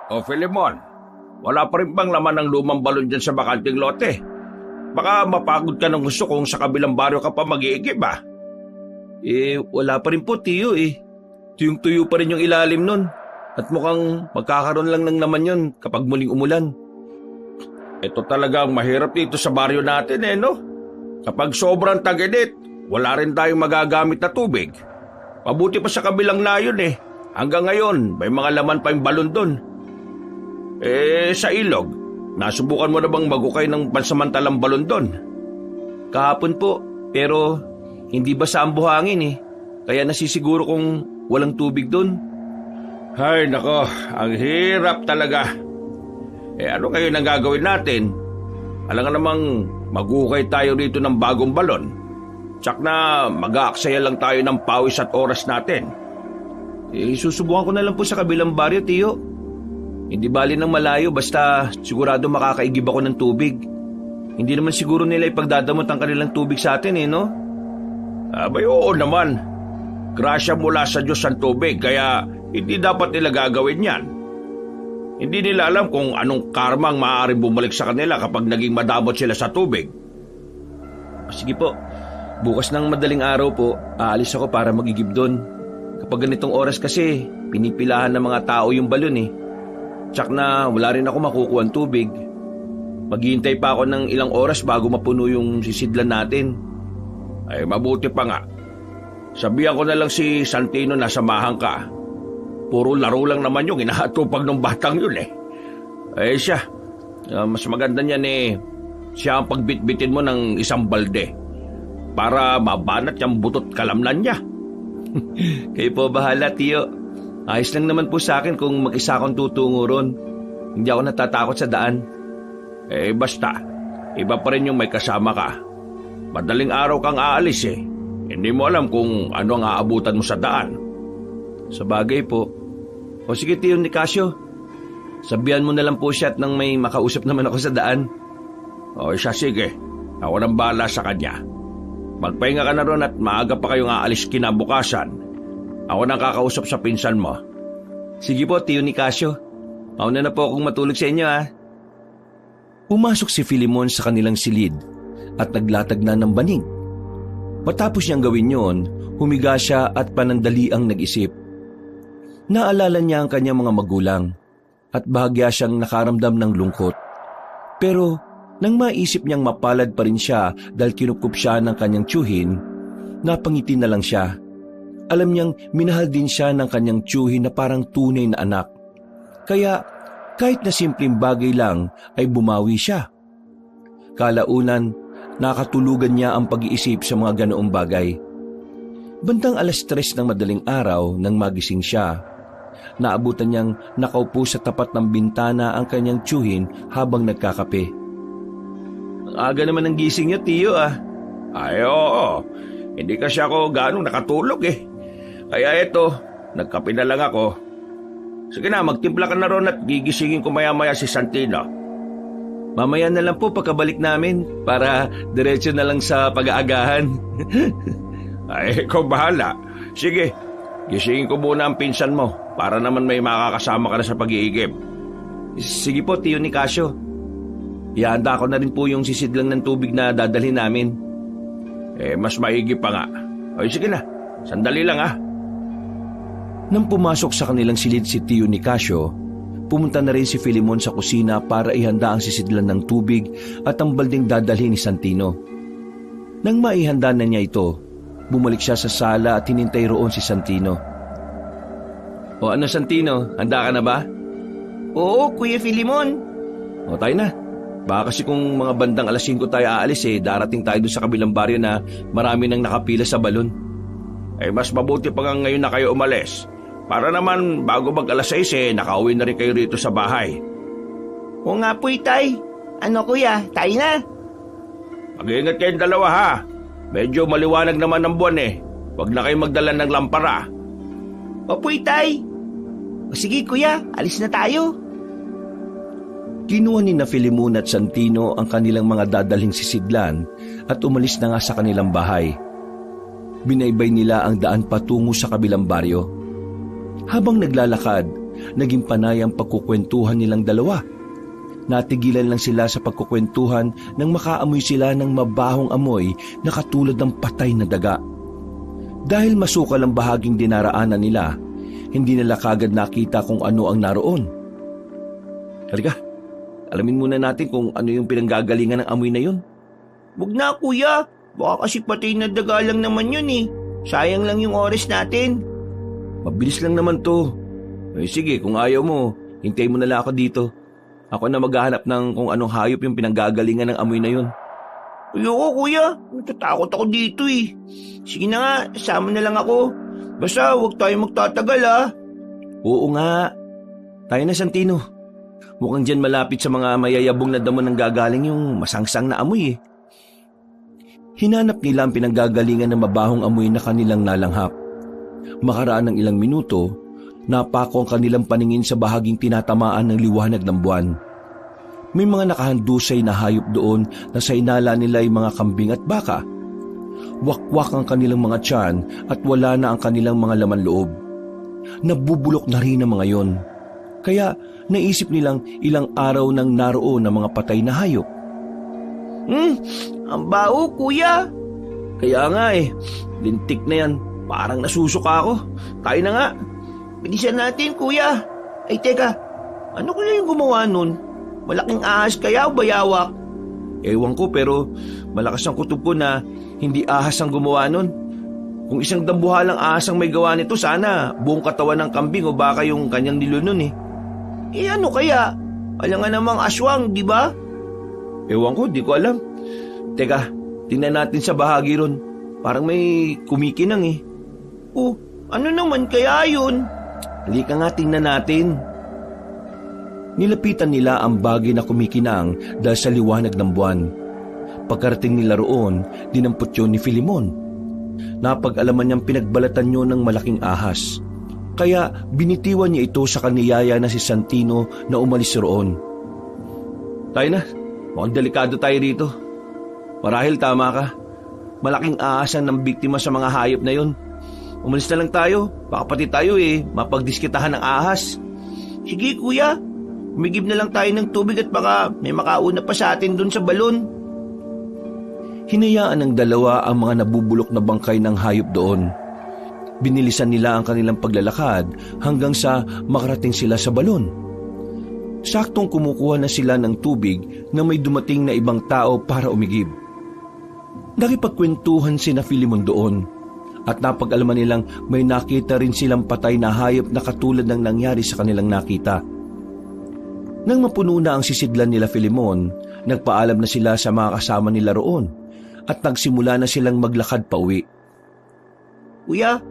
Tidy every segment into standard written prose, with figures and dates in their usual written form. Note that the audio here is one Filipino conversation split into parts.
O Filemon, wala pa rin bang laman ng lumang balon dyan sa bakanting lote? Baka mapagod ka ng gusto kung sa kabilang baryo ka pa mag-iigib ah. Wala pa rin po, Tiyo eh. Tuyong-tuyo pa rin yung ilalim nun. At mukhang magkakaroon lang ng laman yun kapag muling umulan. Ito talagang mahirap dito sa baryo natin no? Kapag sobrang tag-init, wala rin tayong magagamit na tubig. Pabuti pa sa kabilang layon Hanggang ngayon, may mga laman pa yung balon doon. Sa ilog, nasubukan mo na bang magukay ng pansamantalang balon doon? Kahapon po, pero hindi basa ang buhangin Kaya nasisiguro kung walang tubig doon. Ay nako, ang hirap talaga. Ano kayo nang gagawin natin? Alam nga namang magukay tayo rito ng bagong balon. Tsak na mag-aaksaya lang tayo ng pawis at oras natin. Susubukan ko na lang po sa kabilang baryo, Tiyo. Hindi bali ng malayo basta sigurado makakaigib ako ng tubig. Hindi naman siguro nila ipagdadamot ang kanilang tubig sa atin no? Abay oo naman. Grasya mula sa Diyos ang tubig kaya hindi dapat nila gagawin yan. Hindi nila alam kung anong karma ang maaaring bumalik sa kanila kapag naging madamot sila sa tubig. Sige po, bukas ng madaling araw po, aalis ako para magigib doon. Kapag ganitong oras kasi, pinipilahan ng mga tao yung balon Tsak na wala rin ako makukuha ng tubig. Maghihintay pa ako ng ilang oras bago mapuno yung sisidlan natin. Ay mabuti pa nga. Sabihan ko na lang si Santino na samahan ka. Puro laro lang naman yung inahatupag ng batang yun siya, mas maganda niyan siya ang pagbitbitin mo ng isang balde para mabanat yung butot kalamnan niya. Kayo po bahala, Tiyo. Ayos lang naman po sa akin kung mag-isa akong tutungo ron. Hindi ako natatakot sa daan. Basta, iba pa rin yung may kasama ka. Madaling araw kang aalis Hindi mo alam kung ano ang aabutan mo sa daan. Sa bagay po. O sige, Tiyo Nicasio. Sabihan mo na lang po siya at nang may makausap naman ako sa daan. O siya, sige. Ako nang bahala sa kanya. Magpahinga ka na ron at maaga pa kayong aalis kinabukasan. Ako nang kakausap sa pinsan mo. Sige po, Tiyo Nicasio. Mauna na po akong matulog sa inyo Pumasok si Filemon sa kanilang silid at naglatag na ng banig. Matapos niyang gawin yon, humiga siya at panandaliang nag-isip. Naalala niya ang kanyang mga magulang at bahagya siyang nakaramdam ng lungkot. Pero nang maisip niyang mapalad pa rin siya dahil kinukup siya ng kanyang tiyuhin, napangiti na lang siya. Alam niyang minahal din siya ng kanyang tiyuhin na parang tunay na anak. Kaya kahit na simpleng bagay lang ay bumawi siya. Kalaunan, nakatulugan niya ang pag-iisip sa mga ganoong bagay. Bandang 3:00 ng madaling araw nang magising siya, naabutan niyang nakaupo sa tapat ng bintana ang kanyang tiyuhin habang nagkakape. Ang aga naman ng gising niyo, Tiyo Ay oo, hindi kasi ako ganong nakatulog Kaya eto, nagkape na lang ako. Sige na, magtimpla ka na ron at gigisingin ko maya-maya si Santino. Mamaya na lang po pagkabalik namin para diretso na lang sa pag-aagahan. Ay, ikaw bahala. Sige, gisingin ko muna ang pinsan mo para naman may makakasama ka na sa pag-iigib. Sige po, Tiyo Nicasio. Ihanda ko na rin po yung sisidlang ng tubig na dadalhin namin. Mas maigi pa nga. Ay, sige na, sandali lang Nang pumasok sa kanilang silid si Tiyo Nicasio, pumunta na rin si Filemon sa kusina para ihanda ang sisidlan ng tubig at ang balding dadalhin ni Santino. Nang maihanda na niya ito, bumalik siya sa sala at hinintay roon si Santino. O ano Santino, handa ka na ba? Oo, Kuya Filemon. O tayo na. Baka kasi kung mga bandang 5:00 tayo aalis darating tayo doon sa kabilang baryo na marami nang nakapila sa balon. Mas mabuti pa nga ngayon na kayo umalis. Para naman bago mag 6:00 nakauwi na rin kayo rito sa bahay. Oo nga po, Tay. Ano Kuya, tayo na. Mag-iingat kayong dalawa Medyo maliwanag naman ang buwan Huwag na kayong magdala ng lampara. Opo, Tay. O sige Kuya, alis na tayo. Kinuha ni Filemon at Santino ang kanilang mga dadalhing sisidlan at umalis na nga sa kanilang bahay. Binaybay nila ang daan patungo sa kabilang baryo. Habang naglalakad, naging panay ang pagkukwentuhan nilang dalawa. Natigilan lang sila sa pagkukwentuhan nang makaamoy sila ng mabahong amoy na katulad ng patay na daga. Dahil masukal ang bahaging dinaraanan nila, hindi nila kagad nakita kung ano ang naroon. Halika, alamin muna natin kung ano yung pinanggagalingan ng amoy na yun. Wag na kuya, baka kasi patay na daga lang naman yun eh. Sayang lang yung oras natin. Mabilis lang naman to. Sige, kung ayaw mo, hintay mo na lang ako dito. Ako na maghahanap ng kung anong hayop yung pinanggagalingan ng amoy na yun. Ayoko kuya, natatakot ako dito eh. Sige na nga, sama na lang ako. Basta huwag tayo magtatagal ah. Oo nga. Tayo na, Santino. Mukhang dyan malapit sa mga mayayabong na damo ng gagaling yung masangsang na amoy eh. Hinanap nila ang pinanggagalingan ng mabahong amoy na kanilang nalanghap. Makaraan ng ilang minuto, napako ang kanilang paningin sa bahaging tinatamaan ng liwanag ng buwan. May mga nakahandusay na hayop doon na sa inala nila ay mga kambing at baka. Wakwak ang kanilang mga tiyan at wala na ang kanilang mga laman loob. Nabubulok na rin ang mga yon. Kaya naisip nilang ilang araw nang naroon ang mga patay na hayop. Ang baho kuya. Kaya nga lintik na yan. Parang nasusuka ako. Tayo na nga. Bilisan natin kuya. Ay teka, ano kaya yung gumawa nun? Malaking ahas kaya o bayawak? Ewan ko pero malakas ang kutob ko na hindi ahas ang gumawa nun. Kung isang dambuhalang ahas ang may gawa nito, sana buong katawan ng kambing o baka yung kanyang nilunon eh. Ano kaya? Alam nga namang aswang, di ba? Ewan ko, di ko alam. Teka, tingnan natin sa bahagi ron. Parang may kumikinang eh. Ano naman kaya yun? Halika nga, tingnan natin. Nilapitan nila ang bagay na kumikinang dahil sa liwanag ng buwan. Pagkarating nila roon, dinampot yun ni Filimon. Napag-alaman niyang pinagbalatan yun ng malaking ahas. Kaya binitiwan niya ito sa kaniyaya na si Santino na umalis roon. Tayo na, mukhang delikado tayo rito. Marahil tama ka. Malaking ahas ang ng biktima sa mga hayop na yun. Umalis na lang tayo, baka pati tayo mapagdiskitahan ng ahas. Sige kuya, umigib na lang tayo ng tubig at baka may makauna pa sa atin dun sa balon. Hinayaan ng dalawa ang mga nabubulok na bangkay ng hayop doon. Binilisan nila ang kanilang paglalakad hanggang sa makarating sila sa balon. Saktong kumukuha na sila ng tubig na may dumating na ibang tao para umigib. Nakipagkwentuhan sina Filimon doon at napag-alaman nilang may nakita rin silang patay na hayop na katulad ng nangyari sa kanilang nakita. Nang mapuno na ang sisidlan nila Filimon, nagpaalam na sila sa mga kasama nila roon at nagsimula na silang maglakad pa uwi. Kuya,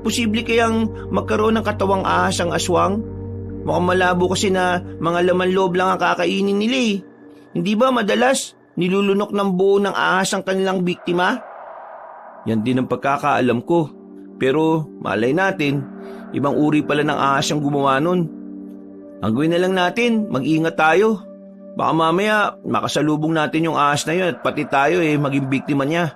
posible kayang magkaroon ng katawang ahas ang aswang? Mukhang malabo kasi na mga laman loob lang ang kakainin nila eh. Hindi ba madalas nilulunok ng buo ng ahas ang kanilang biktima? Yan din ang pagkakaalam ko. Pero malay natin, ibang uri pala ng ahas ang gumawa nun. Ang gawin na lang natin, mag-ingat tayo. Baka mamaya makasalubong natin yung ahas na yun at pati tayo maging biktima niya.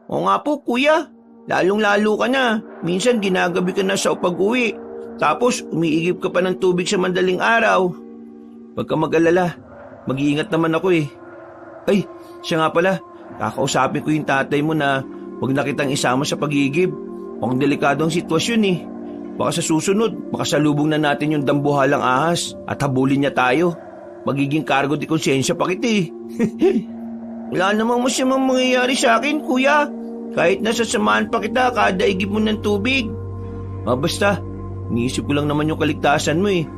Oo nga po kuya, lalong-lalo ka na. Minsan ginagabi ka na sa pag-uwi. Tapos umiigib ka pa ng tubig sa mandaling araw. Huwag ka mag-alala, mag-iingat naman ako eh. Ay, siya nga pala, kakausapin ko yung tatay mo na huwag na kitang isama sa pag-iigib. Mukhang delikado ang sitwasyon eh. Baka sa susunod, makasalubong na natin yung dambuhalang ahas at habulin niya tayo. Magiging kargo di konsensya pa kita eh. Wala namang masamang mangyayari sa akin, kuya. Kahit nasasamahan pa kita kada igib mo ng tubig. Basta, iniisip ko lang naman yung kaligtasan mo eh.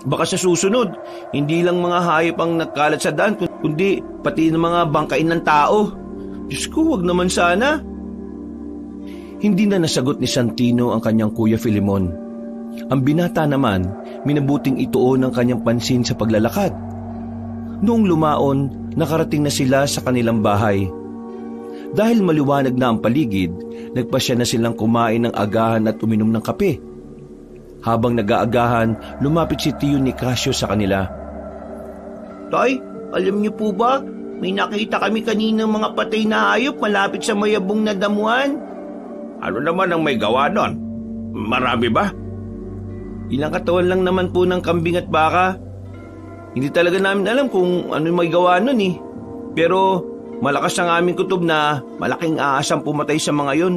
Baka sa susunod, hindi lang mga hayop ang nagkalat sa daan, kundi pati ng mga bangkain ng tao. Diyos ko, wag naman sana. Hindi na nasagot ni Santino ang kanyang kuya Filimon. Ang binata naman, minabuting ituon ang kanyang pansin sa paglalakad. Noong lumaon, nakarating na sila sa kanilang bahay. Dahil maliwanag na ang paligid, nagpasya na silang kumain ng agahan at uminom ng kape. Habang nag-aagahan, lumapit si Tiyo Nicasio sa kanila. Tay, alam niyo po ba, may nakita kami kanina mga patay na hayop malapit sa mayabong na damuhan. Ano naman ang may gawa doon? Marami ba? Ilang katawan lang naman po ng kambing at baka. Hindi talaga namin alam kung ano yung may gawa nun eh. Pero malakas ang aming kutob na malaking ahas ang pumatay sa mga yun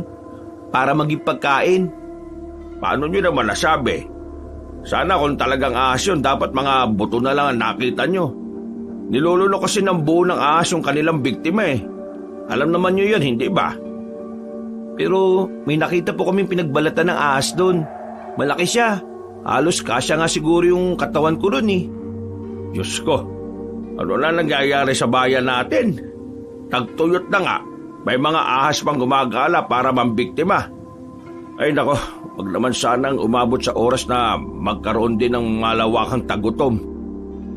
para maging pagkain. Paano nyo naman nasabi? Sana kung talagang ahas yun, dapat mga buto na lang ang nakita nyo. Niluluno kasi ng buo ng ahas yung kanilang biktima eh. Alam naman nyo yun, hindi ba? Pero may nakita po kaming pinagbalatan ng ahas doon. Malaki siya. Halos kasya nga siguro yung katawan ko ron eh. Diyos ko, ano na nangyayari sa bayan natin? Tagtuyot na nga, may mga ahas pang gumagala para mambiktima. Ay nako, wag naman sanang umabot sa oras na magkaroon din ng malawakang tagutom.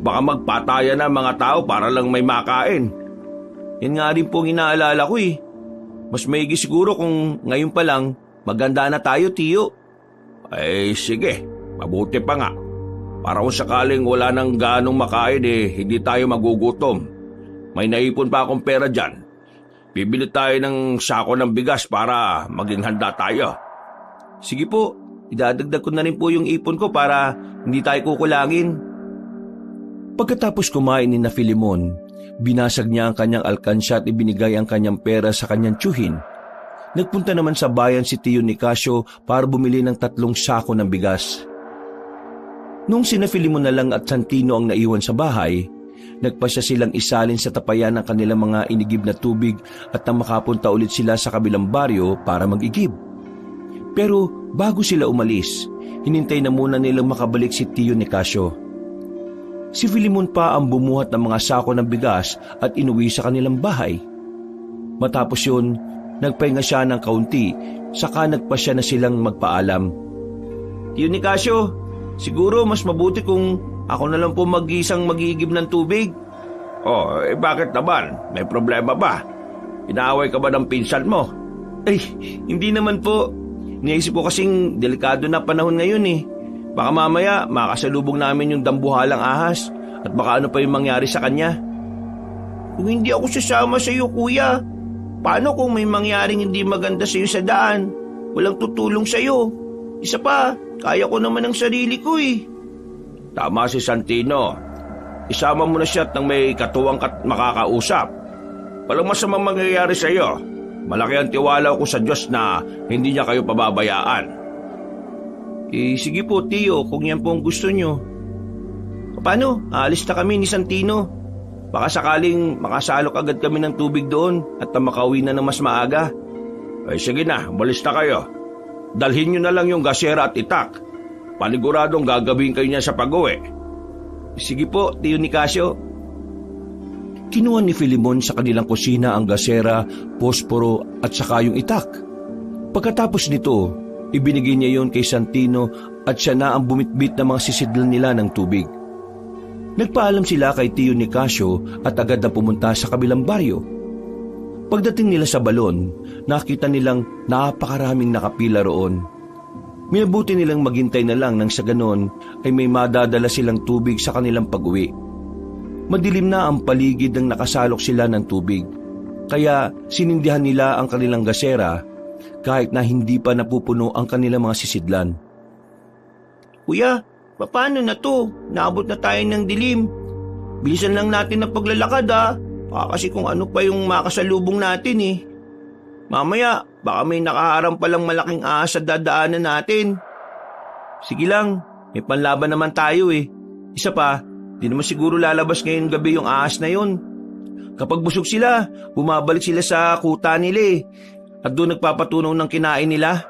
Baka magpatayan na mga tao para lang may makain. Yan nga rin po ang inaalala ko eh. Mas maigi siguro kung ngayon pa lang maganda na tayo, Tiyo. Ay sige, mabuti pa nga. Para kung sakaling wala nang ganong makain hindi tayo magugutom. May naipon pa akong pera dyan. Bibili tayo ng sako ng bigas para maging handa tayo. Sige po, idadagdag ko na rin po yung ipon ko para hindi tayo kukulangin. Pagkatapos kumain ni na Filemon, binasag niya ang kanyang alkansya at ibinigay ang kanyang pera sa kanyang tiyuhin. Nagpunta naman sa bayan si Tiyo Nicasio para bumili ng 3 sako ng bigas. Nung sina Filemon na lang at Santino ang naiwan sa bahay, nagpasya silang isalin sa tapayan ng kanilang mga inigib na tubig at nang makapunta ulit sila sa kabilang baryo para mag-igib. Pero bago sila umalis, hinintay na muna nilang makabalik si Tiyo Nicasio. Si Filemon pa ang bumuhat ng mga sako ng bigas at inuwi sa kanilang bahay. Matapos yun, nagpahinga siya ng kaunti, saka nagpasya na silang magpaalam. Tiyo Nicasio, siguro mas mabuti kung ako na lang po mag-isang mag-iigib ng tubig. Bakit naman? May problema ba? Inaaway ka ba ng pinsan mo? Ay, hindi naman po. Naisip ko kasing delikado na panahon ngayon eh. Baka mamaya makasalubong namin yung dambuhalang ahas at baka ano pa yung mangyari sa kanya. Kung hindi ako sasama sa iyo, kuya, paano kung may mangyaring hindi maganda sa iyo sa daan? Walang tutulong sa iyo. Isa pa, kaya ko naman ang sarili ko eh. Tama si Santino. Isama mo na siya at nang may katuwang makakausap. Walang masamang mangyayari sa iyo. Malaki ang tiwala ko sa Diyos na hindi niya kayo pababayaan. Sige po, Tiyo, kung yan po ang gusto nyo. Paano? Aalis na kami ni Santino. Baka sakaling makasalok agad kami ng tubig doon at makauwi na ng mas maaga. Ay sige na, umalis na kayo. Dalhin nyo na lang yung gasera at itak. Paniguradong gagawin kayo niya sa pag-uwi. Sige po, Tiyo Nicasio. Kinuha ni Filemon sa kanilang kusina ang gasera, posporo at saka yung itak. Pagkatapos nito, ibinigay niya yon kay Santino at siya na ang bumitbit ng mga sisidlan nila ng tubig. Nagpaalam sila kay Tiyo Nicasio at agad na pumunta sa kabilang baryo. Pagdating nila sa balon, nakita nilang napakaraming nakapila roon. Minabuti nilang maghintay na lang nang sa ganon ay may madadala silang tubig sa kanilang pag-uwi. Madilim na ang paligid nang nakasalok sila ng tubig, kaya sinindihan nila ang kanilang gasera kahit na hindi pa napupuno ang kanilang mga sisidlan. Kuya, paano na to? Naabot na tayo ng dilim. Bilisan lang natin ang paglalakad Baka kasi kung ano pa yung makasalubong natin eh. Mamaya, baka may nakaharang palang malaking ahas sa dadaanan natin. Sige lang, may panlaban naman tayo eh. Isa pa, di naman siguro lalabas ngayong gabi yung ahas na yun. Kapag busog sila, bumabalik sila sa kuta nila eh. At doon nagpapatunaw ng kinain nila.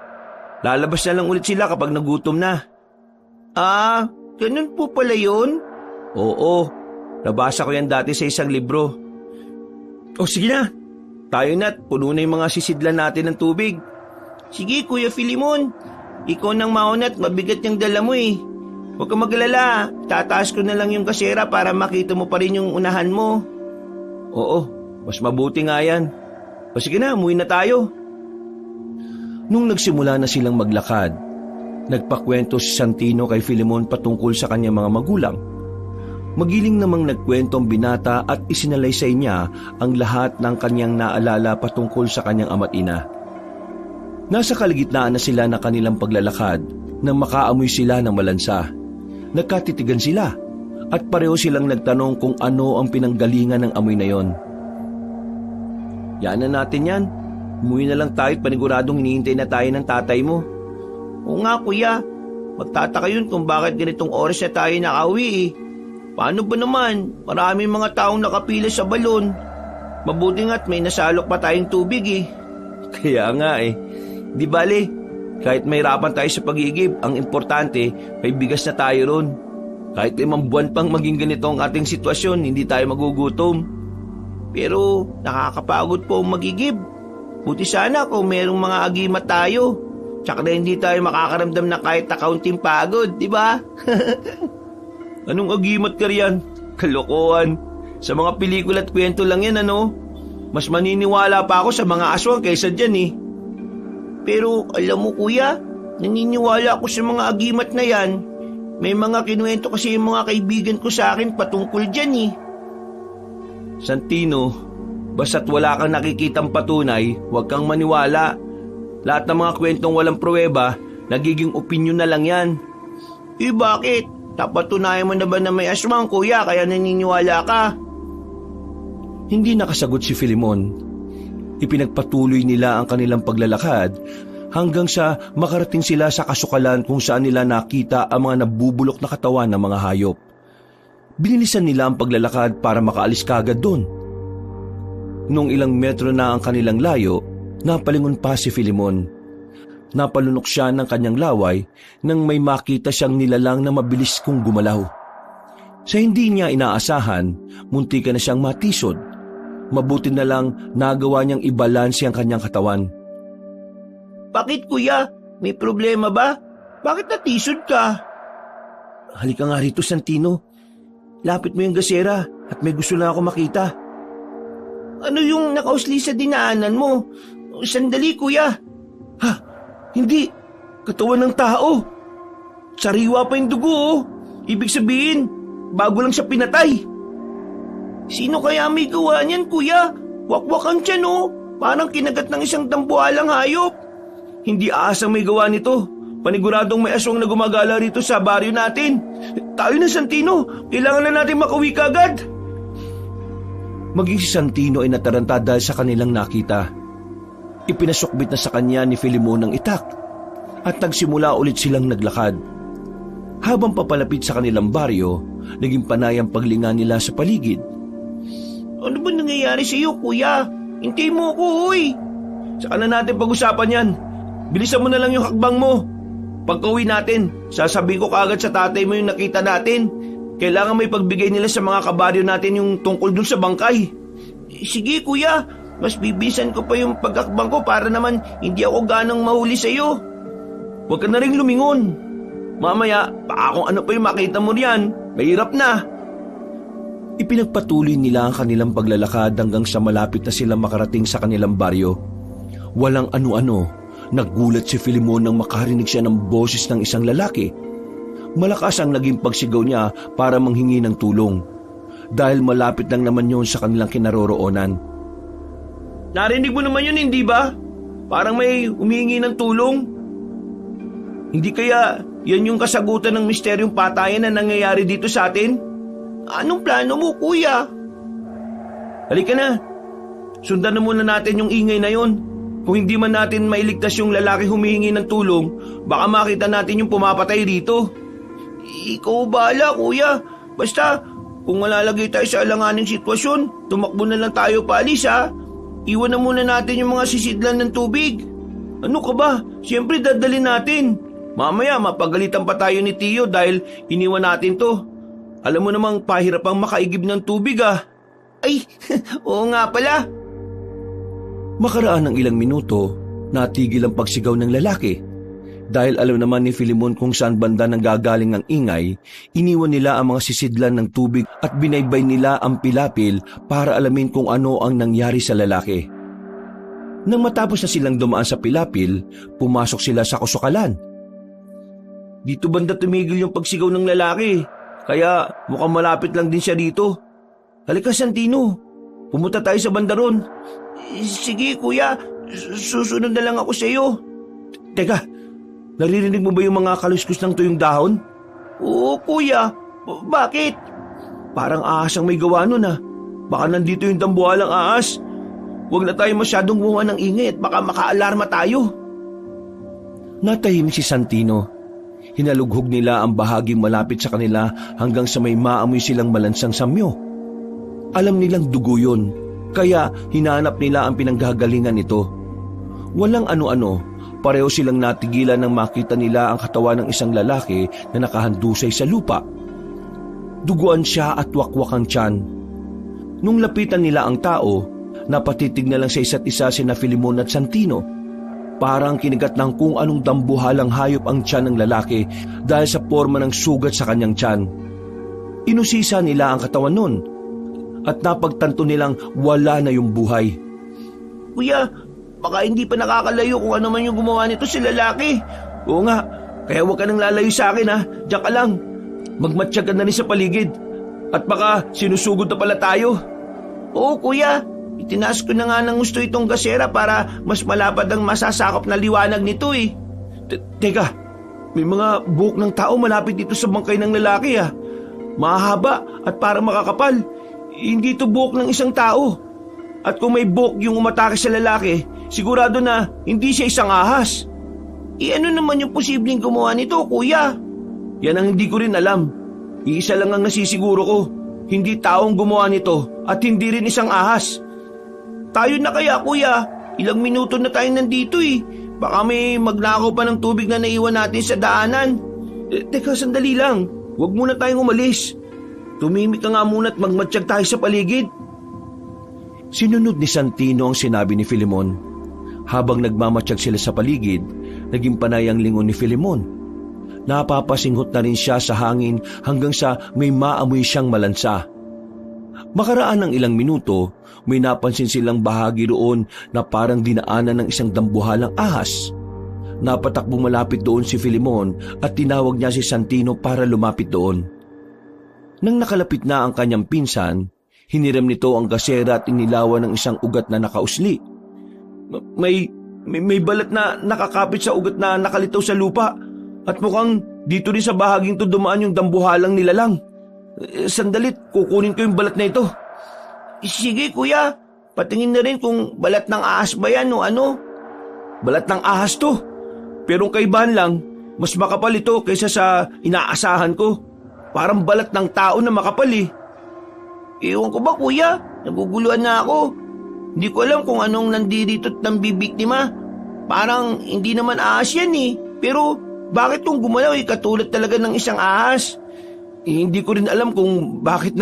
Lalabas na lang ulit sila kapag nagutom na. Ganun po pala yun? Oo, nabasa ko yan dati sa isang libro. Sige na, tayo na't puno na yung mga sisidlan natin ng tubig. Sige, Kuya Filemon. Ikaw nang mauna at mabigat yung dala mo eh. Huwag kang maglala, tataas ko na lang yung kasera para makita mo pa rin yung unahan mo. Oo, mas mabuti nga yan. Sige na, umuwi na tayo. Nung nagsimula na silang maglakad, nagpakwento si Santino kay Filemon patungkol sa kanyang mga magulang. Magiling namang nagkwento ang binata at isinalaysay niya ang lahat ng kanyang naalala patungkol sa kanyang ama't ina. Nasa kaligitnaan na sila ng kanilang paglalakad Nang makaamoy sila ng malansa, nagkatitigan sila at pareho silang nagtanong kung ano ang pinanggalingan ng amoy na yon. Yan na natin yan. Umuwi na lang tayo at paniguradong hinihintay na tayo ng tatay mo. Oo nga kuya, magtataka yun kung bakit ganitong oras na tayo nakauwi eh. Paano ba naman? Maraming mga taong nakapila sa balon. Mabuti nga't may nasalok pa tayong tubig eh. Kaya nga eh. Di bale, kahit mahirapan tayo sa pag-iigib, ang importante, may bigas na tayo ron. Kahit 5 buwan pang maging ganito ang ating sitwasyon, hindi tayo magugutom. Pero nakakapagod po magigib. Buti sana kung merong mga agimat tayo. Tsaka na hindi tayo makakaramdam na kahit na kaunting pagod, di ba? Anong agimat ka riyan? Kalokohan. Sa mga pelikula at kwento lang yan, ano? Mas maniniwala pa ako sa mga aswang kaysa dyan eh. Pero alam mo kuya, naniniwala ako sa mga agimat na yan. May mga kinuwento kasi yung mga kaibigan ko sa akin patungkol dyan eh. Santino, basta't wala kang nakikitang patunay, huwag kang maniwala. Lahat ng mga kwentong walang pruweba, nagiging opinyon na lang yan. Eh bakit? Napatunayan mo na ba na may aswang kuya kaya naniniwala ka? Hindi nakasagot si Filimon. Ipinagpatuloy nila ang kanilang paglalakad hanggang sa makarating sila sa kasukalan kung saan nila nakita ang mga nabubulok na katawan ng mga hayop. Binilisan nila ang paglalakad para makaalis kagad doon. Nung ilang metro na ang kanilang layo, napalingon pa si Filimon. Napalunok siya ng kanyang laway nang may makita siyang nilalang na mabilis kong gumalaw. Sa hindi niya inaasahan, muntika na siyang matisod. Mabuti na lang nagawa niyang ibalanse ang kanyang katawan. Bakit kuya? May problema ba? Bakit natisod ka? Halika nga rito, Santino. Lapit mo yung gasera at may gusto na ako makita. Ano yung nakausli sa dinaanan mo? Sandali kuya. Ha? Hindi. Katawan ng tao. Sariwa pa yung dugo oh. Ibig sabihin, bago lang siya pinatay. Sino kaya may gawa niyan kuya? Wakwakan siya no? Parang kinagat ng isang dambuhalang hayop. Hindi aasang may gawa nito. Paniguradong may aswang na gumagala rito sa baryo natin. Tayo na, Santino. Kailangan na natin makauwi kagad. Maging si Santino ay nataranta dahil sa kanilang nakita. Ipinasukbit na sa kanya ni Filimon ang itak at nagsimula ulit silang naglakad. Habang papalapit sa kanilang baryo, naging panay ang paglinga nila sa paligid. Ano ba nangyayari sa iyo, kuya? Hintay mo ako, uy. Saka na natin pag-usapan yan. Bilisan mo na lang yung hakbang mo. Pagka-uwi natin, sasabihin ko kaagad sa tatay mo yung nakita natin. Kailangan may pagbigay nila sa mga kabaryo natin yung tungkol dun sa bangkay. Sige kuya, mas bibisan ko pa yung pagkakbang ko para naman hindi ako ganang mahuli sa iyo. Huwag ka na rin lumingon. Mamaya, baka kung ano pa yung makita mo riyan, mahirap na. Ipinagpatuloy nila ang kanilang paglalakad hanggang sa malapit na sila makarating sa kanilang baryo. Walang ano-ano, nagulat si Filimon nang makarinig siya ng boses ng isang lalaki. Malakas ang naging pagsigaw niya para manghingi ng tulong. Dahil malapit lang naman yun sa kanilang kinaroroonan. Narinig mo naman yun, hindi ba? Parang may humihingi ng tulong. Hindi kaya yan yung kasagutan ng misteryong patayan na nangyayari dito sa atin? Anong plano mo, kuya? Halika na. Sundan na muna natin yung ingay na yon. Kung hindi man natin mailigtas yung lalaki humihingi ng tulong, baka makita natin yung pumapatay rito. Ikaw bahala, kuya. Basta, kung malalagay tayo sa alanganing sitwasyon, tumakbo na lang tayo paalis, ha? Iwan na muna natin yung mga sisidlan ng tubig. Ano ka ba? Siyempre dadalhin natin. Mamaya mapagalitan pa tayo ni Tio dahil iniwan natin to. Alam mo namang pahirap ang makaigib ng tubig ah. Ay, oo nga pala. Makaraan ng ilang minuto, natigil ang pagsigaw ng lalaki. Dahil alam naman ni Filimon kung saan banda nanggagaling ang ingay, iniwan nila ang mga sisidlan ng tubig at binaybay nila ang pilapil para alamin kung ano ang nangyari sa lalaki. Nang matapos na silang dumaan sa pilapil, pumasok sila sa kusukalan. Dito banda tumigil yung pagsigaw ng lalaki, kaya mukhang malapit lang din siya dito. Halika Santino, pumunta tayo sa banda ron. Sige kuya, susunod na lang ako sa iyo. Teka, Naririnig mo ba yung mga kaluskos ng tuyong dahon? Oo, kuya. Bakit? Parang ahas ang may gawa nun ah. Baka nandito yung dambuhalang ahas. Huwag na tayo masyadong gumawa ng ingay at baka makaalarma tayo. Natahimik si Santino. Hinalughog nila ang bahaging malapit sa kanila hanggang sa may maamoy silang malansang samyo. Alam nilang dugo yun, kaya hinanap nila ang pinanggagalingan nito. Walang ano-ano, pareho silang natigilan nang makita nila ang katawan ng isang lalaki na nakahandusay sa lupa. Duguan siya at wakwak ang tiyan. Nung lapitan nila ang tao, napatitig na lang sa isa't isa sina Filemon at Santino. Parang kinigat ng kung anong dambuhalang hayop ang tiyan ng lalaki dahil sa forma ng sugat sa kanyang tiyan. Inusisa nila ang katawan nun at napagtanto nilang wala na yung buhay. Kuya, baka hindi pa nakakalayo kung ano man yung gumawa nito si lalaki. Oo nga, kaya huwag ka nang lalayo sa akin ha, diyan ka lang. Magmatsyag ka na rin sa paligid at baka sinusugod na pala tayo. Oo kuya, itinaas ko na nga ng gusto itong gasera para mas malapad ang masasakop na liwanag nito eh. Teka, may mga buhok ng tao malapit dito sa bangkay ng lalaki ah. Mahaba at parang makakapal. Hindi ito buhok ng isang tao. At kung may buhok yung umatake sa lalaki, sigurado na hindi siya isang ahas. Ano naman yung posibleng gumawa nito kuya? Yan ang hindi ko rin alam. Iisa lang ang nasisiguro ko. Hindi taong gumawa nito at hindi rin isang ahas. Tayo na kaya kuya, ilang minuto na tayo nandito eh. Baka may magnakaw pa ng tubig na naiwan natin sa daanan. Teka, sandali lang. Huwag muna tayong umalis. Tumimik ka nga muna at magmatsyag tayo sa paligid. Sinunod ni Santino ang sinabi ni Filemon. Habang nagmamatsyag sila sa paligid, naging panay ang lingon ni Filemon. Napapasinghot na rin siya sa hangin hanggang sa may maamoy siyang malansa. Makaraan ng ilang minuto, may napansin silang bahagi roon na parang dinaanan ng isang dambuhalang ahas. Napatakbong malapit doon si Filemon at tinawag niya si Santino para lumapit doon. Nang nakalapit na ang kanyang pinsan, hiniram nito ang gasera at inilawan ng isang ugat na nakausli. May balat na nakakapit sa ugat na nakalitaw sa lupa at mukhang dito rin sa bahaging to dumaan yung dambuhalang nilalang. Sandalit, kukunin ko yung balat na ito. Sige kuya, patingin na rin kung balat ng ahas ba yan o ano. Balat ng ahas to. Pero kaibahan lang, mas makapal ito kaysa sa inaasahan ko. Parang balat ng tao na makapal eh. Ewan ko ba kuya, naguguluhan na ako. Hindi ko alam kung anong nandirito at nambibiktima. Parang hindi naman ahas yan eh. Pero bakit kung gumalaw ay katulad talaga ng isang ahas? Hindi ko rin alam kung bakit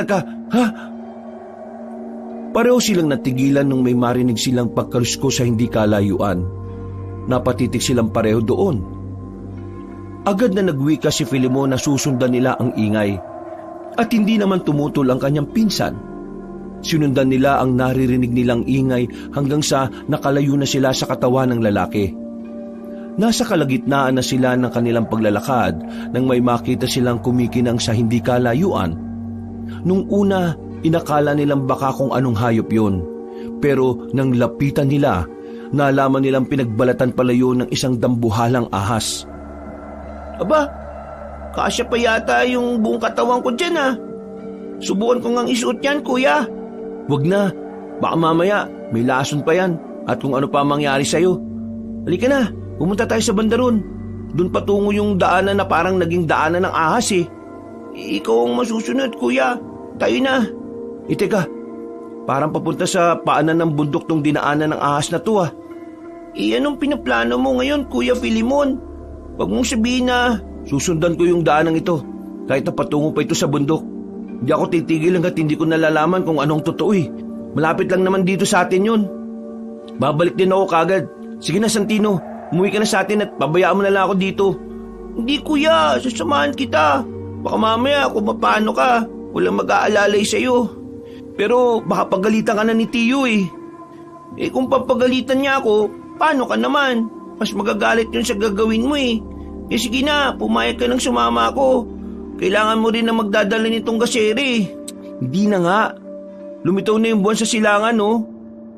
Pareho silang natigilan nung may marinig silang pagkalusko sa hindi kalayuan. Napatitig silang pareho doon. Agad na nagwika si Filemon na susundan nila ang ingay. At hindi naman tumutol ang kanyang pinsan. Sinundan nila ang naririnig nilang ingay hanggang sa nakalayo na sila sa katawan ng lalaki. Nasa kalagitnaan na sila ng kanilang paglalakad nang may makita silang kumikinang sa hindi kalayuan. Nung una, inakala nilang baka kung anong hayop yon. Pero nang lapitan nila, nalaman nilang pinagbalatan pala yun ng isang dambuhalang ahas. Aba, kasya pa yata yung buong katawan ko dyan ah. Subukan ko ngang isuot yan kuya. Wag na, baka mamaya may lason pa yan at kung ano pa mangyari sa'yo. Halika na, pumunta tayo sa banda ron. Doon patungo yung daanan na parang naging daanan ng ahas eh. Ikaw ang masusunod kuya, tayo na. Teka, parang papunta sa paanan ng bundok tong dinaanan ng ahas na to ah. Anong pinaplano mo ngayon kuya Filemon? Huwag mong sabihin na susundan ko yung daanang ito kahit na patungo pa ito sa bundok. Hindi ako titigil hanggat hindi ko nalalaman kung anong totoo eh. Malapit lang naman dito sa atin yun. Babalik din ako kagad. Sige na Santino, umuwi ka na sa atin at pabayaan mo na lang ako dito. Hindi kuya, sasamahan kita. Baka mamaya kung paano ka, walang mag-aalalay sa'yo. Pero baka pagalitan ka na ni Tiyo eh. Kung papagalitan niya ako, paano ka naman? Mas magagalit yun sa gagawin mo eh. Sige na, pumayag ka ng sumama ako. Kailangan mo rin na magdadala nitong gasere. Hindi na nga. Lumitaw na yung buwan sa silangan no.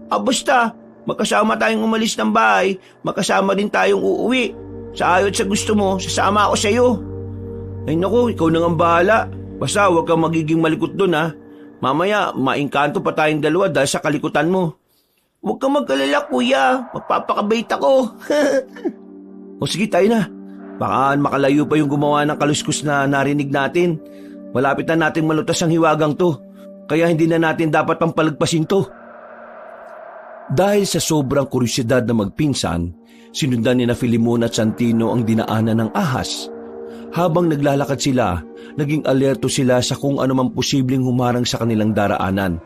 Basta, magkasama tayong umalis ng bahay, magkasama din tayong uuwi. Sa ayaw at sa gusto mo, sasama ako sa'yo. Ay naku, ikaw na nga bahala. Basta huwag kang magiging malikot doon ha. Mamaya, maingkanto pa tayong dalawa dahil sa kalikutan mo. Huwag kang mag-alala kuya, magpapakabait ako. O sige tayo na. Baka makalayo pa yung gumawa ng kaluskus na narinig natin. Malapit na nating malutas ang hiwagang to. Kaya hindi na natin dapat pampalagpasin to. Dahil sa sobrang kuryosidad na magpinsan, sinundan ni na Filimon at Santino ang dinaanan ng ahas. Habang naglalakad sila, naging alerto sila sa kung anumang posibleng humarang sa kanilang daraanan.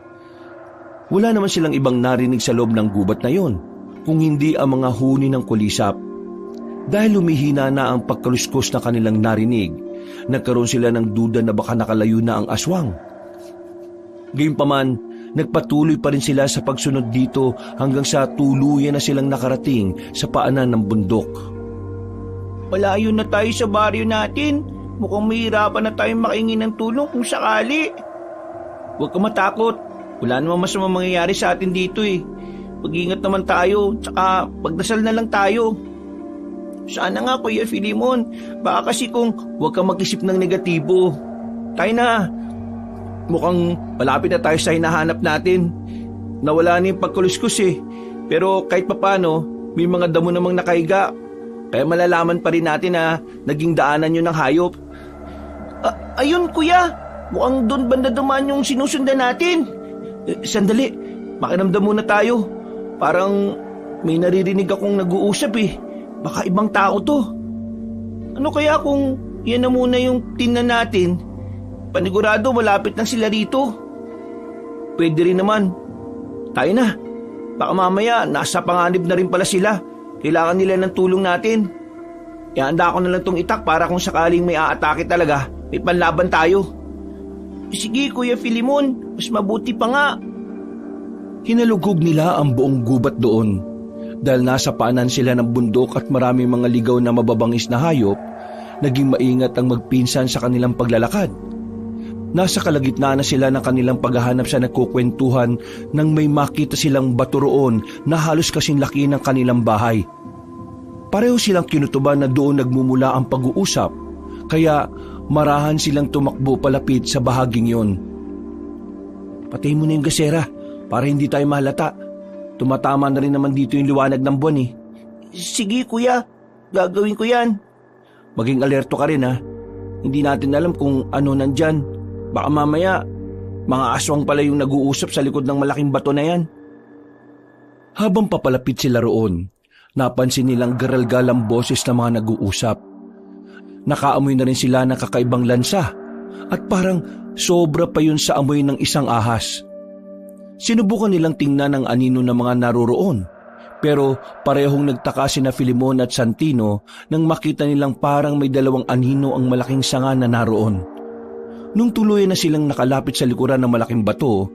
Wala naman silang ibang narinig sa loob ng gubat na yon, kung hindi ang mga huni ng kulisap. Dahil lumihina na ang pagkaluskos na kanilang narinig, nagkaroon sila ng duda na baka nakalayo na ang aswang. Gayunpaman, nagpatuloy pa rin sila sa pagsunod dito hanggang sa tuluyan na silang nakarating sa paanan ng bundok. Malayo na tayo sa baryo natin. Mukhang mahirapan na tayong makahingi ng tulong kung sakali. Huwag ka matakot. Wala namang masamang mangyayari sa atin dito eh. Pag-ingat naman tayo, tsaka pagdasal na lang tayo. Sana nga Kuya Filimon, baka kasi kung huwag kang mag-isip ng negatibo. Tayo na. Mukhang malapit na tayo sa hinahanap natin. Nawala na yung pagkuluskus eh. Pero kahit papano, may mga damo namang nakahiga. Kaya malalaman pa rin natin na naging daanan yun ng hayop. Ayun kuya, mukhang doon banda dumaan yung sinusundan natin. Sandali, makiramdam muna tayo. Parang may naririnig akong nag-uusap eh. Baka ibang tao to. Ano kaya kung yan na muna yung tingnan natin? Panigurado malapit lang sila rito. Pwede rin naman. Tayo na. Baka mamaya nasa panganib na rin pala sila. Kailangan nila ng tulong natin. Ihanda ko na lang tong itak para kung sakaling may aatake talaga, may panlaban tayo. Sige Kuya Filimon, mas mabuti pa nga. Hinalugog nila ang buong gubat doon. Dahil nasa paanan sila ng bundok at maraming mga ligaw na mababangis na hayop, naging maingat ang magpinsan sa kanilang paglalakad. Nasa kalagitnaan na sila ng kanilang paghahanap sa nagkukwentuhan nang may makita silang bato roon na halos kasing laki ng kanilang bahay. Pareho silang kinutuban na doon nagmumula ang pag-uusap, kaya marahan silang tumakbo palapit sa bahaging yon. Patay mo na yung gasera para hindi tayo mahalata. Tumatama na rin naman dito yung liwanag ng buwan eh. Sige kuya, gagawin ko yan. Maging alerto ka rin ha. Hindi natin alam kung ano nandyan. Baka mamaya, mga aswang pala yung nag-uusap sa likod ng malaking bato na yan. Habang papalapit sila roon, napansin nilang garalgal ang boses ng mga nag-uusap. Nakaamoy na rin sila ng kakaibang lansa at parang sobra pa yun sa amoy ng isang ahas. Sinubukan nilang tingnan ang anino ng mga naroroon, pero parehong nagtaka sina Filimon at Santino nang makita nilang parang may dalawang anino ang malaking sanga na naroon. Nung tuluyan na silang nakalapit sa likuran ng malaking bato,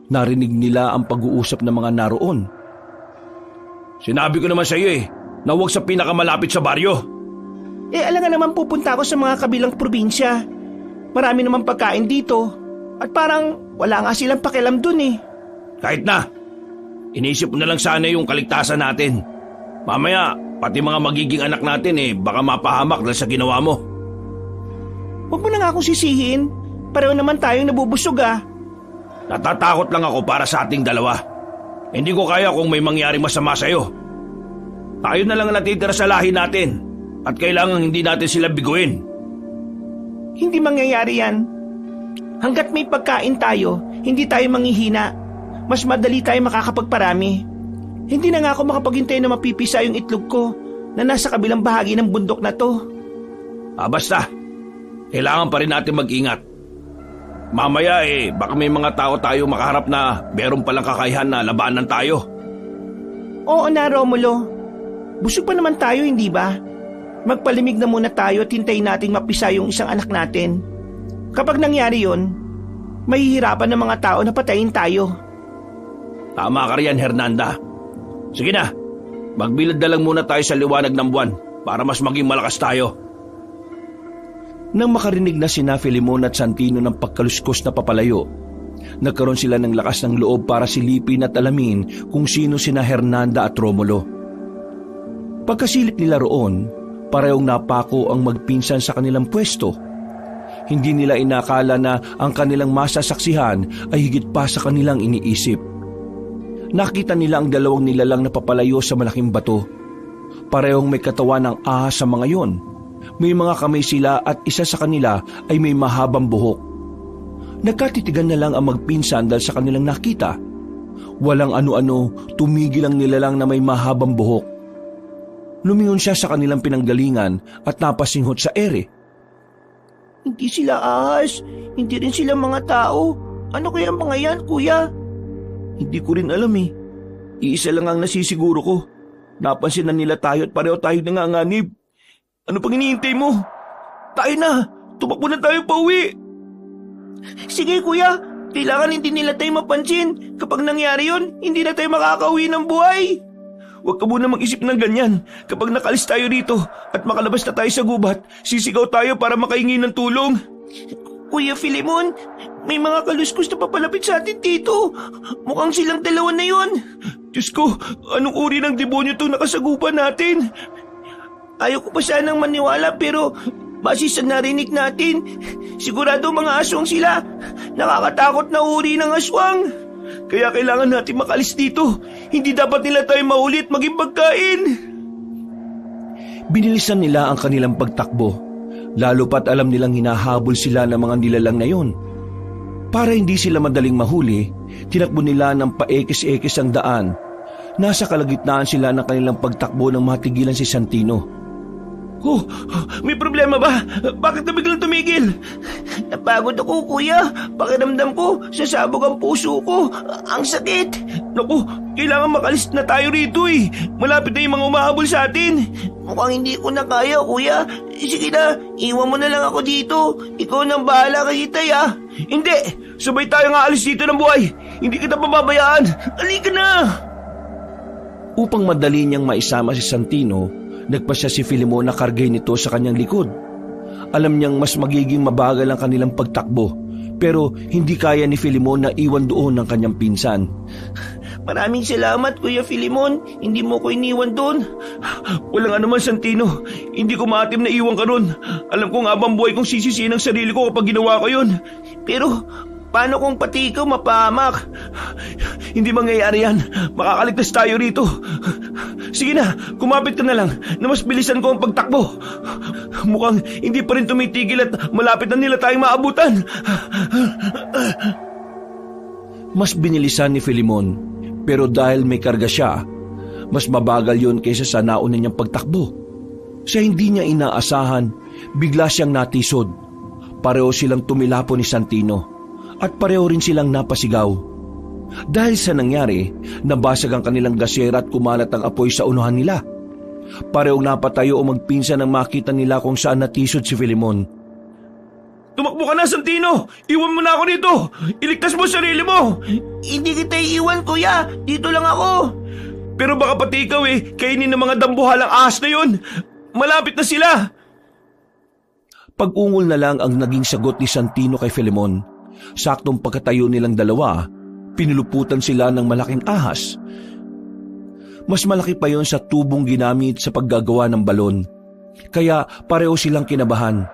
narinig nila ang pag-uusap ng mga naroon. Sinabi ko naman sa iyo na huwag sa pinakamalapit sa baryo. Alam nga naman pupunta ako sa mga kabilang probinsya. Marami naman pagkain dito at parang wala nga silang pakialam dun eh. Kahit na, inisip mo na lang sana yung kaligtasan natin. Mamaya, pati mga magiging anak natin baka mapahamak dahil sa ginawa mo. Huwag mo na nga akong sisihin. Pareho naman tayong nabubusog ah. Natatakot lang ako para sa ating dalawa. Hindi ko kaya kung may mangyari masama sa'yo. Tayo na lang natitira sa lahi natin at kailangan hindi natin sila biguin. Hindi mangyayari yan. Hanggat may pagkain tayo, hindi tayo manghihina. Mas madali tayo makakapagparami. Hindi na nga ako makapaghintay na mapipisa yung itlog ko na nasa kabilang bahagi ng bundok na to. Basta. Kailangan pa rin natin mag-ingat. Mamaya baka may mga tao tayo makaharap na meron palang kakayahan na labanan tayo. Oo na Romulo. Busog pa naman tayo hindi ba? Magpalimig na muna tayo at hintayin nating mapisa yung isang anak natin. Kapag nangyari yun, mahihirapan ng mga tao na patayin tayo. Tama ka riyan Hernanda. Sige na, magbilad na lang muna tayo sa liwanag ng buwan para mas maging malakas tayo. Nang makarinig na sina Filimon at Santino ng pagkaluskos na papalayo, nagkaroon sila ng lakas ng loob para silipin at alamin kung sino sina Hernanda at Romulo. Pagkasilip nila roon, Parehong napako ang magpinsan sa kanilang pwesto. Hindi nila inakala na ang kanilang masasaksihan ay higit pa sa kanilang iniisip. Nakita nila ang dalawang nilalang na papalayo sa malaking bato. Parehong may katawan ng ahas sa mga yon. May mga kamay sila at isa sa kanila ay may mahabang buhok. Nagkatitigan na lang ang magpinsan dahil sa kanilang nakita. Walang ano-ano, tumigil ang nilalang na may mahabang buhok. Lumingon siya sa kanilang pinanggalingan at napasinghot sa ere. Hindi sila ahas, hindi rin sila mga tao. Ano kaya mga yan, kuya? Hindi ko rin alam eh. Iisa lang ang nasisiguro ko. Napansin na nila tayo at pareho tayo nanganganib. Ano pang iniintay mo? Tayo na! Tumakbo na tayo pauwi! Sige kuya, kailangan hindi nila tayo mapansin. Kapag nangyari yun, hindi na tayo makakauwi ng buhay. Huwag ka muna mag-isip ng ganyan. Kapag nakalis tayo dito at makalabas na tayo sa gubat, sisigaw tayo para makahingi ng tulong. Kuya Filemon, may mga kaluskos na papalapit sa atin dito. Mukhang silang dalawa na yun. Diyos ko, anong uri ng demonyo itong nakasagupan natin? Ayaw ko pa sanang maniwala pero base sa narinig natin, sigurado mga aswang sila. Nakakatakot na uri ng aswang. Kaya kailangan natin makalis dito. Hindi dapat nila tayo maulit maging pagkain. Binilisan nila ang kanilang pagtakbo. Lalo pat alam nilang hinahabol sila ng mga nilalang na yon. Para hindi sila madaling mahuli, tinakbo nila ng paekis-ekis ang daan. Nasa kalagitnaan sila ng kanilang pagtakbo nang matigilan si Santino. Oh, may problema ba? Bakit na biglang tumigil? Napagod ako, kuya. Pakiramdam ko, sasabog ang puso ko. Ang sakit. Naku, kailangan makalis na tayo rito eh. Malapit na yung mga umahabol sa atin. Mukhang hindi ko na kaya, kuya. Sige na, iwan mo na lang ako dito. Ikaw nang bahala kay Itay, ah. Hindi, sabay tayo nga alis dito ng buhay. Hindi kita pababayaan. Halika na! Upang madali niyang maisama si Santino, nagpasya si Filemon na kargay nito sa kanyang likod. Alam niyang mas magiging mabagal ang kanilang pagtakbo, pero hindi kaya ni Filemon na iwan doon ang kanyang pinsan. Maraming salamat, Kuya Filemon. Hindi mo ko iniwan doon. Walang anuman, Santino. Hindi ko maatim na iwan ka ron. Alam kong habang buhay kong sisisihin ang sarili ko kapag ginawa ko yun. Pero paano kung pati ikaw mapahamak? Hindi mangyayari yan. Makakaligtas tayo rito. Sige na, kumapit ka na lang na mas bilisan ko ang pagtakbo. Mukhang hindi pa rin tumitigil at malapit na nila tayong maabutan. Mas binilisan ni Filemon, pero dahil may karga siya, mas mabagal yun kaysa sa nauna niyang pagtakbo. Sa hindi niya inaasahan, bigla siyang natisod. Pareho silang tumilapo ni Santino at pareho rin silang napasigaw. Dahil sa nangyari, nabasag ang kanilang gasera at kumalat ang apoy sa unuhan nila. Parehong napatayo o magpinsan nang makita nila kung saan natisod si Filemon. Tumakbo ka na, Santino! Iwan mo na ako dito! Iligtas mo sarili mo! Hindi kita iiwan, kuya! Dito lang ako! Pero baka pati ikaw kainin ng mga dambuhalang ahas na yun! Malapit na sila! Pag-ungol na lang ang naging sagot ni Santino kay Filemon. Saktong pagkatayo nilang dalawa, pinuluputan sila ng malaking ahas. Mas malaki pa yon sa tubong ginamit sa paggagawa ng balon. Kaya pareho silang kinabahan.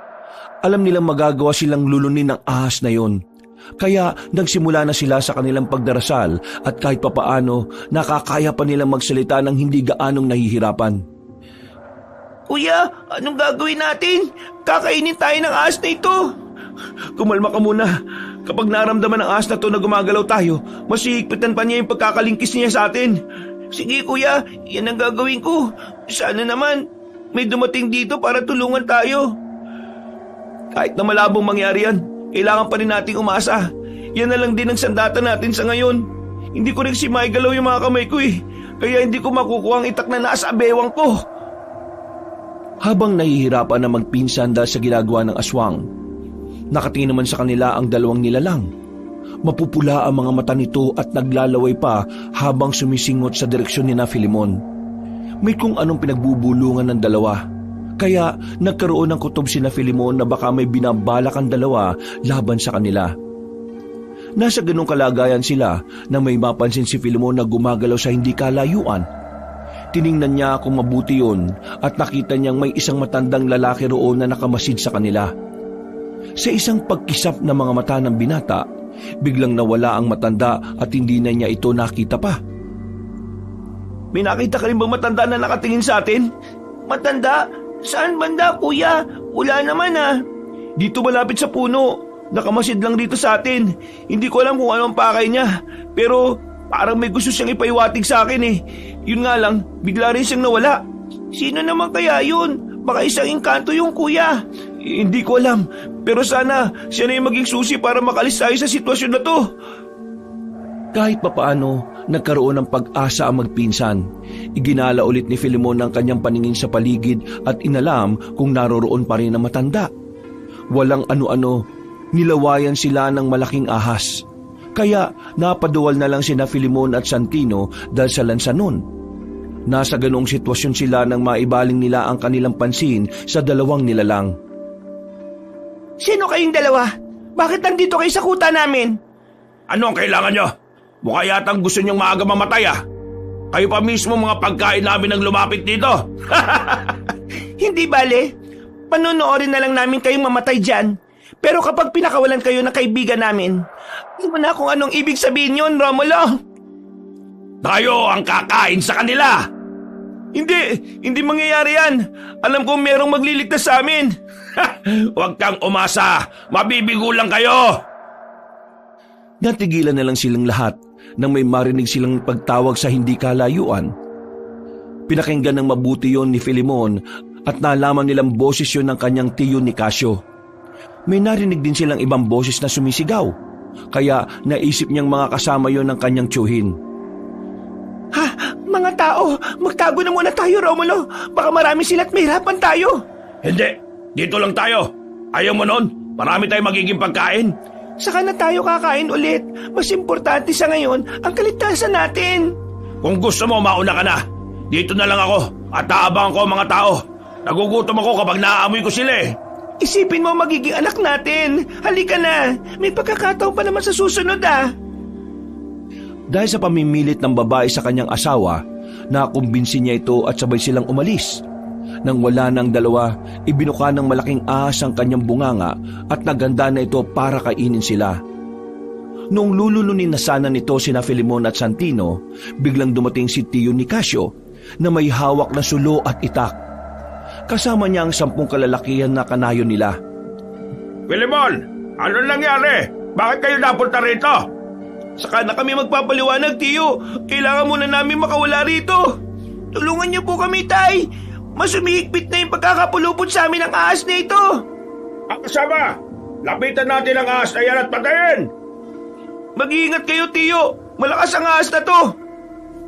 Alam nilang magagawa silang lulunin ng ahas na yon. Kaya nagsimula na sila sa kanilang pagdarasal at kahit papaano nakakaya pa nilang magsalita ng hindi gaanong nahihirapan. Kuya, anong gagawin natin? Kakainin tayo ng ahas na ito. Kumalma ka muna. Kapag naramdaman ng ahas na to na gumagalaw tayo, mas hihigpitan pa niya yung pagkakalingkis niya sa atin. Sige kuya, yan ang gagawin ko. Sana naman may dumating dito para tulungan tayo. Kahit na malabong mangyari yan, kailangan pa rin nating umasa. Yan na lang din ang sandata natin sa ngayon. Hindi ko rin si maigalaw yung mga kamay ko kaya hindi ko makukuha ang itak na nasa bewang ko. Habang nahihirapan na magpinsan dahil sa ginagawa ng aswang, nakatingin naman sa kanila ang dalawang nilalang. Mapupula ang mga mata nito at naglalaway pa habang sumisingot sa direksyon ni na Filemon. May kung anong pinagbubulungan ng dalawa. Kaya nagkaroon ng kutob si na Filemon na baka may binabalak ang dalawa laban sa kanila. Nasa ganong kalagayan sila na may mapansin si Filemon na gumagalaw sa hindi kalayuan. Tiningnan niya kung mabuti yun at nakita niyang may isang matandang lalaki roon na nakamasid sa kanila. Sa isang pagkisap ng mga mata ng binata, biglang nawala ang matanda at hindi na niya ito nakita pa. May nakita ka rin bang matanda na nakatingin sa atin? Matanda? Saan banda, kuya? Wala naman ah. Dito malapit sa puno. Nakamasid lang dito sa atin. Hindi ko alam kung ano ang pakay niya. Pero parang may gusto siyang ipaiwatig sa akin eh. Yun nga lang, bigla rin siyang nawala. Sino naman kaya yun? Baka isang engkanto yung kuya. Hindi ko alam. Pero sana siya na yung maging susi para makalis tayo sa sitwasyon na to. Kahit papaano, nagkaroon ng pag-asa ang magpinsan. Iginala ulit ni Filemon ang kanyang paningin sa paligid at inalam kung naroroon pa rin ang matanda. Walang ano-ano, nilawayan sila ng malaking ahas. Kaya napaduwal na lang sina Filemon at Santino dahil sa lansanon. Nasa ganong sitwasyon sila nang maibaling nila ang kanilang pansin sa dalawang nilalang. Sino kayong dalawa? Bakit nandito kayo sa kuta namin? Ano ang kailangan nyo? Mukha yatang gusto nyong maaga mamatay ah. Kayo pa mismo mga pagkain namin ang lumapit dito. Hindi bale. Panonoorin na lang namin kayong mamatay dyan. Pero kapag pinakawalan kayo ng kaibigan namin, hindi mo na kung anong ibig sabihin yun, Romulo. Tayo ang kakain sa kanila. Hindi mangyayari yan. Alam kong merong magliligtas sa amin. Huwag kang umasa. Mabibigo lang kayo. Natigilan na lang silang lahat nang may marinig silang pagtawag sa hindi kalayuan. Pinakinggan ng mabuti yon ni Filemon at nalaman nilang boses yon ng kanyang tiyo ni Casio. May narinig din silang ibang boses na sumisigaw, kaya naisip niyang mga kasama yon ng kanyang tiyuhin. Ha? Mga tao, magtago na muna tayo, Romulo. Baka marami sila't mahirapan tayo. Hindi, dito lang tayo. Ayaw mo nun? Marami tayong magiging pagkain. Saka na tayo kakain ulit. Mas importante sa ngayon ang kaligtasan natin. Kung gusto mo, mauna ka na. Dito na lang ako at aabangan ko ang mga tao. Nagugutom ako kapag naaamoy ko sila eh. Isipin mo magiging anak natin. Halika na. May pagkakataon pa naman sa susunod ah. Dahil sa pamimilit ng babae sa kanyang asawa, nakumbinsi niya ito at sabay silang umalis. Nang wala ng dalawa, ibinuka ng malaking ahas ang kanyang bunganga at naganda na ito para kainin sila. Noong lulununin na sana nito sina Filemon at Santino, biglang dumating si tiyo ni Casio na may hawak na sulo at itak. Kasama niya ang 10 kalalakihan na kanayon nila. Filemon, ano nangyari? Bakit kayo napunta rito? Saka na kami magpapaliwanag, tiyo. Kailangan muna namin makawala rito. Tulungan niyo po kami, tay. Mas umihigpit na yung pagkakapulupot sa amin ng ahas na ito. Ang kasama, lapitan natin ang ahas na yan at patayin. Mag-iingat kayo, tiyo. Malakas ang ahas na to.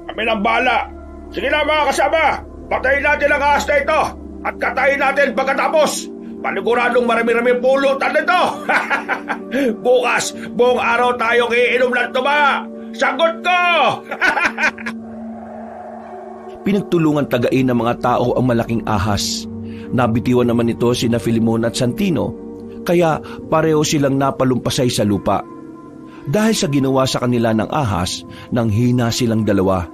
Kami nang bahala. Sige na mga kasama, patayin natin ang ahas na ito at katayin natin pagkatapos. Paniguradong marami-rami pulutan nito. Bukas, buong araw tayong iinom ng tuba. Sagot ko! Pinagtulungan tagain ng mga tao ang malaking ahas. Nabitiwan naman ito sina Filemon at Santino, kaya pareho silang napalumpasay sa lupa. Dahil sa ginawa sa kanila ng ahas, nang hina silang dalawa.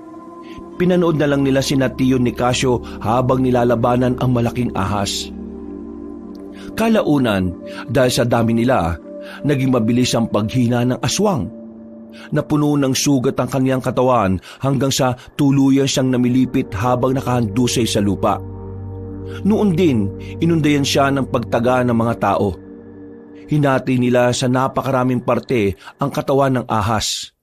Pinanood na lang nila sina tiyo ni Casio habang nilalabanan ang malaking ahas. Kalaunan, dahil sa dami nila, naging mabilis ang paghina ng aswang. Napuno ng sugat ang kaniyang katawan hanggang sa tuluyan siyang namilipit habang nakahandusay sa lupa. Noon din, inundayan siya ng pagtaga ng mga tao. Hinati nila sa napakaraming parte ang katawan ng ahas.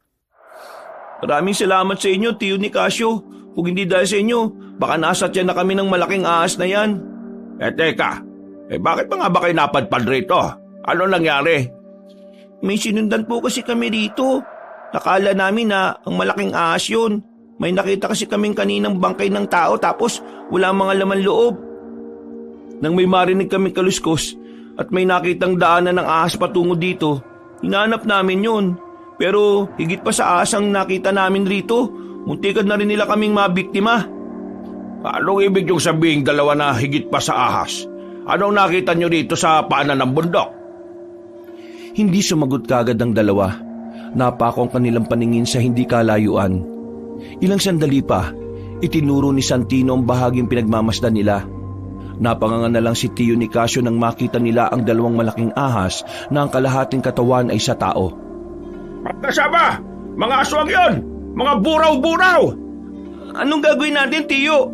Maraming salamat sa inyo, tiyo ni Casio. Kung hindi dahil sa inyo, baka nasatyan na kami ng malaking ahas na yan. Teka, bakit pa nga ba kayo napadpad rito? Ano nangyari? May sinundan po kasi kami rito. Nakala namin na ang malaking ahas yun. May nakita kasi kaming kaninang bangkay ng tao tapos wala mga laman loob. Nang may marinig kaming kaluskos at may nakitang daanan ng ahas patungo dito, hinanap namin yun. Pero higit pa sa ahas ang nakita namin rito, muntikan na rin nila kaming mabiktima. Anong ibig yung sabihin dalawa na higit pa sa ahas? Anong nakita nyo dito sa paanan ng bundok? Hindi sumagot kagad ang dalawa. Napako ang kanilang paningin sa hindi kalayuan. Ilang sandali pa, Itinuro ni Santino ang bahaging pinagmamasdan nila. Napanganga na lang si Tio Nicasio nang makita nila ang dalawang malaking ahas na ang kalahating katawan ay sa tao. Magkasama! Mga aswang yon! Mga buraw-buraw! Anong gagawin natin, Tiyo?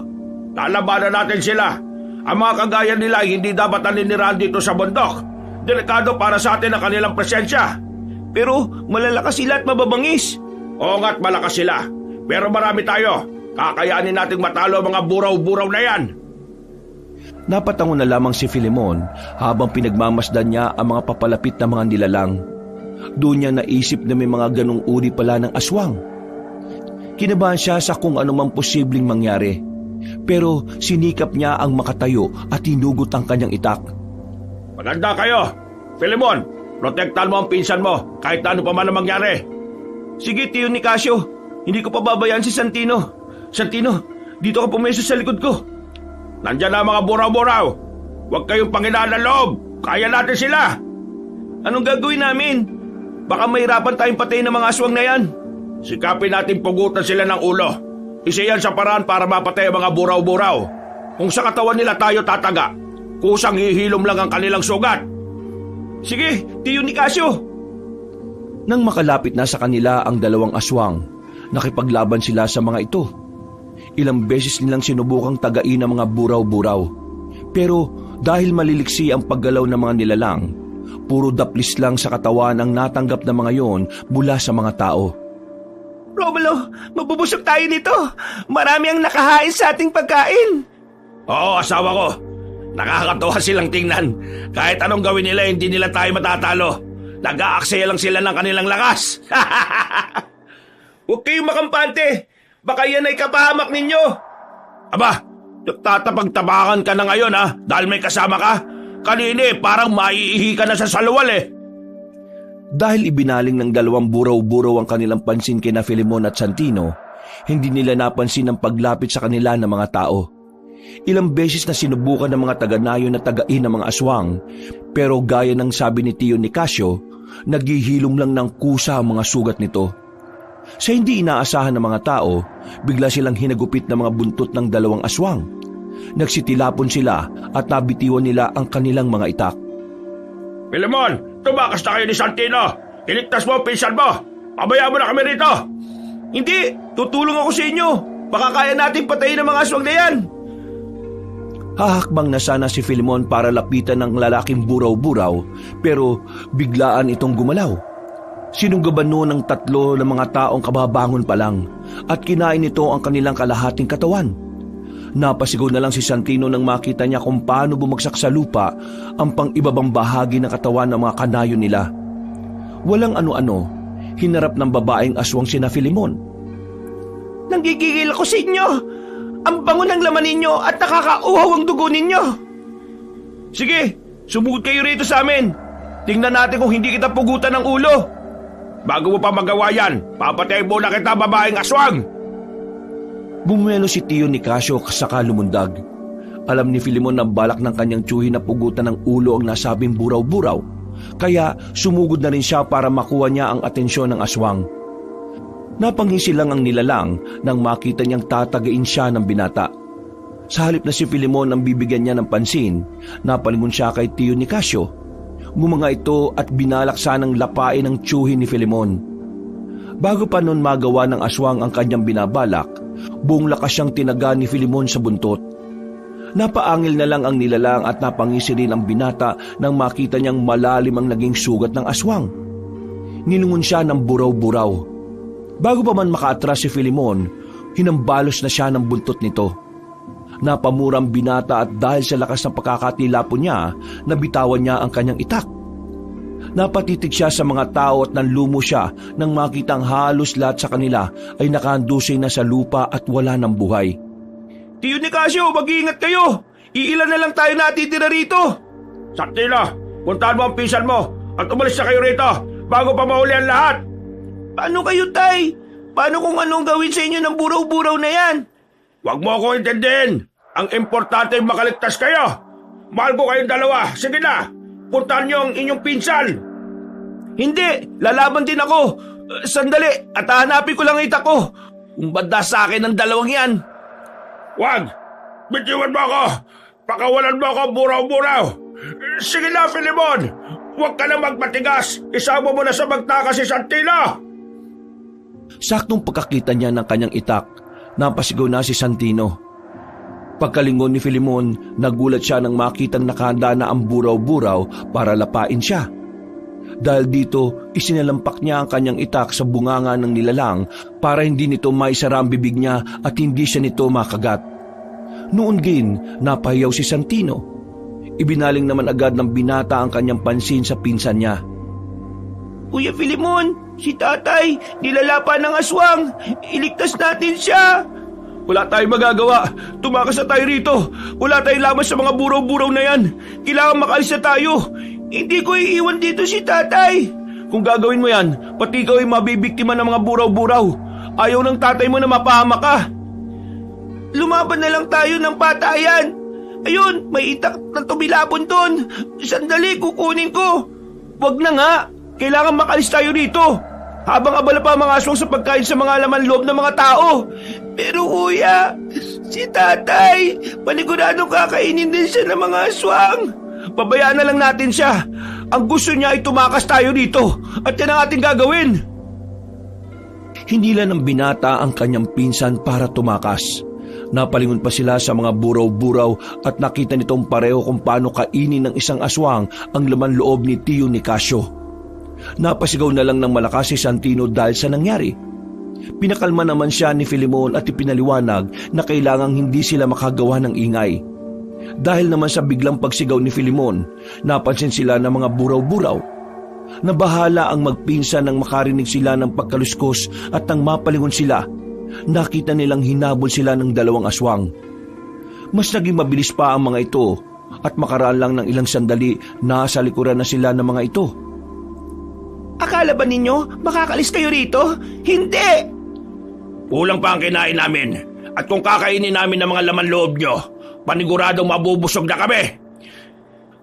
Lalabanan natin sila. Ang mga kagaya nila ay hindi dapat naninirahan dito sa bundok. Delikado para sa atin ang kanilang presensya. Pero malalakas sila at mababangis. Oo nga't malakas sila. Pero marami tayo. Kakayanin nating matalo ang mga buraw-buraw na yan. Napatango na lamang si Filemon habang pinagmamasdan niya ang mga papalapit na mga nilalang. Doon niya naisip na may mga ganong uri pala ng aswang. Kinabahan siya sa kung anumang posibleng mangyari. Pero sinikap niya ang makatayo at hinugot ang kanyang itak. Maganda kayo. Filemon, protektahan mo ang pinsan mo kahit ano pa man ang mangyari. Sige, Tio Nicasio. Hindi ko pa babayaan si Santino. Santino, dito ka pumeso sa likod ko. Nandyan na mga buraw-buraw. Huwag kayong panghinaan ng loob. Kaya natin sila. Anong gagawin namin? Baka mahirapan tayong patayin ng mga aswang na yan. Sikapin natin pugutan sila ng ulo. Isa yan sa paraan para mapatay ang mga buraw-buraw. Kung sa katawan nila tayo tataga, kusang hihilom lang ang kanilang sugat. Sige, Tio Nicasio. Nang makalapit na sa kanila ang dalawang aswang, nakipaglaban sila sa mga ito. Ilang beses nilang sinubukang tagain ang mga buraw-buraw. Pero dahil maliliksi ang paggalaw ng mga nilalang, puro daplis lang sa katawan ang natanggap ng mga yon mula sa mga tao. Romulo, mabubusog tayo nito. Marami ang nakahain sa ating pagkain. Oo, asawa ko. Nakakatawa silang tingnan. Kahit anong gawin nila, hindi nila tayo matatalo. Nag-aaksaya lang sila ng kanilang lakas. Huwag kayong makampante. Baka yan ay kapahamak ninyo. Aba, nagtatapag-tabakan ka na ngayon ha, dahil may kasama ka. Kanina parang maiihi ka na sa salwal eh. Dahil ibinaling ng dalawang buraw-buraw ang kanilang pansin kina Filemon at Santino, hindi nila napansin ang paglapit sa kanila ng mga tao. Ilang beses na sinubukan ng mga taga-nayo na tagain ng mga aswang, pero gaya ng sabi ni Tio Nicasio, naghihilom lang ng kusa ang mga sugat nito. Sa hindi inaasahan ng mga tao, bigla silang hinagupit ng mga buntot ng dalawang aswang. Nagsitilapon sila at nabitiwan nila ang kanilang mga itak. Filemon, tumakas na kayo ni Santino. Iligtas mo ang pinsan mo. Pabayaan mo na kami rito. Hindi, tutulong ako sa inyo. Baka kaya natin patayin ang mga aswang na yan. Hahakbang na sana si Filemon para lapitan ng lalaking buraw-buraw, pero biglaan itong gumalaw. Sinunggaban noon ng tatlo ng mga taong kababangon pa lang at kinain nito ang kanilang kalahating katawan. Napasigaw na lang si Santino nang makita niya kung paano bumagsak sa lupa ang pang-ibabang bahagi ng katawan ng mga kanayo nila. Walang ano-ano, hinarap ng babaeng aswang sina Filemon. Nanggigigil ako sa inyo! Ang bango ng laman ninyo at nakakauhaw ang dugo ninyo! Sige, sumugod kayo rito sa amin. Tingnan natin kung hindi kita pugutan ng ulo. Bago mo pa magawa yan, papatayin muna kita, babaeng aswang! Bumuelo si Tio Nicasio saka lumundag. Alam ni Filemon na balak ng kanyang tiyuhin na pugutan ng ulo ang nasabing buraw-buraw, kaya sumugod na rin siya para makuha niya ang atensyon ng aswang. Napangisi lang ang nilalang nang makita niyang tatagain siya ng binata. Sa halip na si Filemon ang bibigyan niya ng pansin, napalingon siya kay Tio Nicasio. Gumanga ito at binalak sanang lapain ang tiyuhin ni Filemon. Bago pa noon magawa ng aswang ang kanyang binabalak, buong lakas siyang tinaga ni Filemon sa buntot. Napaangil na lang ang nilalang at napangisi rin ang binata nang makita niyang malalim ang naging sugat ng aswang. Ninungon siya ng buraw-buraw. Bago pa man makaatras si Filemon, hinambalos na siya ng buntot nito. Napamurang binata at dahil sa lakas ng pagkakatilapon niya, nabitawan niya ang kanyang itak. Napatitig siya sa mga tao at nanlumo siya nang makitang halos lahat sa kanila ay nakahandusay na sa lupa at wala ng buhay. Tio Nicasio, mag-iingat kayo! Iilan na lang tayo natitira rito! Santino, puntahan mo ang pinsan mo at umalis na kayo rito bago pa mahuli ang lahat! Paano kayo, Tay? Paano kung anong gawin sa inyo ng buraw-buraw na yan? Huwag mo akong intindihin! Ang importante ay makaligtas kayo! Mahal ko kayong dalawa! Sige na! Puntahan niyo ang inyong pinsan! Hindi! Lalaban din ako! Sandali! At hahanapin ko lang ang itak ko! Kung banda sa akin ang dalawang yan, Wag! Bitiwan mo ako! Pakawalan mo ako, buraw-buraw! Sige na, Filemon! Huwag ka na magmatigas! Isama mo na sa magtaka si Santino! Saktong pagkakita niya ng kanyang itak, napasigaw na si Santino. Pagkalingon ni Filemon, nagulat siya nang makitang nakahanda na ang buraw-buraw para lapain siya. Dahil dito, isinalampak niya ang kanyang itak sa bunganga ng nilalang para hindi nito maisara ang bibig niya at hindi siya nito makagat. Noon din, napahiyaw si Santino. Ibinaling naman agad ng binata ang kanyang pansin sa pinsan niya. Kuya Filemon, si tatay, nilalapa ng aswang. Iligtas natin siya. Wala tayong magagawa. Tumakas na tayo rito. Wala tayong laman sa mga buraw-buraw na yan. Kailangan makaalis na tayo. Hindi ko iiwan dito si tatay. Kung gagawin mo yan, pati ikaw ay mabibiktima ng mga buraw-buraw. Ayaw ng tatay mo na mapahamak ka. Lumaban na lang tayo ng patayan. Ayun, may itak na tumilapon doon. Sandali, kukunin ko. Wag na nga. Kailangan makalis tayo rito. Habang abala pa ang mga aswang sa pagkain sa mga laman loob ng mga tao. Pero kuya, si tatay, paniguradong kakainin din siya ng mga aswang. Pabayaan na lang natin siya. Ang gusto niya ay tumakas tayo dito. At yan ang ating gagawin. Hinila ng binata ang kanyang pinsan para tumakas. Napalingon pa sila sa mga buraw-buraw at nakita nitong pareho kung paano kainin ng isang aswang ang laman loob ni Tio Nicasio. Napasigaw na lang ng malakas si Santino dahil sa nangyari. Pinakalma naman siya ni Filemon at ipinaliwanag na kailangang hindi sila makagawa ng ingay. Dahil naman sa biglang pagsigaw ni Filemon, napansin sila ng mga buraw-buraw. Nabahala ang magpinsan nang makarinig sila ng pagkaluskos at nang mapalingon sila, nakita nilang hinabol sila ng dalawang aswang. Mas naging mabilis pa ang mga ito at makaraan lang ng ilang sandali nasa likuran na sila ng mga ito. Akala ba ninyo makakalis kayo rito? Hindi! Kulang pa ang kinain namin. At kung kakainin namin ng mga laman loob nyo, paniguradong mabubusog na kami.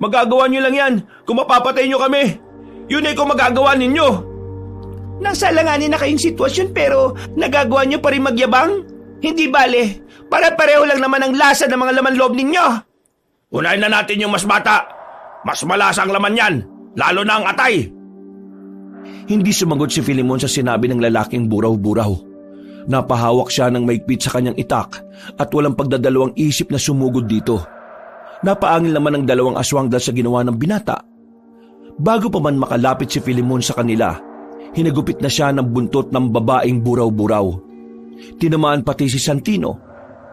Magagawa nyo lang yan kung mapapatay nyo kami. Yun ay kung magagawa ninyo. Nasa langanin na kayong sitwasyon pero nagagawa nyo pa rin magyabang? Hindi bale, para-pareho lang naman ang lasa ng mga laman loob ninyo. Unahin na natin yung mas bata. Mas malasa ang laman yan, lalo na ang atay. Hindi sumagot si Filemon sa sinabi ng lalaking buraw-buraw. Napahawak siya ng maigpit sa kanyang itak at walang pagdadalawang isip na sumugod dito. Napaangil naman ang dalawang aswang dahil sa ginawa ng binata. Bago pa man makalapit si Filemon sa kanila, hinagupit na siya ng buntot ng babaeng buraw-buraw. Tinamaan pati si Santino,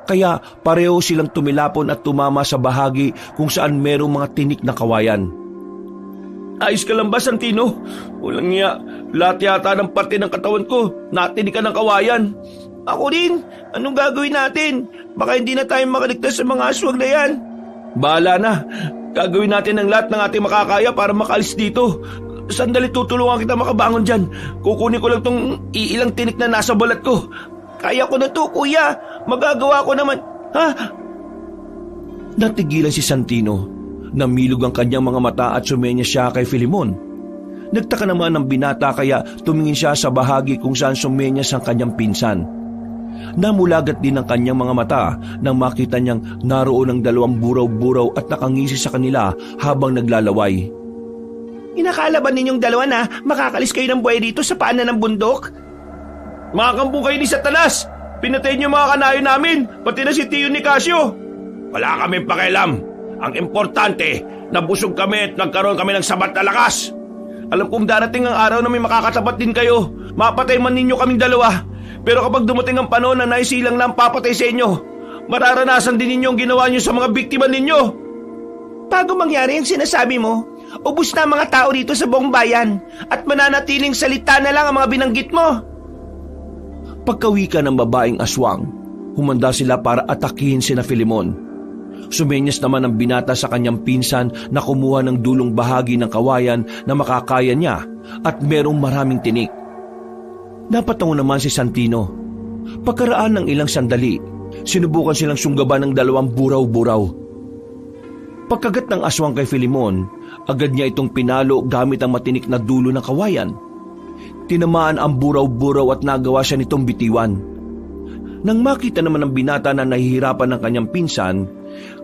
kaya pareho silang tumilapon at tumama sa bahagi kung saan merong mga tinik na kawayan. Ayos ka lang ba, Santino? Walang niya, lahat yata ng parte ng katawan ko, natinikan ng kawayan. Ako din, anong gagawin natin? Baka hindi na tayo makaligtas sa mga aswang na yan. Bahala na, gagawin natin ang lahat ng ating makakaya para makalis dito. Sandali, tutulungan kita makabangon dyan. Kukunin ko lang tong iilang tinik na nasa balat ko. Kaya ko na to, kuya. Magagawa ko naman. Ha? Natigilan si Santino. Namilog ang kanyang mga mata at sumenya siya kay Filemon. Nagtaka naman ng binata kaya tumingin siya sa bahagi kung saan sumenyas ang kanyang pinsan. Namulagat din ang kanyang mga mata nang makita niyang naroon ang dalawang buraw-buraw at nakangisi sa kanila habang naglalaway. Inakala ba ninyong dalawa na makakalis kayo ng buhay dito sa paanan ng bundok? Mga kampo kayo ni Satanas! Pinatay niyo mga kanayo namin, pati na si Tio Nicasio! Wala kaming pakialam. Ang importante, nabusog kami at nagkaroon kami ng sabat na lakas. Alam kong darating ang araw na may makakatapat din kayo. Mapatay man ninyo kaming dalawa. Pero kapag dumating ang panahon na naisilang na ang papatay sa inyo, mararanasan din ninyo ang ginawa nyo sa mga biktima ninyo. Bago mangyari ang sinasabi mo, ubus na ang mga tao dito sa buong bayan at mananatiling salita na lang ang mga binanggit mo. Pagkawika ng babaeng aswang, humanda sila para atakihin sina Filemon. Sumenyas naman ang binata sa kanyang pinsan na kumuha ng dulong bahagi ng kawayan na makakaya niya at merong maraming tinik. Napatango naman si Santino. Pagkaraan ng ilang sandali, sinubukan silang sunggaban ng dalawang buraw-buraw. Pagkagat ng aswang kay Filemon, agad niya itong pinalo gamit ang matinik na dulo ng kawayan. Tinamaan ang buraw-buraw at nagawa siya nitong bitiwan. Nang makita naman ng binata na nahihirapan ng kanyang pinsan,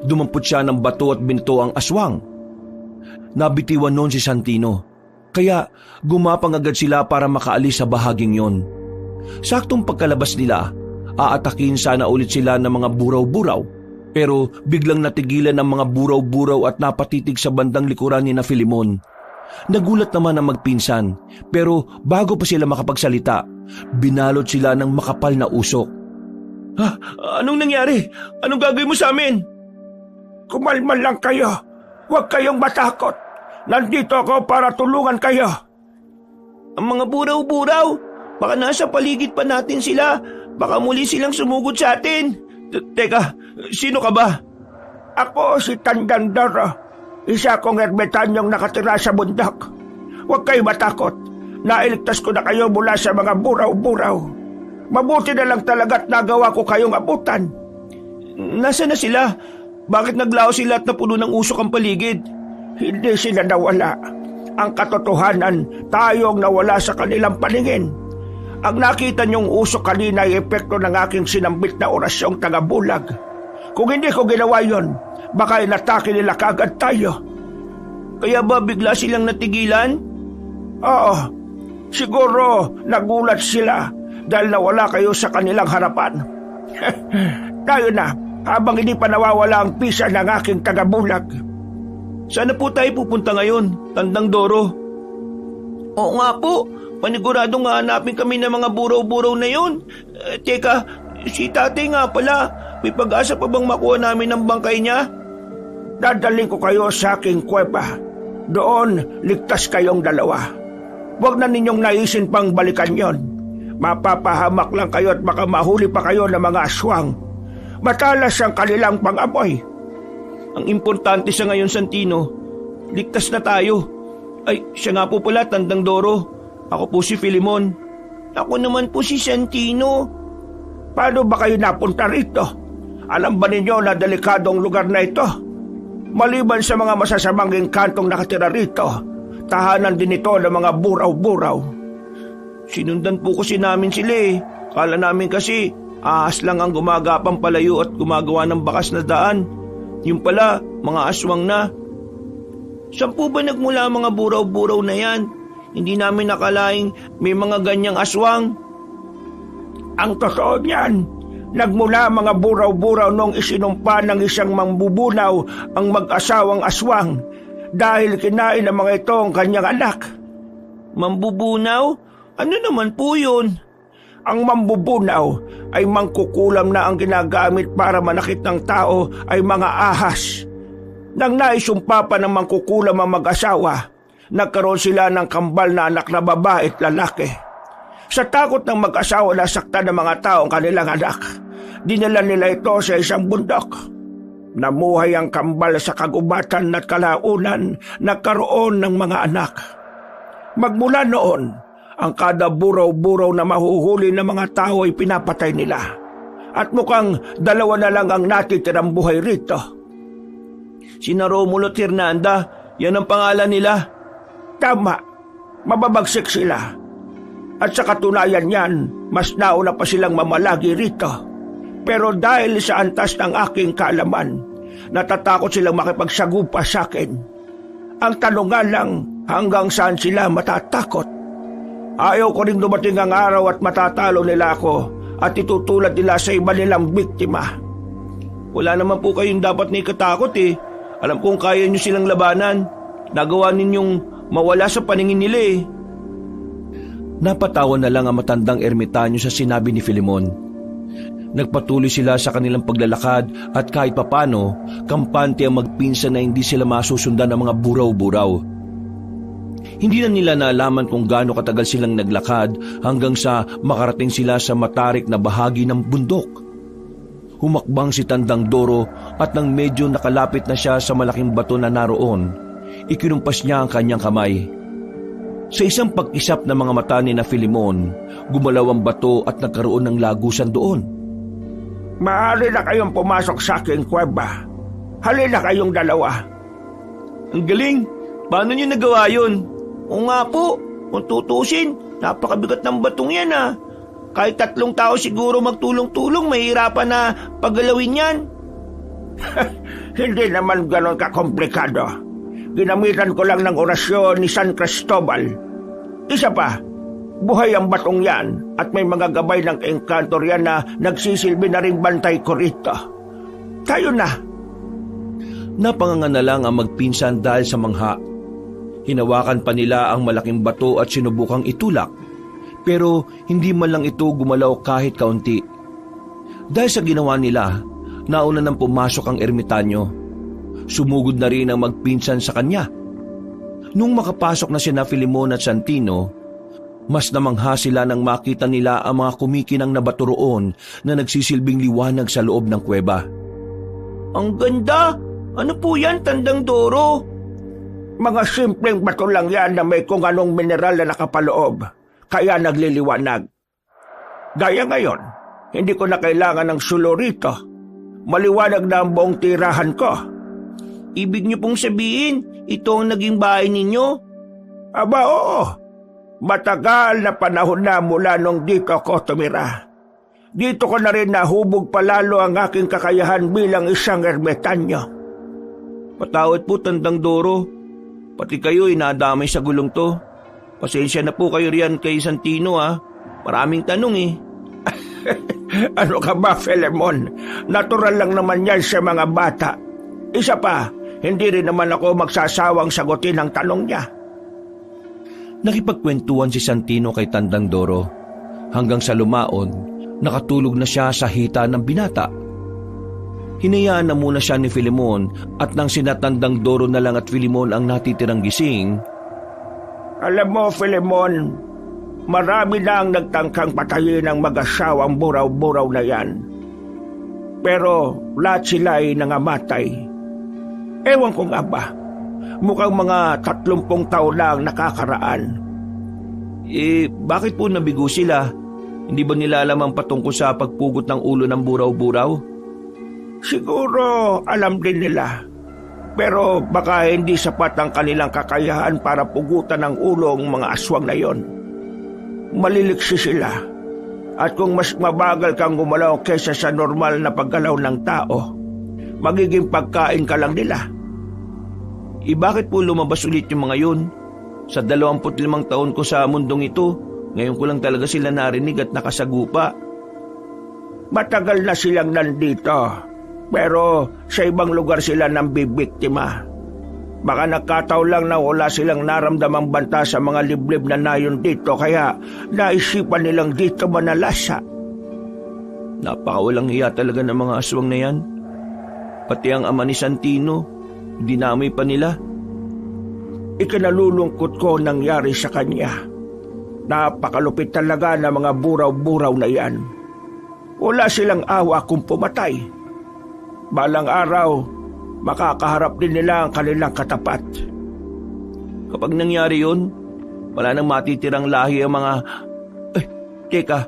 dumampot siya ng bato at binto ang aswang. Nabitiwan noon si Santino, kaya gumapang agad sila para makaalis sa bahaging yon. Saktong pagkalabas nila, aatakin sana ulit sila ng mga buraw-buraw, pero biglang natigilan ng mga buraw-buraw at napatitig sa bandang likuran ni na Filemon. Nagulat naman ang magpinsan, pero bago pa sila makapagsalita, binalot sila ng makapal na usok. Anong nangyari? Anong gagawin mo sa amin? Kumalma lang kayo. Huwag kayong matakot. Nandito ako para tulungan kayo. Ang mga buraw-buraw, baka nasa paligid pa natin sila. Baka muli silang sumugod sa atin. Teka, sino ka ba? Ako si Tandandoro. Isa kong ermitanyong nakatira sa bundok. Huwag kayo matakot. Nailigtas ko na kayo mula sa mga buraw-buraw. Mabuti na lang talaga't nagawa ko kayong abutan. Nasaan na sila? Bakit naglaho sila at napuno ng usok ang paligid? Hindi sila nawala. Ang katotohanan, tayo ang nawala sa kanilang paningin. Ang nakita niyong usok kanina ay epekto ng aking sinambit na orasyong tagabulag. Kung hindi ko ginawa yon, baka inatake nila kagad tayo. Kaya ba bigla silang natigilan? Oo, siguro nagulat sila dahil nawala kayo sa kanilang harapan. Tayo na, habang hindi pa nawawala ang pisa ng aking tagabulag. Saan po tayo pupunta ngayon, Tandandoro? Oo nga po, paniguradong hanapin kami ng mga buraw-buraw na yun. Teka, si tatay nga pala, may pag-asa pa bang makuha namin ng bangkay niya? Dadaling ko kayo sa aking kuweba. Doon, ligtas kayong dalawa. Huwag na ninyong naisin pang balikan yon. Mapapahamak lang kayo at baka mahuli pa kayo ng mga aswang. Matalas ang kanilang pang-amoy. Ang importante sa ngayon, Santino, ligtas na tayo. Ay, siya nga po pala, Tandandoro. Ako po si Filemon. Ako naman po si Santino. Paano ba kayo napunta rito? Alam ba ninyo na delikadong lugar na ito? Maliban sa mga masasamang engkantong nakatira rito, tahanan din ito ng mga buraw-buraw. Sinundan po kasi namin sila eh. Kala namin kasi ahas lang ang gumagapang palayo at gumagawa ng bakas na daan. Yung pala, mga aswang na. Saan po ba nagmula ang mga buraw-buraw na yan? Hindi namin nakalaing may mga ganyang aswang. Ang totoo niyan, nagmula mga buraw-buraw nung isinumpa ng isang mambubunaw ang mag-asawang aswang dahil kinain ng mga ito ang kanyang anak. Mambubunaw? Ano naman po yun? Ang mambubunaw ay mangkukulam na ang ginagamit para manakit ng tao ay mga ahas. Nang naisumpa pa ng mangkukulam ang mag-asawa, nagkaroon sila ng kambal na anak na babae at lalaki. Sa takot ng mag-asawa na saktan ng mga tao ang kanilang anak, dinala nila ito sa isang bundok. Namuhay ang kambal sa kagubatan at kalaunan, nagkaroon ng mga anak. Magmula noon, ang kada buraw-buraw na mahuhuli ng mga tao ay pinapatay nila. At mukhang dalawa na lang ang natitirang buhay rito. Sina Romulo at Hernanda, yan ang pangalan nila. Tama, mababagsik sila. At sa katunayan yan, mas nauna pa silang mamalagi rito. Pero dahil sa antas ng aking kaalaman, natatakot silang makipagsagupa sa akin. Ang tanong nga lang, hanggang saan sila matatakot? Ayaw ko rin dumating ang araw at matatalo nila ako at itutulad nila sa iba nilang biktima. Wala naman po kayong dapat na ikatakot eh. Alam kong kaya nyo silang labanan. Nagawa ninyong mawala sa paningin nila eh. Napatawa na lang ang matandang ermitanyo sa sinabi ni Filemon. Nagpatuloy sila sa kanilang paglalakad at kahit papano, kampante ang magpinsan na hindi sila masusundan ng mga buraw-buraw. Hindi na nila naalaman kung gaano katagal silang naglakad hanggang sa makarating sila sa matarik na bahagi ng bundok. Humakbang si Tandandoro at nang medyo nakalapit na siya sa malaking bato na naroon, ikinumpas niya ang kanyang kamay. Sa isang pag-isap ng mga mata ni na Filemon, gumalaw ang bato at nagkaroon ng lagusan doon. Maaari na kayong pumasok sa aking kuweba. Halina kayong dalawa. Ang galing! Paano niyo nagawa yun? O nga po, kung tutusin, napakabigat ng batong yan ah. Kahit 3 tao siguro magtulong-tulong, mahirapan na paggalawin yan. Hindi naman ganon kakomplikado. Ginamitan ko lang ng orasyon ni San Cristobal. Isa pa, buhay ang batong yan at may mga gabay ng engkantor yan na nagsisilbi na rin bantay ko rito. Tayo na. Napanganga na lang ang magpinsan dahil sa mangha. Hinawakan pa nila ang malaking bato at sinubukang itulak, pero hindi man lang ito gumalaw kahit kaunti. Dahil sa ginawa nila, nauna nang pumasok ang ermitanyo. Sumugod na rin ang magpinsan sa kanya. Nung makapasok na sina Filemon at Santino, mas namangha sila nang makita nila ang mga kumikinang na bato roon na nagsisilbing liwanag sa loob ng kuweba. Ang ganda! Ano po yan, Tandang Doro? Mga simpleng bato lang yan na may kung anong mineral na nakapaloob, kaya nagliliwanag. Gaya ngayon, hindi ko na kailangan ng sulo rito. Maliwanag na ang buong tirahan ko. Ibig niyo pong sabihin, ito ang naging bahay ninyo? Aba, oo. Matagal na panahon na mula nung dito ako tumira. Dito ko na rin nahubog palalo ang aking kakayahan bilang isang ermitanyo. Patawad po, Tandang Doro. Pati kayo inadamay sa gulong to. Pasensya na po kayo riyan kay Santino, ha. Maraming tanong eh. Ano ka ba, Filemon? Natural lang naman yan sa mga bata. Isa pa, hindi rin naman ako magsasawang sagutin ang tanong niya. Nakipagkwentuhan si Santino kay Tandang Doro hanggang sa lumaon, nakatulog na siya sa hita ng binata. Hinayaan na muna siya ni Filemon at nang sina Tandang Doro na lang at Filemon ang natitirang gising. Alam mo, Filemon, marami na ang nagtangkang patayin ang mag-asawang buraw-buraw na yan. Pero lahat sila ay nangamatay. Ewan ko nga ba, mukhang mga 30 taon lang nakakaraan. Bakit po nabigo sila? Hindi ba nila alam ang patungkol sa pagpugot ng ulo ng buraw-buraw? Siguro alam din nila. Pero baka hindi sapat ang kanilang kakayahan para pugutan ng ulo ang mga aswang na yon. Maliliksi sila. At kung mas mabagal kang gumalaw kaysa sa normal na paggalaw ng tao, magiging pagkain ka lang nila. Bakit po lumabas ulit yung mga yun? Sa 25 taon ko sa mundong ito, ngayon ko lang talaga sila narinig at nakasagupa. Matagal na silang nandito, pero sa ibang lugar sila nang bibiktima. Baka nagkataon lang na wala silang naramdamang banta sa mga liblib na nayon dito, kaya naisipan nilang dito manalasa. Napakawalang hiya talaga ng mga aswang na yan. Pati ang ama ni Santino, dinamay pa nila. Ikinalulungkot ko nangyari sa kanya. Napakalupit talaga ng mga buraw-buraw na yan. Wala silang awa kung pumatay. Balang araw, makakaharap din nila ang kanilang katapat. Kapag nangyari yun, wala nang matitirang lahi ang mga... Teka,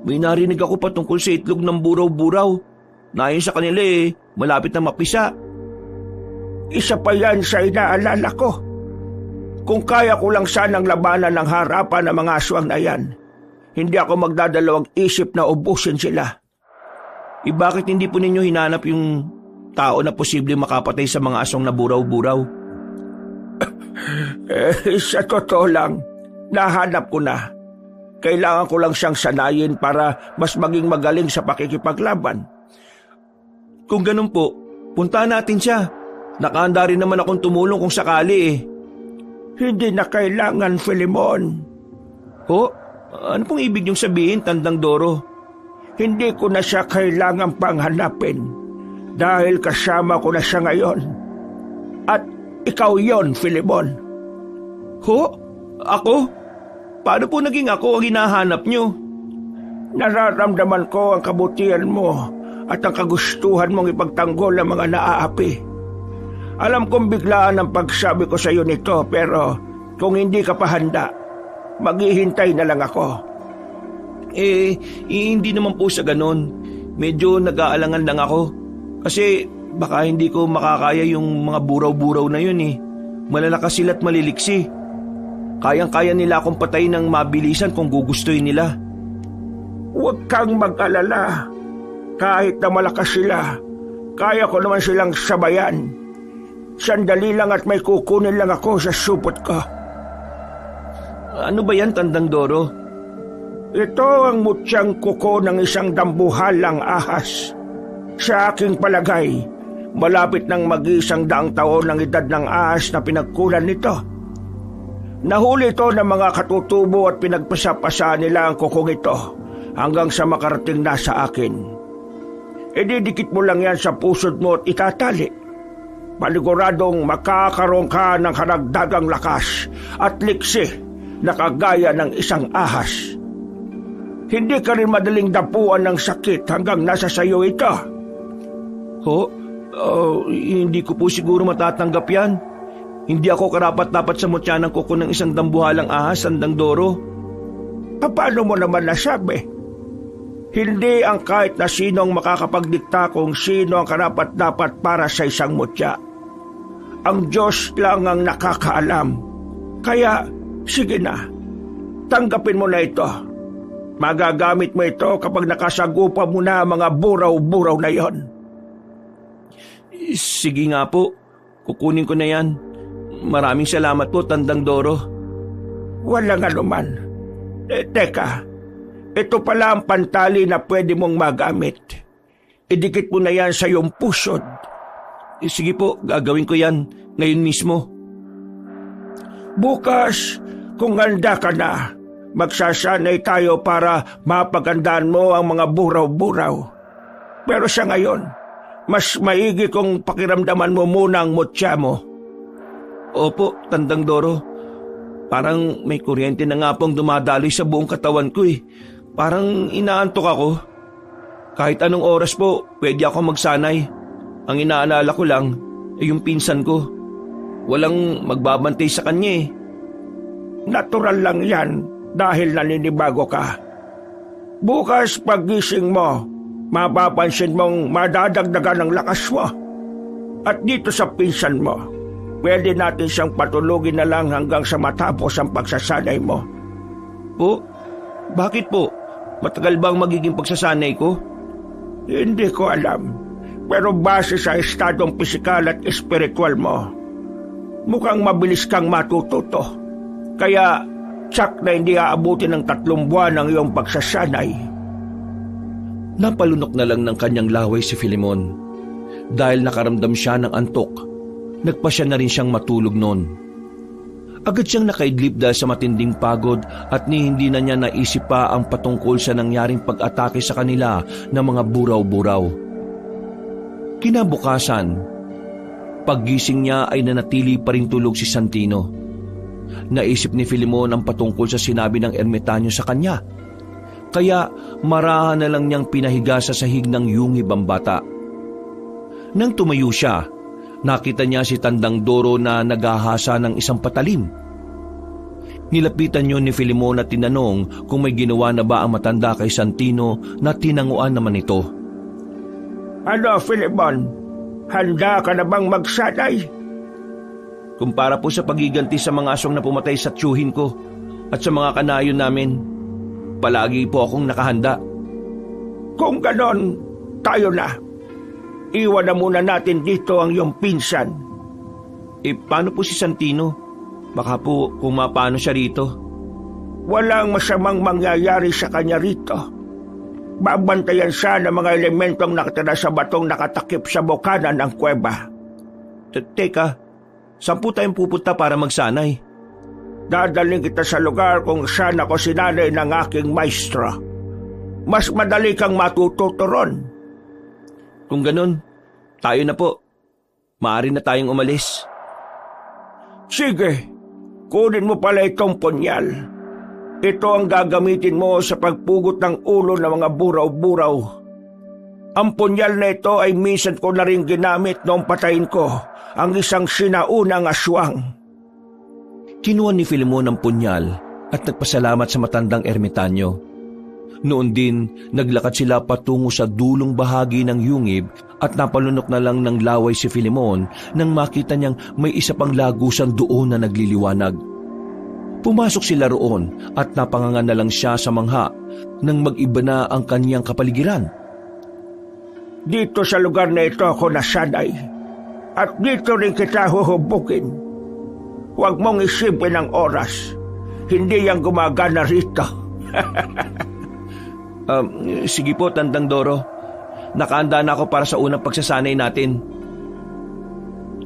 may narinig ako patungkol sa itlog ng buraw-buraw. Nayon sa kanila malapit na mapisa. Isa pa yan sa inaalala ko. Kung kaya ko lang sanang labanan ng harapan ng mga aswang na yan, hindi ako magdadalawang isip na ubusin sila. Bakit hindi po ninyo hinanap yung tao na posible makapatay sa mga aswang na buraw-buraw? Sa totoo lang, nahanap ko na. Kailangan ko lang siyang sanayin para mas maging magaling sa pakikipaglaban. Kung ganun po, puntahan natin siya. Nakahanda rin naman akong tumulong kung sakali Hindi na kailangan, Filemon. Ano pong ibig niyong sabihin, Tandang Doro? Hindi ko na siya kailangang panghanapin dahil kasama ko na siya ngayon. At ikaw yon, Filemon. Ako? Paano po naging ako ang hinahanap niyo? Nararamdaman ko ang kabutihan mo at ang kagustuhan mong ipagtanggol ang mga naaapi. Alam kong biglaan ang pagsabi ko sa iyo nito, pero kung hindi ka pa handa, maghihintay na lang ako. Hindi naman po sa ganon. Medyo nag-aalangan lang ako. Kasi baka hindi ko makakaya yung mga buraw-buraw na yun Malalakas sila at maliliksi. Kayang-kaya nila akong patayin ng mabilisan kung gugustuhin nila. Huwag kang mag-alala. Kahit na malakas sila, kaya ko naman silang sabayan. Sandali lang at may kukunin lang ako sa supot ko. Ano ba yan, Tandang Doro? Ito ang mutyang kuko ng isang dambuhalang ahas. Sa aking palagay, malapit nang mag-100 taon ang edad ng ahas na pinagkulan nito. Nahuli ito ng mga katutubo at pinagpasapasa nila ang kukong ito hanggang sa makarating na sa akin. Ididikit mo lang yan sa pusod mo at itatali. Paniguradong makakaroon ka ng karagdagang lakas at liksi na kagaya ng isang ahas. Hindi ka rin madaling dapuan ng sakit hanggang nasa sayo ito. Hindi ko po siguro matatanggap yan. Hindi ako karapat-dapat sa mutya ng kuko ng isang dambuhalang ahas, Tandang Doro. Paano mo naman nasabi? Hindi ang kahit na sinong makakapagdikta kung sino ang karapat-dapat para sa isang mutya. Ang Diyos lang ang nakakaalam. Kaya, sige na, tanggapin mo na ito. Magagamit mo ito kapag nakasagupa mo na mga buraw-buraw na yon. Sige nga po, kukunin ko na yan. Maraming salamat po, Tandang Doro. Walang anuman. Teka, ito pala ang pantali na pwede mong magamit. Idikit mo na yan sa iyong pusod. Sige po, gagawin ko yan ngayon mismo. Bukas, kung handa ka na, magsasanay tayo para mapagandaan mo ang mga buraw-buraw. Pero sa ngayon, mas maigi kung pakiramdaman mo muna ang mutya mo. Opo, Tandang Doro. Parang may kuryente na nga pong dumadaloy sa buong katawan ko eh. Parang inaantok ako. Kahit anong oras po, pwede ako magsanay. Ang inaalala ko lang ay yung pinsan ko. Walang magbabantay sa kanya eh. Natural lang yan dahil naninibago ka. Bukas paggising mo, mapapansin mong madadagdagan ang lakas mo. At dito sa pinsan mo, pwede natin siyang patulugin na lang hanggang sa matapos ang pagsasanay mo. Po? Bakit po? Matagal bang magiging pagsasanay ko? Hindi ko alam. Pero base sa estadong pisikal at espiritual mo, mukhang mabilis kang matututo. Kaya, tsak na hindi aabutin ng 3 buwan ang iyong pagsasanay. Napalunok na lang ng kanyang laway si Filemon. Dahil nakaramdam siya ng antok, nagpasya na rin siyang matulog noon. Agad siyang nakaidlip dahil sa matinding pagod at hindi na niya naisip pa ang patungkol sa nangyaring pag-atake sa kanila ng mga buraw-buraw. Kinabukasan, paggising niya ay nanatili pa rin tulog si Santino. Naisip ni Filemon ang patungkol sa sinabi ng ermitanyo sa kanya. Kaya marahan na lang niyang pinahiga sa sahig ng yungib ang bata. Nang tumayo siya, nakita niya si Tandang Doro na naghahasa ng isang patalim. Nilapitan niyo ni Filemon at tinanong kung may ginawa na ba ang matanda kay Santino na tinanguan naman ito. Ano, Filemon? Handa ka na bang magsanay? Kumpara po sa pagiganti sa mga aswang na pumatay sa tiyuhin ko at sa mga kanayon namin, palagi po akong nakahanda. Kung ganon, tayo na. Iwan na muna natin dito ang iyong pinsan. Paano po si Santino? Baka po kung mapano siya rito. Walang masamang mangyayari sa kanya rito. Babantayan siya ng mga elementong nakatira sa batong nakatakip sa bukana ng kuweba. Teka, saan po tayong pupunta para magsanay? Dadaling kita sa lugar kung saan ako sinanay ng aking maestro. Mas madali kang matututo ron. Kung ganun, tayo na po. Maaari na tayong umalis. Sige, kunin mo pala itong punyal. Ito ang gagamitin mo sa pagpugot ng ulo ng mga buraw-buraw. Ang punyal na ito ay minsan ko na rin ginamit noong patayin ko ang isang sinaunang aswang. Kinuha ni Filemon ang punyal at nagpasalamat sa matandang ermitanyo. Noon din, naglakad sila patungo sa dulong bahagi ng yungib at napalunok na lang ng laway si Filemon nang makita niyang may isa pang lagusan doon na nagliliwanag. Pumasok sila roon at napangangan na lang siya sa mangha nang mag-iba na ang kanyang kapaligiran. Dito sa lugar na ito ako nasanay at dito rin kita huhubukin. Huwag mong isipin ang oras. Hindi yan gumagana rito. Sige po, Tandang Doro. Nakaanda na ako para sa unang pagsasanay natin.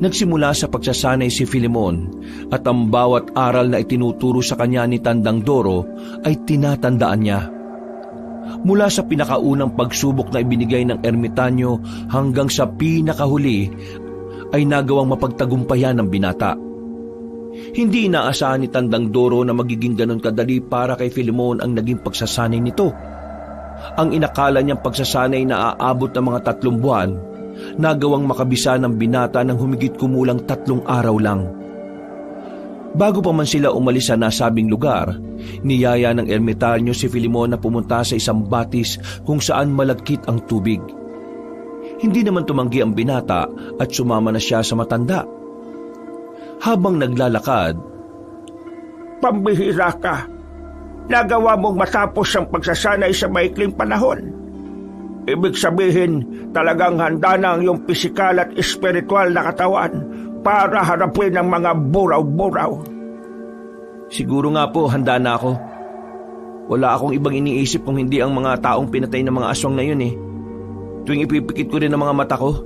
Nagsimula sa pagsasanay si Filemon at ang bawat aral na itinuturo sa kanya ni Tandang Doro ay tinatandaan niya. Mula sa pinakaunang pagsubok na ibinigay ng ermitanyo hanggang sa pinakahuli ay nagawang mapagtagumpayan ng binata. Hindi inaasahan ni Tandang Doro na magiging ganon kadali para kay Filemon ang naging pagsasanay nito. Ang inakala niyang pagsasanay na aabot ng mga 3 buwan, nagawang makabisa ng binata ng humigit kumulang 3 araw lang. Bago pa man sila umalis sa nasabing lugar, niyaya ng ermitanyo si Filemon na pumunta sa isang batis kung saan malagkit ang tubig. Hindi naman tumanggi ang binata at sumama na siya sa matanda. Habang naglalakad, Pambihira ka. Nagawa mong matapos ang pagsasanay sa maikling panahon. Ibig sabihin, talagang handa na ang iyong pisikal at espiritual na katawan para harapin ang mga buraw-buraw. Siguro nga po, handa na ako. Wala akong ibang iniisip kung hindi ang mga taong pinatay ng mga aswang na yun eh. Tuwing ipipikit ko rin ang mga mata ko,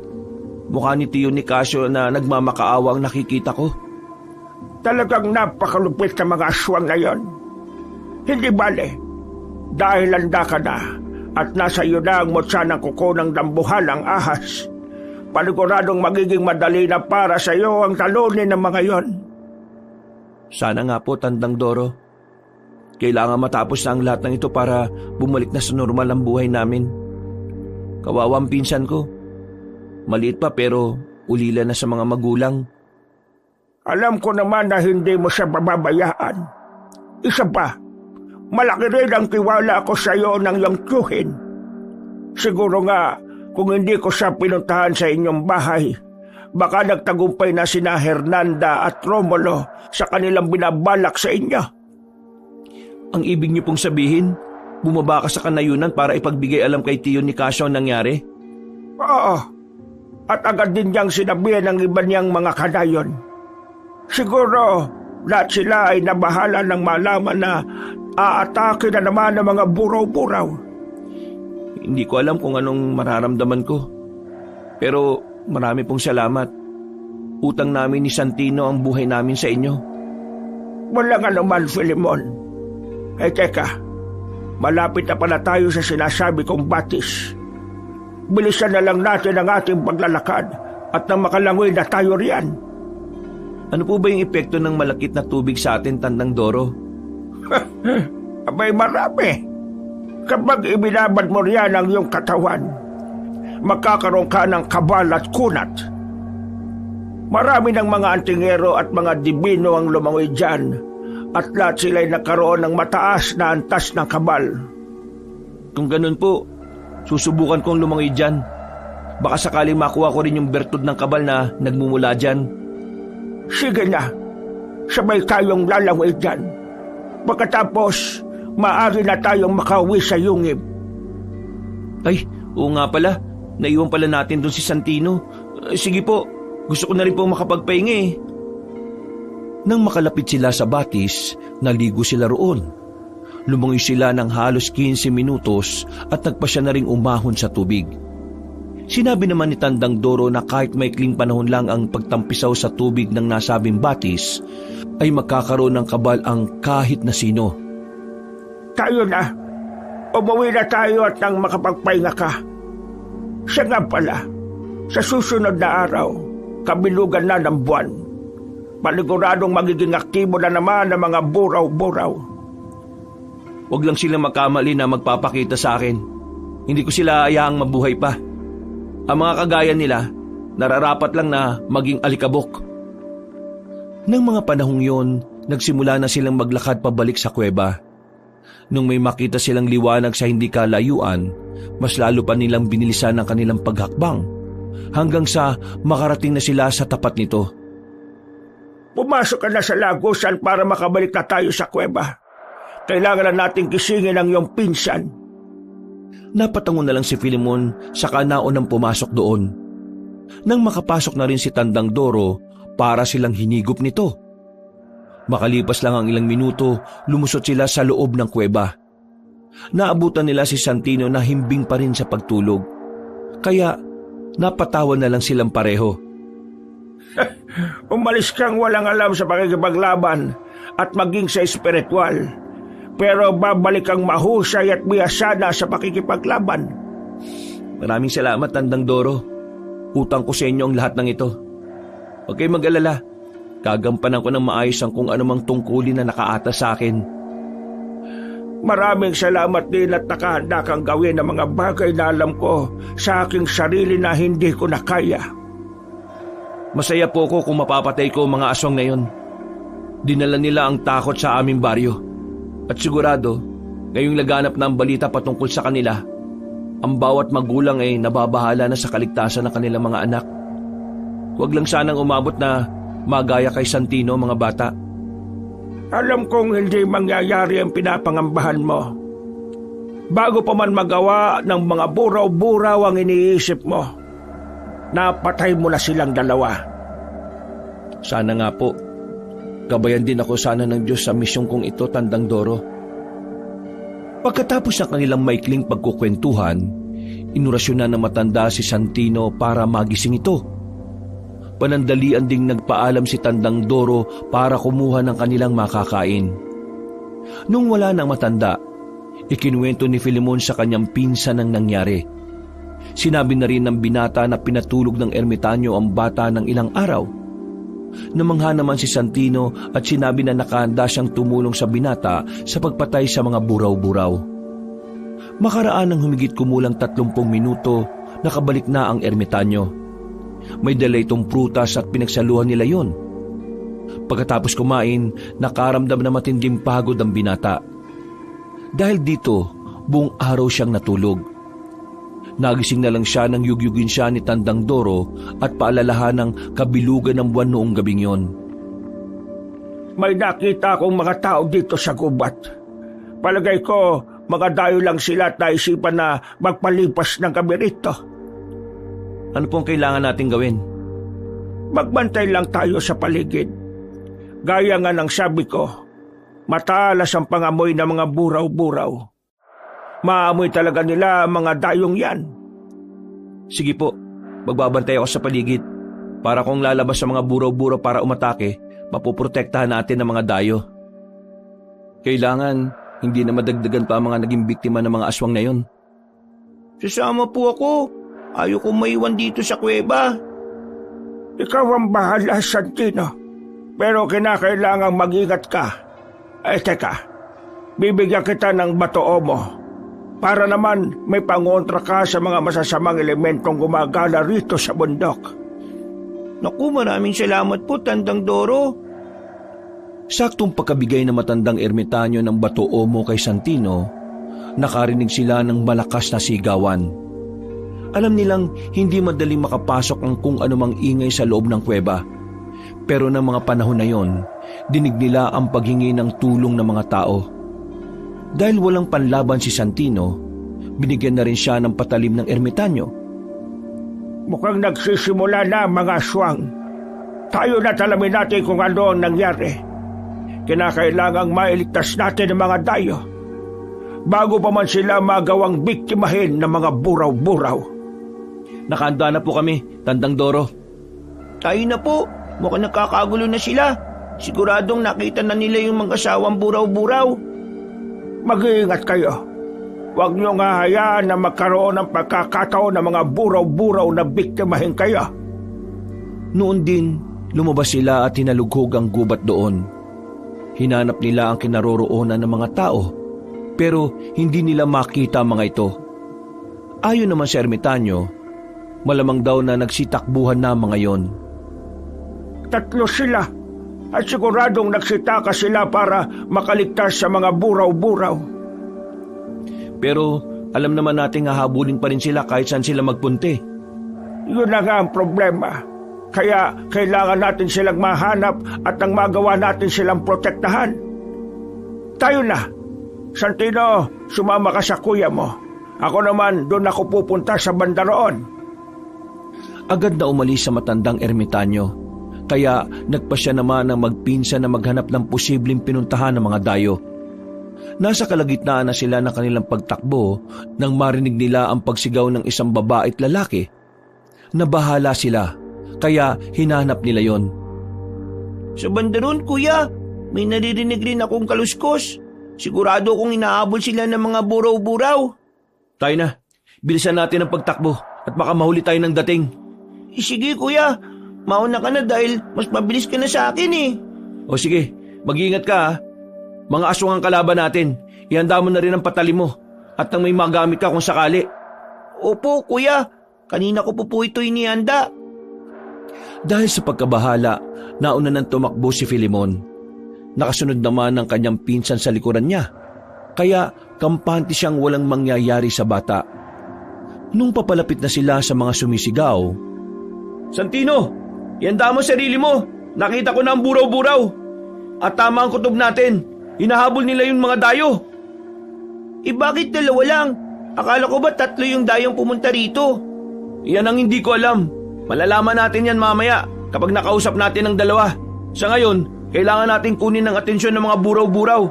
mukha ni Tio Nicasio na nagmamakaawa ang nakikita ko. Talagang napakalupit ng mga aswang na yon. Hindi bale, dahil handa ka na at nasa iyo na ang mutsa ng kuko ng dambuhalang ahas. Paniguradong magiging madali na para sa iyo ang talunin ng mga yon. Sana nga po, Tandang Doro. Kailangan matapos na ang lahat ng ito para bumalik na sa normal ang buhay namin. Kawawa ang pinsan ko. Maliit pa pero ulila na sa mga magulang. Alam ko naman na hindi mo siya bababayaan. Isa pa, malaki rin ang tiwala ko sa iyo ng iyong tiyuhin. Siguro nga, kung hindi ko siya pinuntahan sa inyong bahay, baka nagtagumpay na sina Hernanda at Romulo sa kanilang binabalak sa inyo. Ang ibig niyo pong sabihin, bumaba ka sa kanayunan para ipagbigay alam kay Tio Nicasio ang nangyari? Oo, at agad din niyang sinabihan ng iba niyang mga kanayon. Siguro, lahat sila ay nabahala ng malaman na aatake na naman ng mga buraw-buraw. Hindi ko alam kung anong mararamdaman ko. Pero marami pong salamat. Utang namin ni Santino ang buhay namin sa inyo. Walang anuman, Filemon. Teka, malapit na pala tayo sa sinasabi kong batis. Bilisan na lang natin ang ating paglalakad at nang makalangoy na tayo riyan. Ano po ba yung epekto ng malakit na tubig sa atin, Tandang Doro? Abay, marami. Kapag ibinabad mo riyan ang iyong katawan, magkakaroon ka ng kabal at kunat. Marami ng mga antingero at mga dibino ang lumangoy dyan at lahat sila'y nagkaroon ng mataas na antas ng kabal. Kung ganun po, susubukan kong lumangoy dyan. Baka sakaling makuha ko rin yung bertud ng kabal na nagmumula dyan. Sige na, sabay tayong lalangoy dyan. Pagkatapos, maaari na tayong makauwi sa yungib. Ay, oo nga pala. Naiwan pala natin doon si Santino. Sige po, gusto ko na rin po makapagpahinga eh. Nang makalapit sila sa batis, naligo sila roon. Lumangoy sila ng halos 15 minutos at nagpa siya na ring umahon sa tubig. Sinabi naman ni Tandang Doro na kahit maikling panahon lang ang pagtampisaw sa tubig ng nasabing batis, ay magkakaroon ng kabal ang kahit na sino. Tayo na. Umuwi na tayo at nang makapagpahinga ka. Siya nga pala, sa susunod na araw, kabilugan na ng buwan. Paniguradong magiging aktibo na naman ang mga buraw-buraw. Huwag lang silang magkamali na magpapakita sa akin. Hindi ko sila ayaang mabuhay pa. Ang mga kagaya nila, nararapat lang na maging alikabok. Nang mga panahong yon, nagsimula na silang maglakad pabalik sa kuweba. Nung may makita silang liwanag sa hindi kalayuan, mas lalo pa nilang binilisan ang kanilang paghakbang hanggang sa makarating na sila sa tapat nito. Pumasok ka na sa lagusan para makabalik na tayo sa kuweba. Kailangan na nating gisingin ang iyong pinsan. Napatango na lang si Filimon saka naunang pumasok doon. Nang makapasok na rin si Tandang Doro, para silang hinigop nito. Makalipas lang ang ilang minuto, lumusot sila sa loob ng kuweba. Naabutan nila si Santino na himbing pa rin sa pagtulog. Kaya napatawa na lang silang pareho. Umalis kang walang alam sa pakikipaglaban at maging sa espiritual. Pero babalik kang mahusay at biyasada sa pakikipaglaban. Maraming salamat, Tandang Doro. Utang ko sa inyo ang lahat ng ito. Huwag kayong mag-alala. Gagampanan ko ng maayos ang kung anumang tungkulin na nakaata sa akin. Maraming salamat din at nakahanda kang gawin ang mga bagay na alam ko sa aking sarili na hindi ko na kaya. Masaya po ko kung mapapatay ko ang mga aswang na yon. Dinala nila ang takot sa aming baryo. At sigurado, ngayong laganap na ang balita patungkol sa kanila, ang bawat magulang ay nababahala na sa kaligtasan ng kanilang mga anak. Huwag lang sanang umabot na magaya kay Santino, mga bata. Alam kong hindi mangyayari ang pinapangambahan mo. Bago pa man magawa ng mga buraw-buraw ang iniisip mo, napatay mo na silang dalawa. Sana nga po. Gabayan din ako sana ng Diyos sa misyong kong ito, Tandang Doro. Pagkatapos ng kanilang maikling pagkukwentuhan, inurasyon na ng matanda si Santino para magising ito. Panandalian ding nagpaalam si Tandang Doro para kumuha ng kanilang makakain. Nung wala nang matanda, ikinuwento ni Filimon sa kanyang pinsan ang nangyari. Sinabi na rin ng binata na pinatulog ng ermitanyo ang bata ng ilang araw. Namangha naman si Santino at sinabi na nakahanda siyang tumulong sa binata sa pagpatay sa mga buraw-buraw. Makaraan ng humigit kumulang 30 minuto, nakabalik na ang ermitanyo. May dala itong prutas at pinagsaluhan nila yon. Pagkatapos kumain, nakaramdam na matinding pagod ang binata. Dahil dito, buong araw siyang natulog. Nagising na lang siya nang yugyugin siya ni Tandang Doro at paalalahan ng kabilugan ng buwan noong gabing yon. May nakita akong mga tao dito sa gubat. Palagay ko, mga dayo lang sila at naisipan na magpalipas ng gabi rito. Ano pong kailangan natin gawin? Magbantay lang tayo sa paligid. Gaya nga ng sabi ko, matalas ang pangamoy ng mga buraw-buraw. Maamoy talaga nila ang mga dayong yan. Sige po, magbabantay ako sa paligid. Para kung lalabas sa mga buraw-buraw para umatake, mapoprotektahan natin ang mga dayo. Kailangan hindi na madagdagan pa ang mga naging biktima ng mga aswang na yon. Sasama po ako. Ayoko maiwan dito sa kuweba. Ikaw ang bahala, Santino. Pero kinakailangang mag-ingat ka. Teka. Bibigyan kita ng bato mo. Para naman may pangontra ka sa mga masasamang elementong gumagala rito sa bundok. Naku, maraming salamat po, Tandang Doro. Saktong pagkabigay ng matandang ermitanyo ng bato mo kay Santino, nakarinig sila ng malakas na sigawan. Alam nilang hindi madaling makapasok ang kung anumang ingay sa loob ng kuweba. Pero ng mga panahon na yon, dinig nila ang paghingi ng tulong ng mga tao. Dahil walang panlaban si Santino, binigyan na rin siya ng patalim ng ermitanyo. Mukhang nagsisimula na mga aswang. Tayo na talamin natin kung ano ang nangyari. Kinakailangang mailigtas natin ang mga dayo bago pa man sila magawang biktimahin ng mga buraw-buraw. Nakahanda na po kami, Tandang Doro. Tayo na po. Mukhang nakakagulo na sila. Siguradong nakita na nila yung mga asawang buraw-buraw. Mag-iingat kayo. Huwag niyo nga hayaan na magkaroon ng pagkakataon ng mga buraw-buraw na biktimahin kayo. Noon din, lumabas sila at hinalughog ang gubat doon. Hinanap nila ang kinaroroonan ng mga tao, pero hindi nila makita ang mga ito. Ayon naman sa ermitanyo, malamang daw na nagsitakbuhan na mga yon. 3 sila at siguradong nagsitaka sila para makaligtas sa mga buraw-buraw. Pero alam naman natin hahabulin pa rin sila kahit saan sila magpunti. Yun na nga ang problema. Kaya kailangan natin silang mahanap at nang magawa natin silang protektahan. Tayo na, Santino, sumama ka sa kuya mo. Ako naman, doon ako pupunta sa banda roon. Agad na umalis sa matandang ermitanyo, kaya nagpasya naman ng magpinsan na maghanap ng posibleng pinuntahan ng mga dayo. Nasa kalagitnaan na sila ng kanilang pagtakbo nang marinig nila ang pagsigaw ng isang babae at lalaki. Nabahala sila, kaya hinanap nila yon. Sa banda roon, kuya, may naririnig rin akong kaluskos. Sigurado kong inaabol sila ng mga buraw-buraw. Tayo na, bilisan natin ang pagtakbo at baka mahuli tayo ng dating. Sige kuya, mauna ka na dahil mas mabilis ka na sa akin eh. O sige, mag-iingat ka ha. Mga aswang ang kalaban natin, ihanda mo na rin ang patali mo at nang may magamit ka kung sakali. Opo kuya, kanina ko po ito inihanda. Dahil sa pagkabahala, nauna nang tumakbo si Filemon. Nakasunod naman ang kanyang pinsan sa likuran niya, kaya kampante siyang walang mangyayari sa bata. Nung papalapit na sila sa mga sumisigaw, Santino, ihanda mo sarili mo. Nakita ko na ang buraw-buraw. At tama ang kutob natin. Hinahabol nila yung mga dayo. Bakit dalawa lang? Akala ko ba 3 yung dayong pumunta rito? Yan ang hindi ko alam. Malalaman natin yan mamaya kapag nakausap natin ang dalawa. Sa ngayon, kailangan natin kunin ng atensyon ng mga buraw-buraw.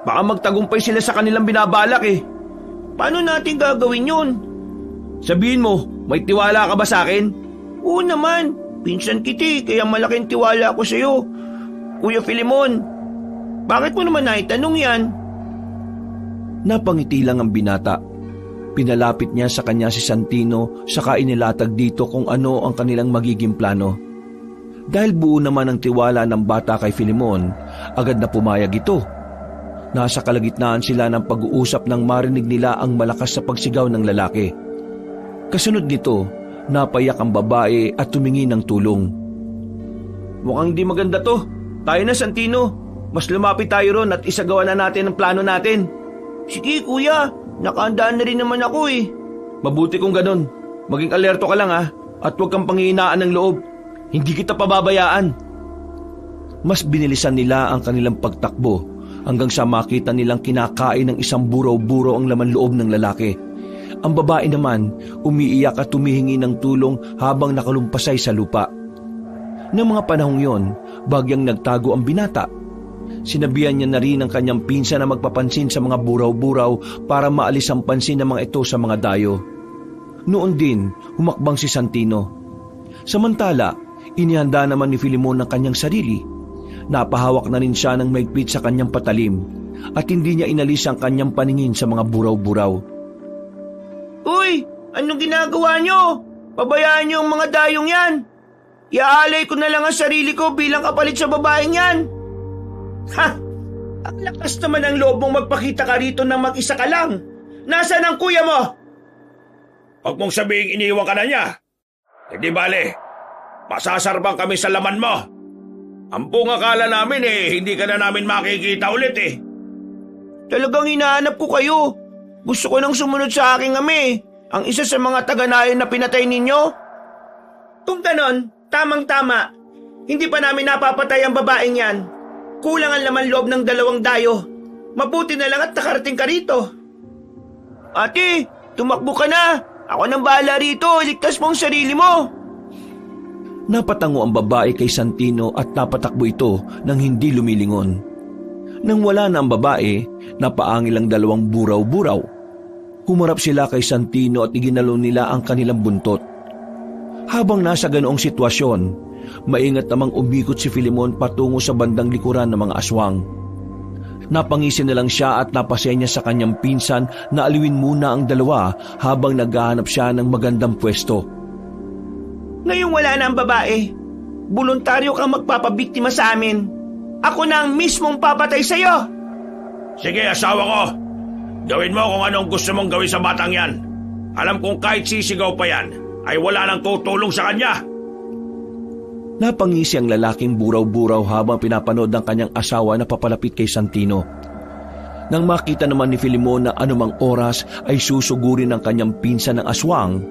Baka magtagumpay sila sa kanilang binabalak eh. Paano natin gagawin yun? Sabihin mo, may tiwala ka ba sa akin? Oo naman, pinsan kita kaya malaking tiwala ko sa'yo. Kuya Filemon, bakit mo naman naitanong yan? Napangiti lang ang binata. Pinalapit niya sa kanya si Santino saka inilatag dito kung ano ang kanilang magiging plano. Dahil buo naman ang tiwala ng bata kay Filemon, agad na pumayag ito. Nasa kalagitnaan sila ng pag-uusap nang marinig nila ang malakas sa pagsigaw ng lalaki. Kasunod nito, napayak ang babae at tumingi ng tulong. Mukhang di maganda to. Tayo na, Santino. Mas lumapit tayo ron at isagawa na natin ang plano natin. Sige kuya, nakahandaan na rin naman ako eh. Mabuti kung ganun. Maging alerto ka lang ha, at huwag kang panghihinaan ng loob. Hindi kita pababayaan. Mas binilisan nila ang kanilang pagtakbo hanggang sa makita nilang kinakain ng isang buraw-buraw ang laman loob ng lalaki. Ang babae naman umiiyak at tumihingi ng tulong habang nakalumpasay sa lupa. Noong mga panahong yon, bagyang nagtago ang binata. Sinabihan niya na rin ang kanyang pinsan na magpapansin sa mga buraw-buraw para maalis ang pansin ng mga ito sa mga dayo. Noon din, humakbang si Santino. Samantala, inihanda naman ni Filemon ang kanyang sarili. Napahawak na rin siya ng maigpit sa kanyang patalim at hindi niya inalis ang kanyang paningin sa mga buraw-buraw. Uy, anong ginagawa nyo? Pabayaan nyo ang mga dayong yan. Iaalay ko na lang ang sarili ko bilang kapalit sa babaeng yan. Ha! Ang lakas naman ang loob mong magpakita ka rito nang mag-isa ka lang. Nasaan ang kuya mo? Huwag mong sabihing iniwan ka na niya. Hindi bale, masasarbang kami sa laman mo. Ang buong akala namin hindi ka na namin makikita ulit eh. Talagang hinahanap ko kayo. Gusto ko nang sumunod sa aking ami, ang isa sa mga taga-nayon na pinatay ninyo. Kung ganon, tamang-tama. Hindi pa namin napapatay ang babaeng yan. Kulang ang laman loob ng 2 dayo. Mabuti na lang at nakarating ka rito. Ate, tumakbo ka na. Ako nang bahala rito, iligtas mo ang sarili mo. Napatango ang babae kay Santino at napatakbo ito nang hindi lumilingon. Nang wala na ang babae, napaangil ang 2 buraw-buraw. Humarap sila kay Santino at iginalo nila ang kanilang buntot. Habang nasa ganoong sitwasyon, maingat namang umikot si Filemon patungo sa bandang likuran ng mga aswang. Napangisi na lang siya at napasya niya sa kanyang pinsan na aliwin muna ang 2 habang naghahanap siya ng magandang pwesto. Ngayong wala na ang babae, voluntaryo kang magpapabiktima sa amin. Ako na ang mismong papatay sa'yo. Sige, asawa ko. Gawin mo kung anong gusto mong gawin sa batang yan. Alam kong kahit sisigaw pa yan, ay wala nang tutulong sa kanya. Napangisi ang lalaking buraw-buraw habang pinapanood ng kanyang asawa na papalapit kay Santino. Nang makita naman ni Filemon na anumang oras ay susugurin ng kanyang pinsan ng aswang,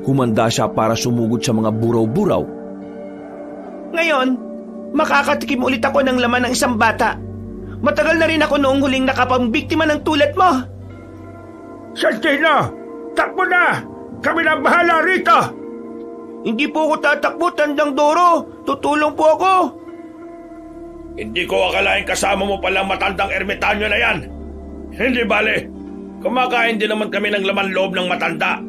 humanda siya para sumugod sa mga buraw-buraw. Ngayon, makakatikim ulit ako ng laman ng isang bata. Matagal na rin ako noong huling nakapambiktima ng tulad mo. Santino, takbo na! Kami na bahala rito! Hindi po ako tatakbo, Tandang Doro. Tutulong po ako. Hindi ko akalain kasama mo palang matandang ermitanyo na yan. Hindi bale, kumakain din naman kami ng laman loob ng matanda.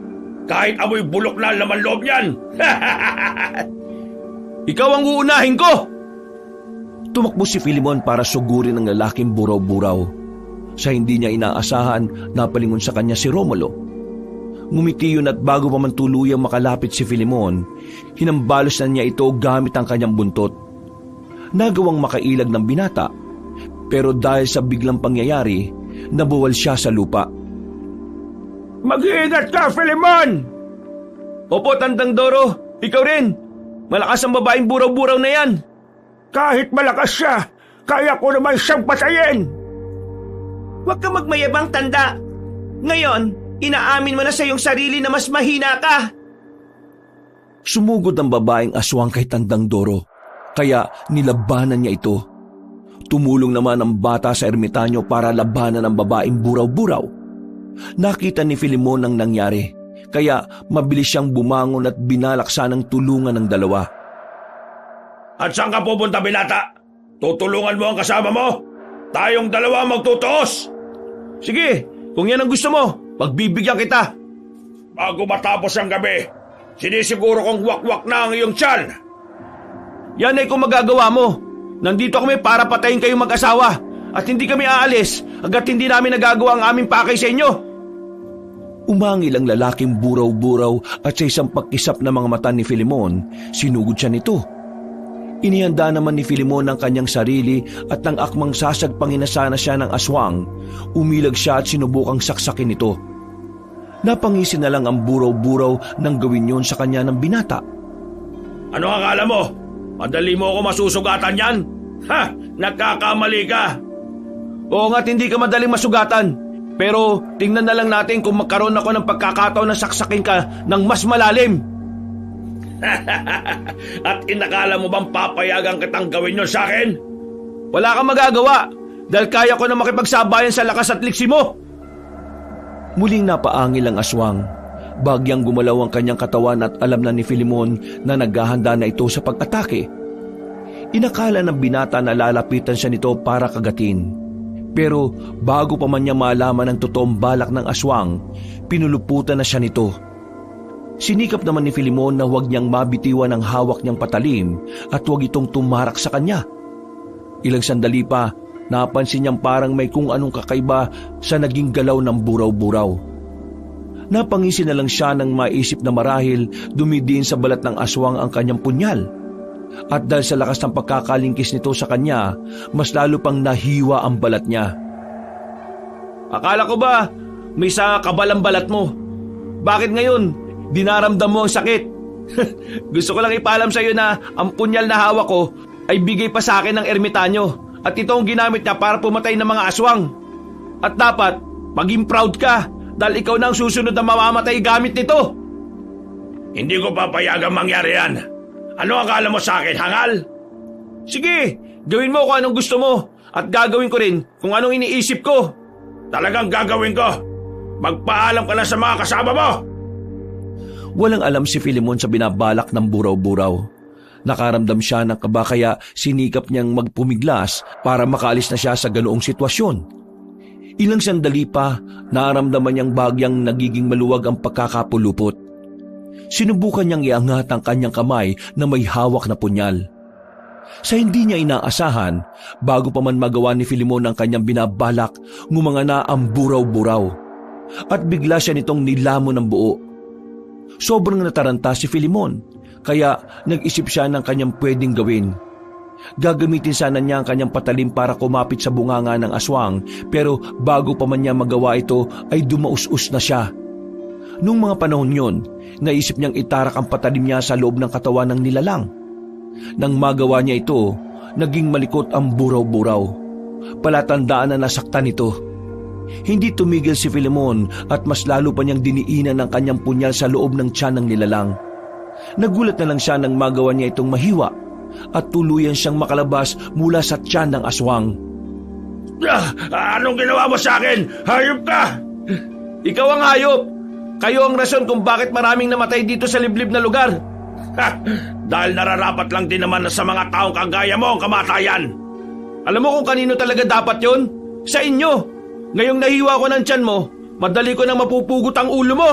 Kahit amoy bulok na ang laman loob niyan. Ikaw ang uunahin ko! Tumakbo si Filemon para sugurin ang lalaking buraw-buraw. Sa hindi niya inaasahan, napalingon sa kanya si Romulo. Ngumiti yun at bago pa man tuluyang makalapit si Filemon, hinambalos na niya ito gamit ang kanyang buntot. Nagawang makailag ng binata, pero dahil sa biglang pangyayari, nabuwal siya sa lupa. Mag-iingat ka, Filemon! Opo, Tandang Doro, ikaw rin. Malakas ang babaeng buraw-buraw na yan. Kahit malakas siya, kaya ko naman siyang patayin. Huwag ka magmayabang, Tanda. Ngayon, inaamin mo na sa iyong sarili na mas mahina ka. Sumugod ang babaeng aswang kay Tandang Doro, kaya nilabanan niya ito. Tumulong naman ang bata sa ermitanyo para labanan ang babaeng buraw-buraw. Nakita ni Filemon ang nangyari, kaya mabilis siyang bumangon at binalaksa ng tulungan ng dalawa. At saan ka pupunta, binata? Tutulungan mo ang kasama mo? Tayong dalawa magtutuos! Sige, kung yan ang gusto mo, pagbibigyan kita. Bago matapos ang gabi, sinisiguro kong wakwak na ang iyong tiyan. Yan ay kung magagawa mo. Nandito kami para patayin kayong mag-asawa at hindi kami aalis hanggat hindi namin nagagawa ang aming pakay sa inyo. Umangil ang lalaking buraw-buraw at sa isang pagkisap ng mga mata ni Filemon, sinugod siya nito. Inihanda naman ni Filemon ang kanyang sarili at nang akmang sasagpangin na sana siya ng aswang, umilag siya at sinubukang saksakin ito. Napangisin na lang ang buraw-buraw nang gawin yun sa kanya ng binata. Ano akala mo? Madali mo ako masusugatan yan? Ha! Nagkakamali ka! Oo nga't hindi ka madaling masugatan. Pero tingnan na lang natin kung magkaroon ako ng pagkakataon na saksakin ka ng mas malalim. At inakala mo bang papayagan kitang gawin yun sa akin? Wala kang magagawa dahil kaya ko na makipagsabayan sa lakas at liksi mo. Muling napaangil ang aswang. Bagyang gumalaw ang kanyang katawan at alam na ni Filemon na naghahanda na ito sa pag-atake. Inakala ng binata na lalapitan siya nito para kagatin. Pero bago pa man niya malaman ang totoong balak ng aswang, pinuluputan na siya nito. Sinikap naman ni Filemon na huwag niyang mabitiwan ang hawak niyang patalim at huwag itong tumarak sa kanya. Ilang sandali pa, napansin niyang parang may kung anong kakaiba sa naging galaw ng buraw-buraw. Napangisi na lang siya nang maisip na marahil dumidiin sa balat ng aswang ang kanyang punyal. At dahil sa lakas ng pagkakalingkis nito sa kanya, mas lalo pang nahiwa ang balat niya. Akala ko ba may sa kabalang balat mo? Bakit ngayon dinaramdam mo ang sakit? Gusto ko lang ipaalam sa iyo na ang punyal na hawak ko ay bigay pa sa akin ng ermitanyo at ito ang ginamit niya para pumatay ng mga aswang. At dapat maging proud ka dahil ikaw na ang susunod na mamamatay gamit nito. Hindi ko papayagang mangyari yan. Ano akala mo sa akin, hangal? Sige, gawin mo kung anong gusto mo at gagawin ko rin kung anong iniisip ko. Talagang gagawin ko. Magpaalam ka na sa mga kasama mo. Walang alam si Filemon sa binabalak ng buraw-buraw. Nakaramdam siya ng kaba kaya sinikap niyang magpumiglas para makaalis na siya sa ganoong sitwasyon. Ilang sandali pa, naramdaman niyang bagyang nagiging maluwag ang pagkakapulupot. Sinubukan niyang iangat ang kanyang kamay na may hawak na punyal. Sa hindi niya inaasahan, bago pa man magawa ni Filemon ang kanyang binabalak, ngumangana ang buraw-buraw. At bigla siya nitong nilamon ng buo. Sobrang nataranta si Filemon, kaya nag-isip siya ng kanyang pwedeng gawin. Gagamitin sana niya ang kanyang patalim para kumapit sa bunganga ng aswang, pero bago pa man niya magawa ito ay dumaus-us na siya. Nung mga panahon yun, naisip niyang itarak ang patalim niya sa loob ng katawan ng nilalang. Nang magawa niya ito, naging malikot ang buraw-buraw. Palatandaan na nasaktan ito. Hindi tumigil si Filemon at mas lalo pa niyang diniinan ang kanyang punyal sa loob ng tiyan ng nilalang. Nagulat na lang siya nang magawa niya itong mahiwa at tuluyan siyang makalabas mula sa tiyan ng aswang. Anong ginawa mo sa akin? Hayop ka! Ikaw ang hayop! Kayo ang rason kung bakit maraming namatay dito sa liblib na lugar. Dahil nararapat lang din naman sa mga taong kagaya mo ang kamatayan. Alam mo kung kanino talaga dapat yon? Sa inyo! Ngayong nahiwa ko ng tiyan mo, madali ko nang mapupugot ang ulo mo.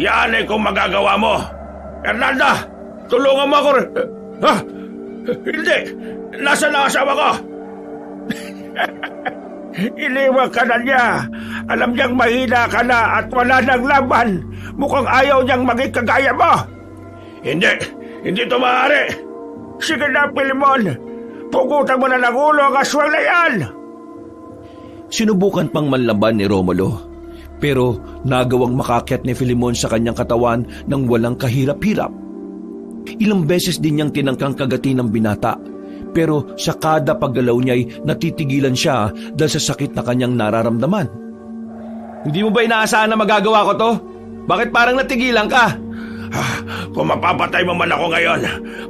Yan ay kung magagawa mo. Hernanda, tulungan mo ako. Hindi! Nasaan ang asawa ko? Iniwan ka na niya. Alam niyang mahina ka na at wala nang laban. Mukhang ayaw niyang maging kagaya mo. Hindi ito maaari. Sige na, Filemon. Pugutan mo na ng ulo ang aswang na yan. Sinubukan pang manlaban ni Romulo, pero nagawang makakyat ni Filemon sa kanyang katawan ng walang kahirap-hirap. Ilang beses din niyang tinangkang kagatin ng binata, pero sa kada paggalaw niya'y natitigilan siya dahil sa sakit na kanyang nararamdaman. Hindi mo ba inaasahan na magagawa ko to? Bakit parang natigilan ka? Kung mapapatay mo man ako ngayon,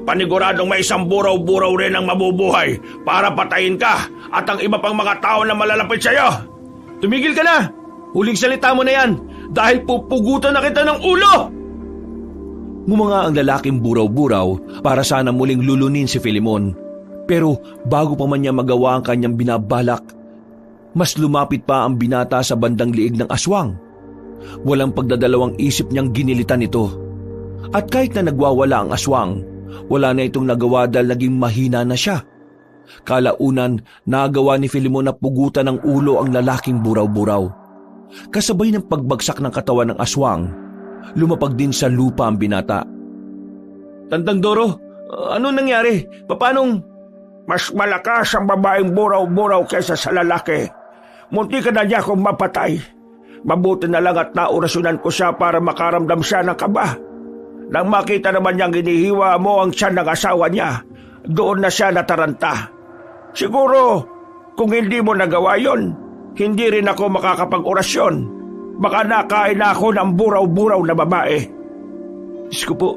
paniguradong may isang buraw-buraw rin ang mabubuhay para patayin ka at ang iba pang mga tao na malalapit sa'yo. Tumigil ka na! Huling salita mo na yan dahil pupugutan na kita ng ulo! Ngumanga ang lalaking buraw-buraw para sana muling lulunin si Filemon. Pero bago pa man niya magawa ang kanyang binabalak, mas lumapit pa ang binata sa bandang liig ng aswang. Walang pagdadalawang isip niyang ginilitan ito. At kahit na nagwawala ang aswang, wala na itong nagawa dahil naging mahina na siya. Kalaunan, nagawa ni Filemon na pugutan ng ulo ang lalaking buraw-buraw. Kasabay ng pagbagsak ng katawan ng aswang, lumapag din sa lupa ang binata. Tandang Doro, ano nangyari? Paanong... Mas malakas ang babaeng buraw-buraw kaysa sa lalaki. Munti ka na niya kung mapatay. Mabuti na lang at naorasyonan ko siya para makaramdam siya ng kaba. Nang makita naman niyang inihiwa mo ang tiyan ng asawa niya, doon na siya nataranta. Siguro, kung hindi mo nagawa yon, hindi rin ako makakapag-orasyon. Baka nakain na ako ng buraw-buraw na babae. Diyos ko po,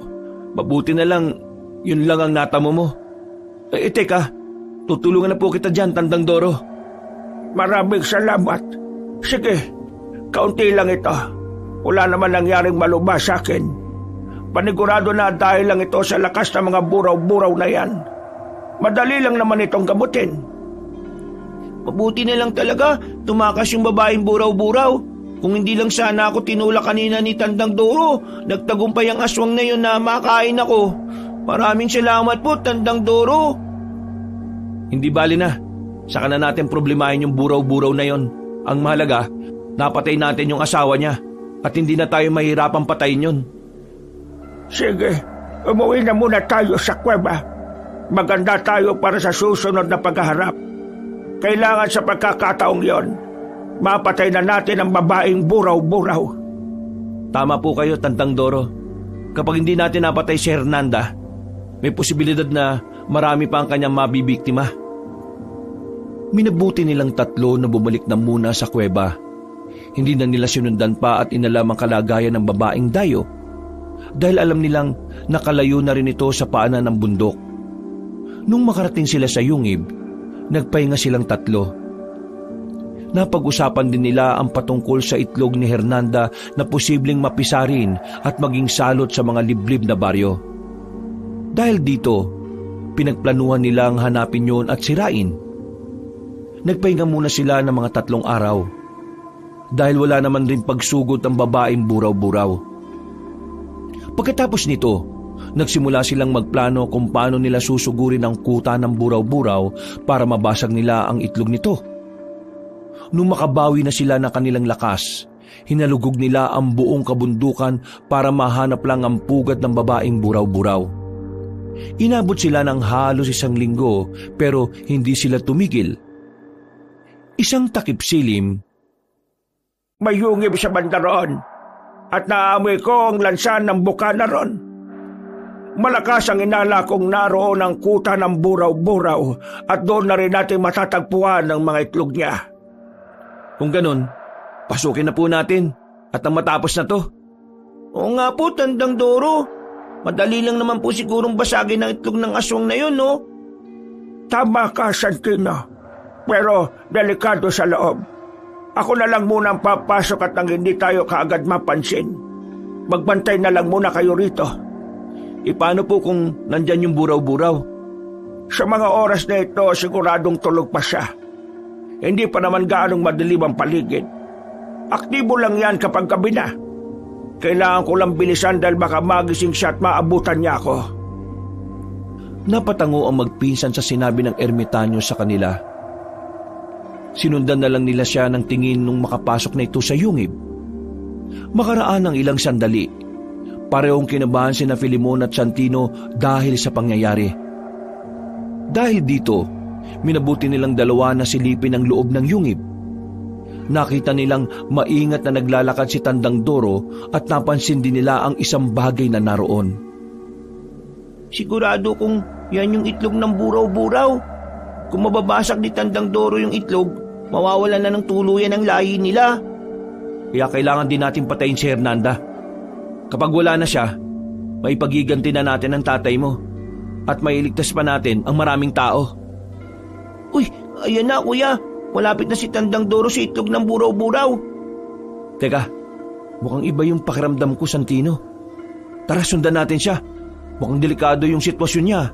mabuti na lang, yun lang ang natamo mo. Teka, tutulungan na po kita dyan, Tandang Doro. Maraming salamat. Sige, kaunti lang ito. Wala naman nangyaring maluma sa akin. Panigurado na dahil lang ito sa lakas ng mga buraw-buraw na yan. Madali lang naman itong gamutin. Mabuti na lang talaga, tumakas yung babaeng buraw-buraw. Kung hindi lang sana ako tinulak kanina ni Tandang Doro, nagtagumpay ang aswang na yun na makain ako. Maraming salamat po, Tandang Doro. Hindi bali na. Saka na natin problemahin yung buraw-buraw na yon. Ang mahalaga, napatay natin yung asawa niya at hindi na tayo mahirapang patayin yun. Sige, umuwi na muna tayo sa kuweba. Maganda tayo para sa susunod na paghaharap. Kailangan sa pagkakataong yon, mapatay na natin ang babaeng buraw-buraw. Tama po kayo, Tandang Doro. Kapag hindi natin napatay si Hernanda, may posibilidad na marami pa ang kanyang mabibiktima. Minabuti nilang tatlo na bumalik na muna sa kuweba. Hindi na nila sinundan pa at inalam ang kalagayan ng babaeng dayo dahil alam nilang nakalayo na rin ito sa paanan ng bundok. Nung makarating sila sa yungib, nagpahinga silang tatlo. Napag-usapan din nila ang patungkol sa itlog ni Hernanda na posibleng mapisarin at maging salot sa mga liblib na baryo. Dahil dito, pinagplanuhan nilang hanapin yon at sirain. Nagpahinga muna sila ng mga 3 araw dahil wala naman rin pagsugod ang babaeng buraw-buraw. Pagkatapos nito, nagsimula silang magplano kung paano nila susugurin ang kuta ng buraw-buraw para mabasag nila ang itlog nito. Nung makabawi na sila ng kanilang lakas, hinalugog nila ang buong kabundukan para mahanap lang ang pugad ng babaeng buraw-buraw. Inabot sila ng halos 1 linggo pero hindi sila tumigil. Isang takip silim, may yungib sa banda roon at naamoy ko ang lansan ng bukana ron. Malakas ang inala kong naroon ang kuta ng buraw-buraw at doon na rin natin matatagpuan ang mga itlog niya. Kung ganun, pasukin na po natin at ang matapos na to. Oo nga po, Tandang Doro. Madali lang naman po sigurong basagin ang itlog ng aswang na yun, no? Tama ka, Santino. Pero delikado sa loob. Ako na lang muna ang papasok at nang hindi tayo kaagad mapansin. Magbantay na lang muna kayo rito. Paano po kung nandyan yung buraw-buraw? Sa mga oras na ito, siguradong tulog pa siya. Hindi pa naman gaanong madilim ang paligid. Aktibo lang yan kapag gabi na. Kailangan ko lang bilisan dahil baka magising siya at maabutan niya ako. Napatango ang magpinsan sa sinabi ng ermitanyo sa kanila. Sinundan na lang nila siya ng tingin nung makapasok na ito sa yungib. Makaraan ng ilang sandali, parehong kinabahan sina Filemon at Santino dahil sa pangyayari. Dahil dito, minabuti nilang dalawa na silipin ang loob ng yungib. Nakita nilang maingat na naglalakad si Tandang Doro at napansin din nila ang isang bagay na naroon. Sigurado kung yan yung itlog ng buraw-buraw. Kung mababasag ni Tandang Doro yung itlog, mawawala na ng tuluyan ang lahi nila. Kaya kailangan din natin patayin si Hernanda. Kapag wala na siya, maipagiganti na natin ang tatay mo at mailigtas pa natin ang maraming tao. Uy, ayan na kuya. Malapit na si Tandang Doro sa itlog ng buraw-buraw. Teka, mukhang iba yung pakiramdam ko, Santino. Tara, sundan natin siya. Mukhang delikado yung sitwasyon niya.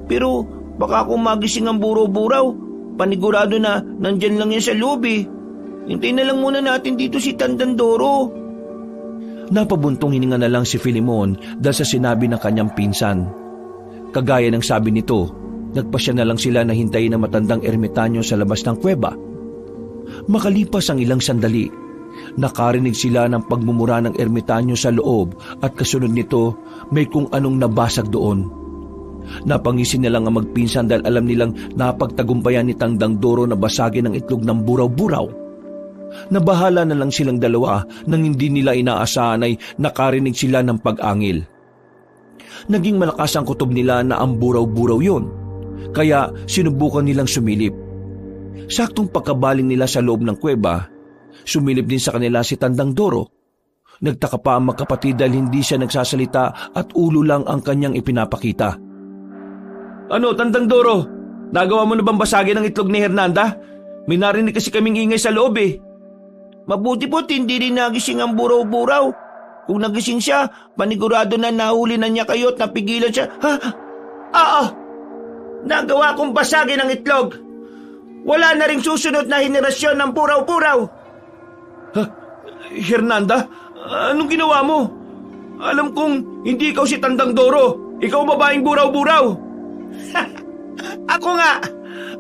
Pero baka kung magising ang buraw-buraw, panigurado na nandyan lang yan sa loob eh. Hintayin na lang muna natin dito si Tandang Doro. Napabuntong hininga na lang si Filemon dahil sa sinabi ng kanyang pinsan. Kagaya ng sabi nito, nagpasya na lang sila na hintayin ang matandang ermitanyo sa labas ng kuweba. Makalipas ang ilang sandali, nakarinig sila ng pagmumura ng ermitanyo sa loob at kasunod nito may kung anong nabasag doon. Napangisin na lang ang magpinsan dahil alam nilang napagtagumpayan ni Tandang Doro na basagin ang itlog ng buraw-buraw. Nabahala na lang silang dalawa nang hindi nila inaasahan ay nakarinig sila ng pag-angil. Naging malakas ang kutob nila na ang buraw-buraw yun, kaya sinubukan nilang sumilip. Saktong pagkabaling nila sa loob ng kuweba, sumilip din sa kanila si Tandang Doro. Nagtaka pa ang magkapatid dahil hindi siya nagsasalita at ulo lang ang kanyang ipinapakita. Ano, Tandang Doro? Nagawa mo na bang basagin ang itlog ni Hernanda? May narinig kasi kaming ingay sa loob eh. Mabuti po't hindi rin nagising ang buraw-buraw. Kung nagising siya, panigurado na nahuli na niya kayo at napigilan siya. Oo! Nagawa kong basagin ang itlog. Wala na ring susunod na henerasyon ng buraw-buraw. Hernanda, anong ginawa mo? Alam kong hindi ikaw si Tandang Doro. Ikaw babaeng buraw-buraw. Ako nga!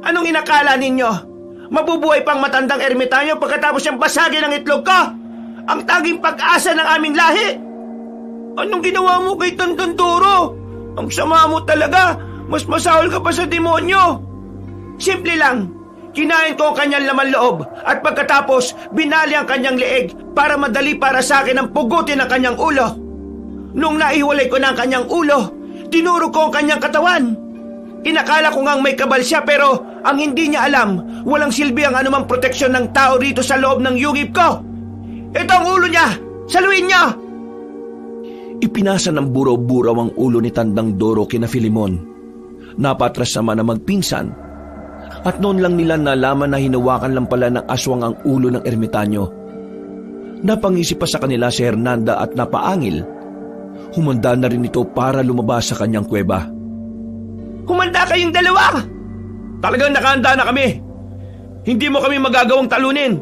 Anong inakala ninyo? Mabubuhay pang matandang ermitanyo pagkatapos siyang basagin ang itlog ko? Ang taging pag-asa ng aming lahi! Anong ginawa mo kay Tandang Doro? Ang sama mo talaga! Mas masahol ka pa sa demonyo! Simple lang, kinain ko ang kanyang laman loob at pagkatapos binali ang kanyang leeg para madali para sa akin ang pugutin ang kanyang ulo. Nung naihiwalay ko na ang kanyang ulo, tinuro ko ang kanyang katawan. Inakala ko ngang may kabal siya pero ang hindi niya alam, walang silbi ang anumang proteksyon ng tao rito sa loob ng yungib ko. Ito ang ulo niya! Saluin niya! Ipinasa ng buraw-buraw ang ulo ni Tandang Doro kina Filemon. Napatras naman ang magpinsan. At noon lang nila nalaman na hinawakan lang pala ng aswang ang ulo ng ermitanyo. Napangisip pa sa kanila si Hernanda at napaangil. Humanda na rin ito para lumabas sa kanyang kuweba. Humanda kayong dalawa! Talagang nakahanda na kami. Hindi mo kami magagawang talunin.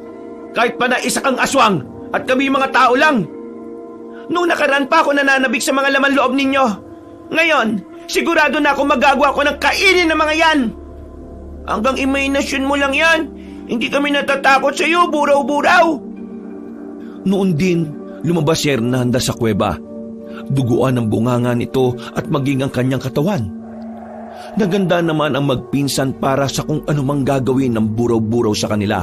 Kahit pa na isa kang aswang at kami mga tao lang. Nung nakaraan pa ako nananabik sa mga laman loob ninyo. Ngayon, sigurado na ako magagawa ko ng kainin ng mga yan. Hanggang imahinasyon mo lang yan. Hindi kami natatakot sa iyo, buraw-buraw. Noon din, lumabas si Hernanda sa kuweba. Duguan ang bunganga nito at maging ang kanyang katawan. Naganda naman ang magpinsan para sa kung anumang gagawin ng buraw-buraw sa kanila.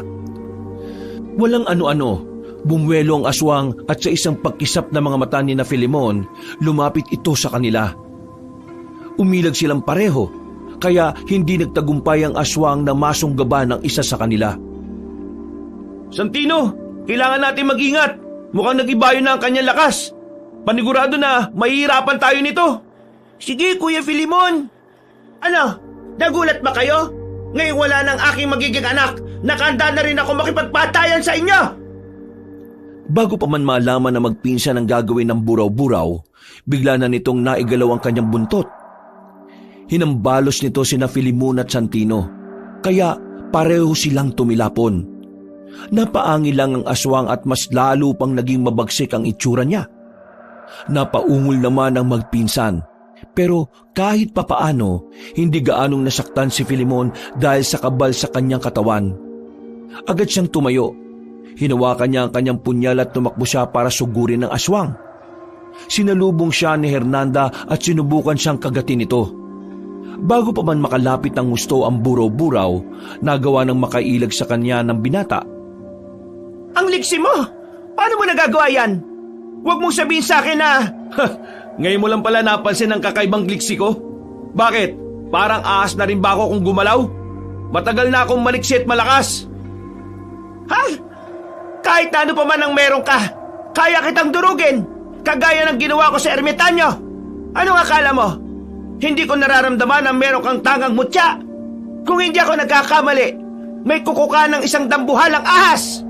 Walang ano-ano, bumwelo ang aswang at sa isang pagkisap na mga mata ni na Filemon, lumapit ito sa kanila. Umilag silang pareho, kaya hindi nagtagumpay ang aswang na masunggaban ng isa sa kanila. Santino, kailangan natin mag-ingat. Mukhang nag-ibayo na ang kanyang lakas. Panigurado na mahihirapan tayo nito. Sige, Kuya Filemon. Ano, nagulat ba kayo? Ngayon wala nang aking magiging anak nakahanda na rin ako makipagpatayan sa inyo. Bago pa man malaman na magpinsan ang gagawin ng buraw-buraw, bigla na nitong naigalaw ang kanyang buntot. Hinambalos nito sina Filimon at Santino, kaya pareho silang tumilapon. Napaangil lang ang aswang at mas lalo pang naging mabagsik ang itsura niya. Napaungol naman ang magpinsan, pero kahit papaano, hindi gaanong nasaktan si Filimon dahil sa kabal sa kanyang katawan. Agad siyang tumayo. Hinawakan niya ang kanyang punyal at tumakbo siya para sugurin ng aswang. Sinalubong siya ni Hernanda at sinubukan siyang kagatin ito. Bago pa man makalapit ng gusto ang buraw-buraw, nagawa ng makailag sa kanya ng binata. Ang liksi mo! Paano mo nagagawa yan? Huwag mong sabihin sa akin na... Ngayon mo lang pala napansin ang kakaibang gliksi ko? Bakit? Parang ahas na rin ba ako kung gumalaw? Matagal na akong maliksi at malakas. Ha? Kahit na ano pa man ang meron ka, kaya kitang durugin, kagaya ng ginawa ko sa ermitanyo. Anong akala mo? Hindi ko nararamdaman na meron kang tangang mutya. Kung hindi ako nagkakamali, may kukuka ng isang dambuhalang ahas.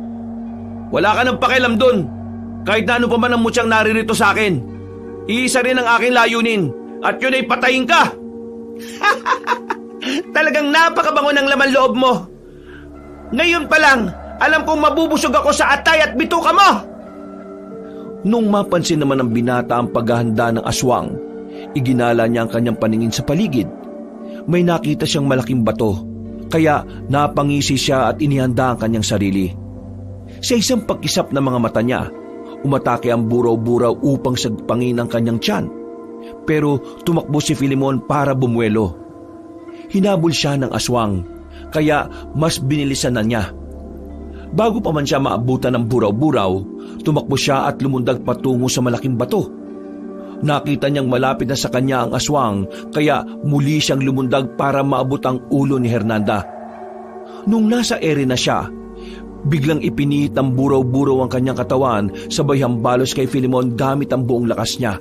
Wala ka ng pakialam dun. Kahit na ano pa man ang mutyang naririto sa akin. Iisa rin ang aking layunin, at yun ay patayin ka. Talagang napakabango ng laman loob mo. Ngayon pa lang, alam kong mabubusog ako sa atay at bituka mo. Nung mapansin naman ng binata ang paghahanda ng aswang, iginala niya ang kanyang paningin sa paligid. May nakita siyang malaking bato, kaya napangisi siya at inihanda ang kanyang sarili. Sa isang pagkisap ng mga mata niya, umatake ang buraw-buraw upang sagpangin ang kanyang tiyan. Pero tumakbo si Filimon para bumuelo. Hinabol siya ng aswang, kaya mas binilisan na niya. Bago pa man siya maabutan ng buraw-buraw, tumakbo siya at lumundag patungo sa malaking bato. Nakita niyang malapit na sa kanya ang aswang, kaya muli siyang lumundag para maabot ang ulo ni Hernanda. Nung nasa ere na siya, biglang ipinihit ng buraw-buraw ang kanyang katawan, sabay hambalos kay Filimon gamit ang buong lakas niya.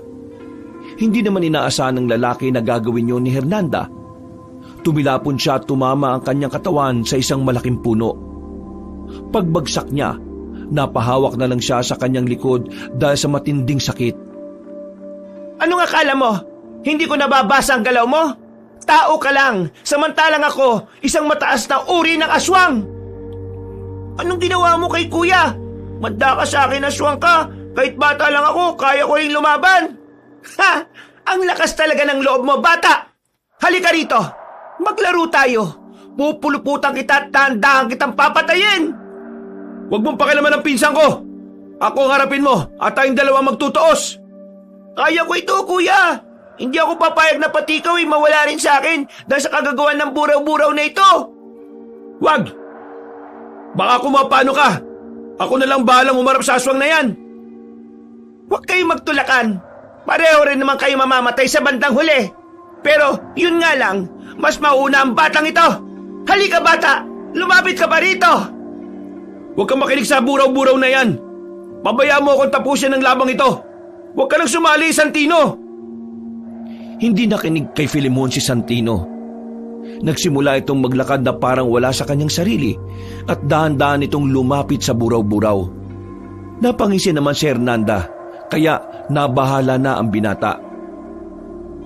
Hindi naman inaasahan ng lalaki na gagawin yun ni Hernanda. Tumilapon siya at tumama ang kanyang katawan sa isang malaking puno. Pagbagsak niya, napahawak na lang siya sa kanyang likod dahil sa matinding sakit. Anong akala mo? Hindi ko nababasa ang galaw mo? Tao ka lang, samantalang ako, isang mataas na uri ng aswang. Anong ginawa mo kay kuya? Manda ka sa akin, aswang ka. Kahit bata lang ako, kaya ko rin lumaban. Ha! Ang lakas talaga ng loob mo, bata! Halika rito, maglaro tayo. Pupuluputan kita at dahan-dahan kitang papatayin. Huwag mong pakialaman ang pinsan ko. Ako ang harapin mo at tayong dalawa magtutuos. Kaya ko ito, kuya. Hindi ako papayag na pati ikaw ay mawala rin sa akin dahil sa kagagawan ng buraw-buraw na ito. Wag! Baka kumapano ka. Ako na lang bahalang umarap sa aswang na yan. Huwag kayong magtulakan. Pareho rin naman kayo mamamatay sa bandang huli. Pero yun nga lang, mas mauna ang batang ito. Halika bata, lumapit ka pa rito. Huwag kang makinig sa buraw-buraw na yan. Pabayaan mo akong tapusin ng labang ito. Huwag ka lang sumali, Santino. Hindi nakinig kay Filimon si Santino. Nagsimula itong maglakad na parang wala sa kanyang sarili at dahan-dahan itong lumapit sa buraw-buraw. Napangisi naman si Hernanda, kaya nabahala na ang binata.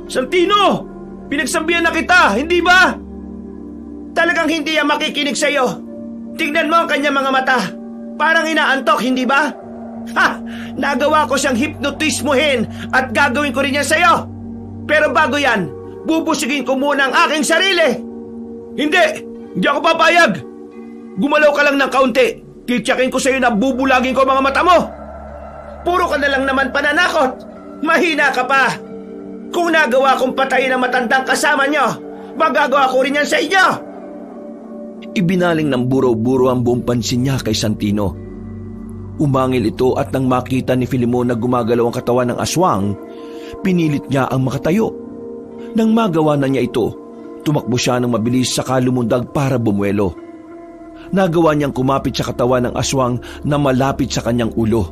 Santino! Pinagsabihan na kita, hindi ba? Talagang hindi yan makikinig sa'yo. Tingnan mo ang kanyang mga mata. Parang inaantok, hindi ba? Ha! Nagawa ko siyang hipnotismuhin at gagawin ko rin yan sa'yo. Pero bago yan, bubusigin ko muna ang aking sarili. Hindi! Hindi ako papayag! Gumalaw ka lang ng kaunti. Titsakin ko sa'yo na bubulagin ko ang mga mata mo. Puro ka na lang naman pananakot. Mahina ka pa. Kung nagawa kong patayin ang matandang kasama nyo, magagawa ko rin yan sa inyo. Ibinaling ng buraw-buraw ang buong pansin niya kay Santino. Umangil ito at nang makita ni Filimon na gumagalaw ang katawan ng aswang, pinilit niya ang makatayo. Nang magawa na niya ito, tumakbo siya ng mabilis saka lumundag para bumuelo. Nagawa niyang kumapit sa katawan ng aswang na malapit sa kanyang ulo.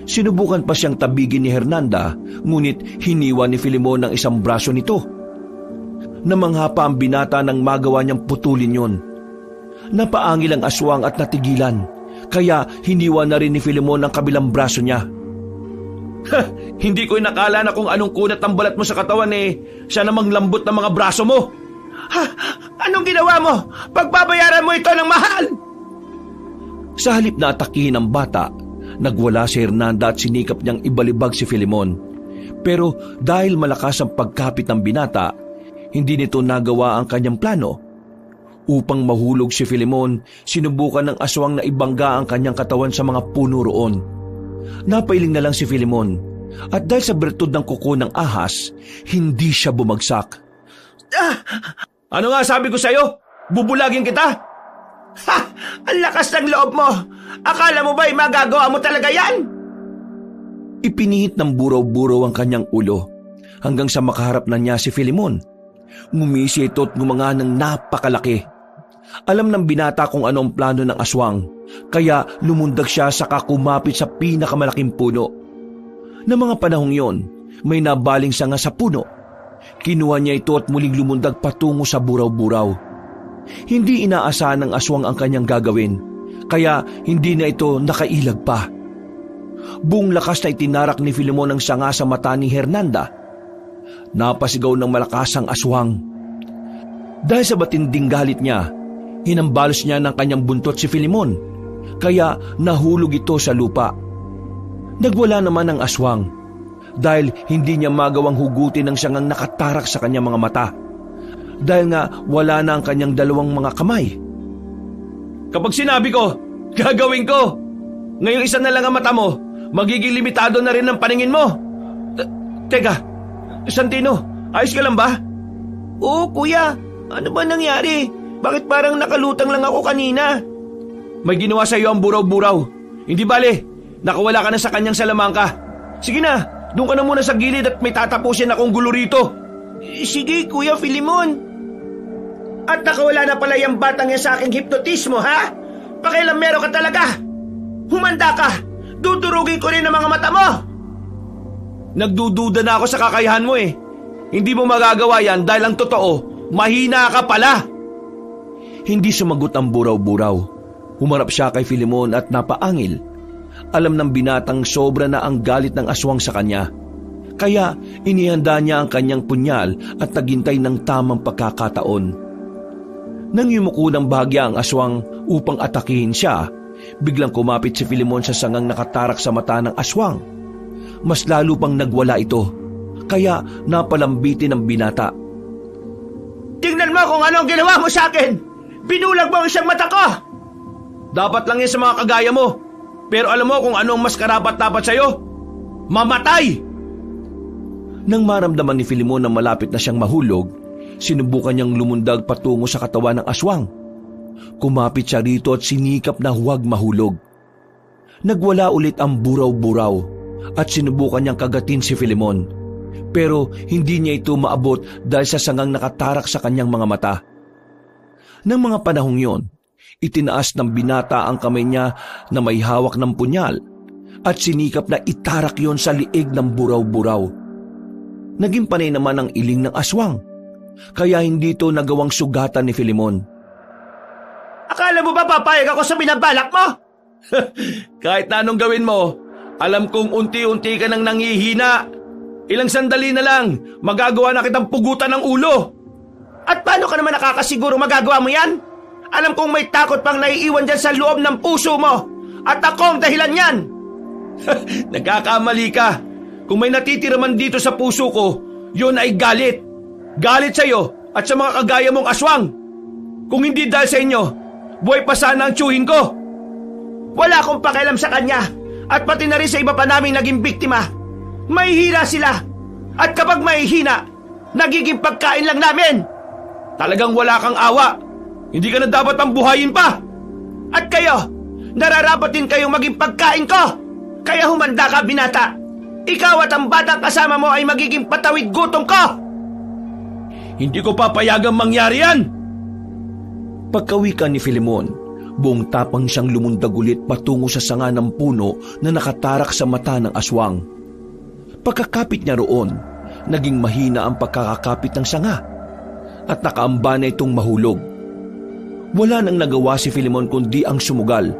Sinubukan pa siyang tabigin ni Hernanda, ngunit hiniwa ni Filimon ang isang braso nito. Namangha pa ang binata nang magawa niyang putulin yon. Napaangil ang aswang at natigilan, kaya hiniwa na rin ni Filemon ang kabilang braso niya. Hindi ko inakala na kung anong kunat ang balat mo sa katawan siya namang lambot ng mga braso mo. Anong ginawa mo? Pagbabayaran mo ito ng mahal! Sa halip na atakihin ang bata, nagwala si Hernanda at sinikap niyang ibalibag si Filemon. Pero dahil malakas ang pagkapit ng binata, hindi nito nagawa ang kanyang plano. Upang mahulog si Filemon, sinubukan ng aswang na ibangga ang kanyang katawan sa mga puno roon. Napailing na lang si Filemon, at dahil sa bertud ng kuko ng ahas, hindi siya bumagsak. Ano nga sabi ko sa'yo? Bubulagin kita? Ang lakas ng loob mo! Akala mo ba'y magagawa mo talaga yan? Ipinihit ng buraw-buraw ang kanyang ulo, hanggang sa makaharap na niya si Filemon. Ngumisi ito at ngumanga ng napakalaki. Alam ng binata kung ano ang plano ng aswang, kaya lumundag siya saka kumapit sa pinakamalaking puno. Ng mga panahong yon, may nabaling sanga sa puno. Kinuha niya ito at muling lumundag patungo sa buraw-buraw. Hindi inaasahan ng aswang ang kanyang gagawin, kaya hindi na ito nakailag pa. Buong lakas na itinarak ni Filemon ang sanga sa mata ni Hernanda. Napasigaw ng malakas ang aswang. Dahil sa matinding galit niya, hinambalos niya ng kanyang buntot si Filemon, kaya nahulog ito sa lupa. Nagwala naman ang aswang, dahil hindi niya magawang hugutin ang sangang nakatarak sa kanyang mga mata, dahil nga wala na ang kanyang dalawang mga kamay. Kapag sinabi ko, gagawin ko. Ngayong isa na lang ang mata mo, magiging limitado na rin ang paningin mo. Teka, Santino, ayos ka lang ba? Oo, kuya. Ano ba nangyari? Bakit parang nakalutang lang ako kanina? May ginawa sa iyo ang buraw-buraw. Hindi bale, nakawala ka na sa kanyang salamangka. Sige na, doon ka na muna sa gilid at may tatapusin akong gulo rito. Sige, Kuya Filemon. At nakawala na pala yung batang yan sa aking hipnotismo, ha? Pakialamero ka talaga. Humanda ka. Dudurugin ko rin ang mga mata mo. Nagdududa na ako sa kakayahan mo Hindi mo magagawa yan dahil ang totoo, mahina ka pala. Hindi sumagot ang buraw-buraw. Humarap siya kay Filemon at napaangil. Alam ng binatang sobra na ang galit ng aswang sa kanya. Kaya inihanda niya ang kanyang punyal at naghintay ng tamang pagkakataon. Nang yumuko ng bahagya ang aswang upang atakihin siya, biglang kumapit si Filemon sa sangang nakatarak sa mata ng aswang. Mas lalo pang nagwala ito, kaya napalambitin ng binata. Tingnan mo kung ano ang ginawa mo sa akin! Binulag mo ang isang mata ko! Dapat lang yan sa mga kagaya mo. Pero alam mo kung anong mas karapat-dapat sa'yo? Mamatay! Nang maramdaman ni Filemon na malapit na siyang mahulog, sinubukan niyang lumundag patungo sa katawan ng aswang. Kumapit siya rito at sinikap na huwag mahulog. Nagwala ulit ang buraw-buraw at sinubukan niyang kagatin si Filemon. Pero hindi niya ito maabot dahil sa sangang nakatarak sa kanyang mga mata. Nang mga panahong yon, itinaas ng binata ang kamay niya na may hawak ng punyal at sinikap na itarak yon sa liig ng buraw-buraw. Naging panay naman ang iling ng aswang, kaya hindi ito nagawang sugatan ni Filemon. Akala mo ba papayag ako sa binabalak mo? Kahit na anong gawin mo, alam kong unti-unti ka nang nangihina. Ilang sandali na lang, magagawa na kitang pugutan ng ulo. At paano ka naman nakakasiguro magagawa mo yan? Alam kong may takot pang naiiwan dyan sa loob ng puso mo. At ako ang dahilan yan. Nagkakamali ka. Kung may natitira man dito sa puso ko, yun ay galit. Galit sa'yo at sa mga kagaya mong aswang. Kung hindi dahil sa inyo, buhay pa sana ang tiyuhin ko. Wala akong pakialam sa kanya. At pati na rin sa iba pa naming naging biktima. Mahihina sila. At kapag mahihina, nagiging pagkain lang namin. Talagang wala kang awa. Hindi ka na dapat ang buhayin pa. At kayo, nararapat din kayong maging pagkain ko. Kaya humanda ka, binata. Ikaw at ang batang kasama mo ay magiging patawid gutom ko. Hindi ko papayagang mangyari yan. Pagkawikan ni Filemon, buong tapang siyang lumundag ulit patungo sa sanga ng puno na nakatarak sa mata ng aswang. Pagkakapit niya roon, naging mahina ang pagkakakapit ng sanga at nakaamba na itong mahulog. Wala nang nagawa si Filemon kundi ang sumugal.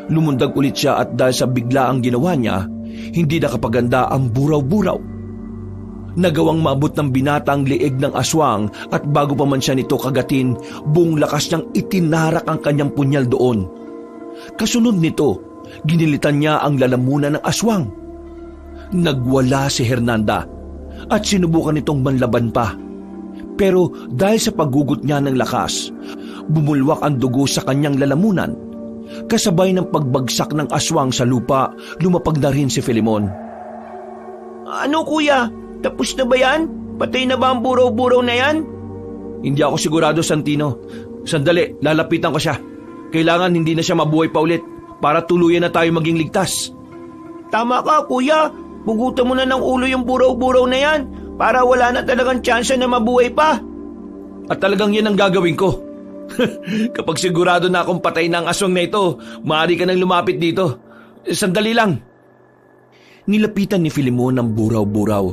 Lumundag ulit siya at dahil sa biglaang ginawa niya, hindi nakapaganda ang buraw-buraw. Nagawang maabot ng binata ang liig ng aswang at bago pa man siya nito kagatin, buong lakas niyang itinarak ang kanyang punyal doon. Kasunod nito, ginilitan niya ang lalamunan ng aswang. Nagwala si Hernanda at sinubukan nitong manlaban pa. Pero dahil sa paggugot niya ng lakas, bumulwak ang dugo sa kanyang lalamunan. Kasabay ng pagbagsak ng aswang sa lupa, lumapag na rin si Filemon. Ano kuya? Tapos na ba yan? Patay na ba ang buraw-buraw na yan? Hindi ako sigurado, Santino. Sandali, lalapitan ko siya. Kailangan hindi na siya mabuhay pa ulit para tuluyan na tayo maging ligtas. Tama ka kuya. Pugutan mo na ng ulo yung buraw-buraw na yan para wala na talagang tsansa na mabuhay pa. At talagang yan ang gagawin ko. Kapag sigurado na akong patay na ang aswang na ito, maaari ka nang lumapit dito. Sandali lang. Nilapitan ni Filemon ang buraw-buraw.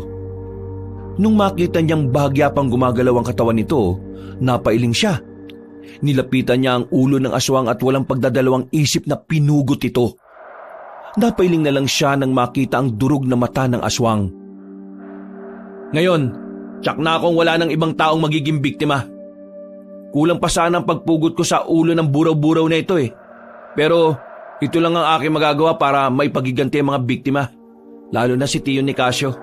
Nung makita niyang bahagya pang gumagalaw ang katawan nito, napailing siya. Nilapitan niya ang ulo ng aswang at walang pagdadalawang isip na pinugot ito. Napailing na lang siya nang makita ang durog na mata ng aswang. Ngayon, tsak na akong wala ng ibang taong magiging biktima. Kulang pa sana ang pagpugot ko sa ulo ng buraw-buraw na ito eh. Pero ito lang ang aking magagawa para maipagiganti ang mga biktima. Lalo na si Tio Nicasio.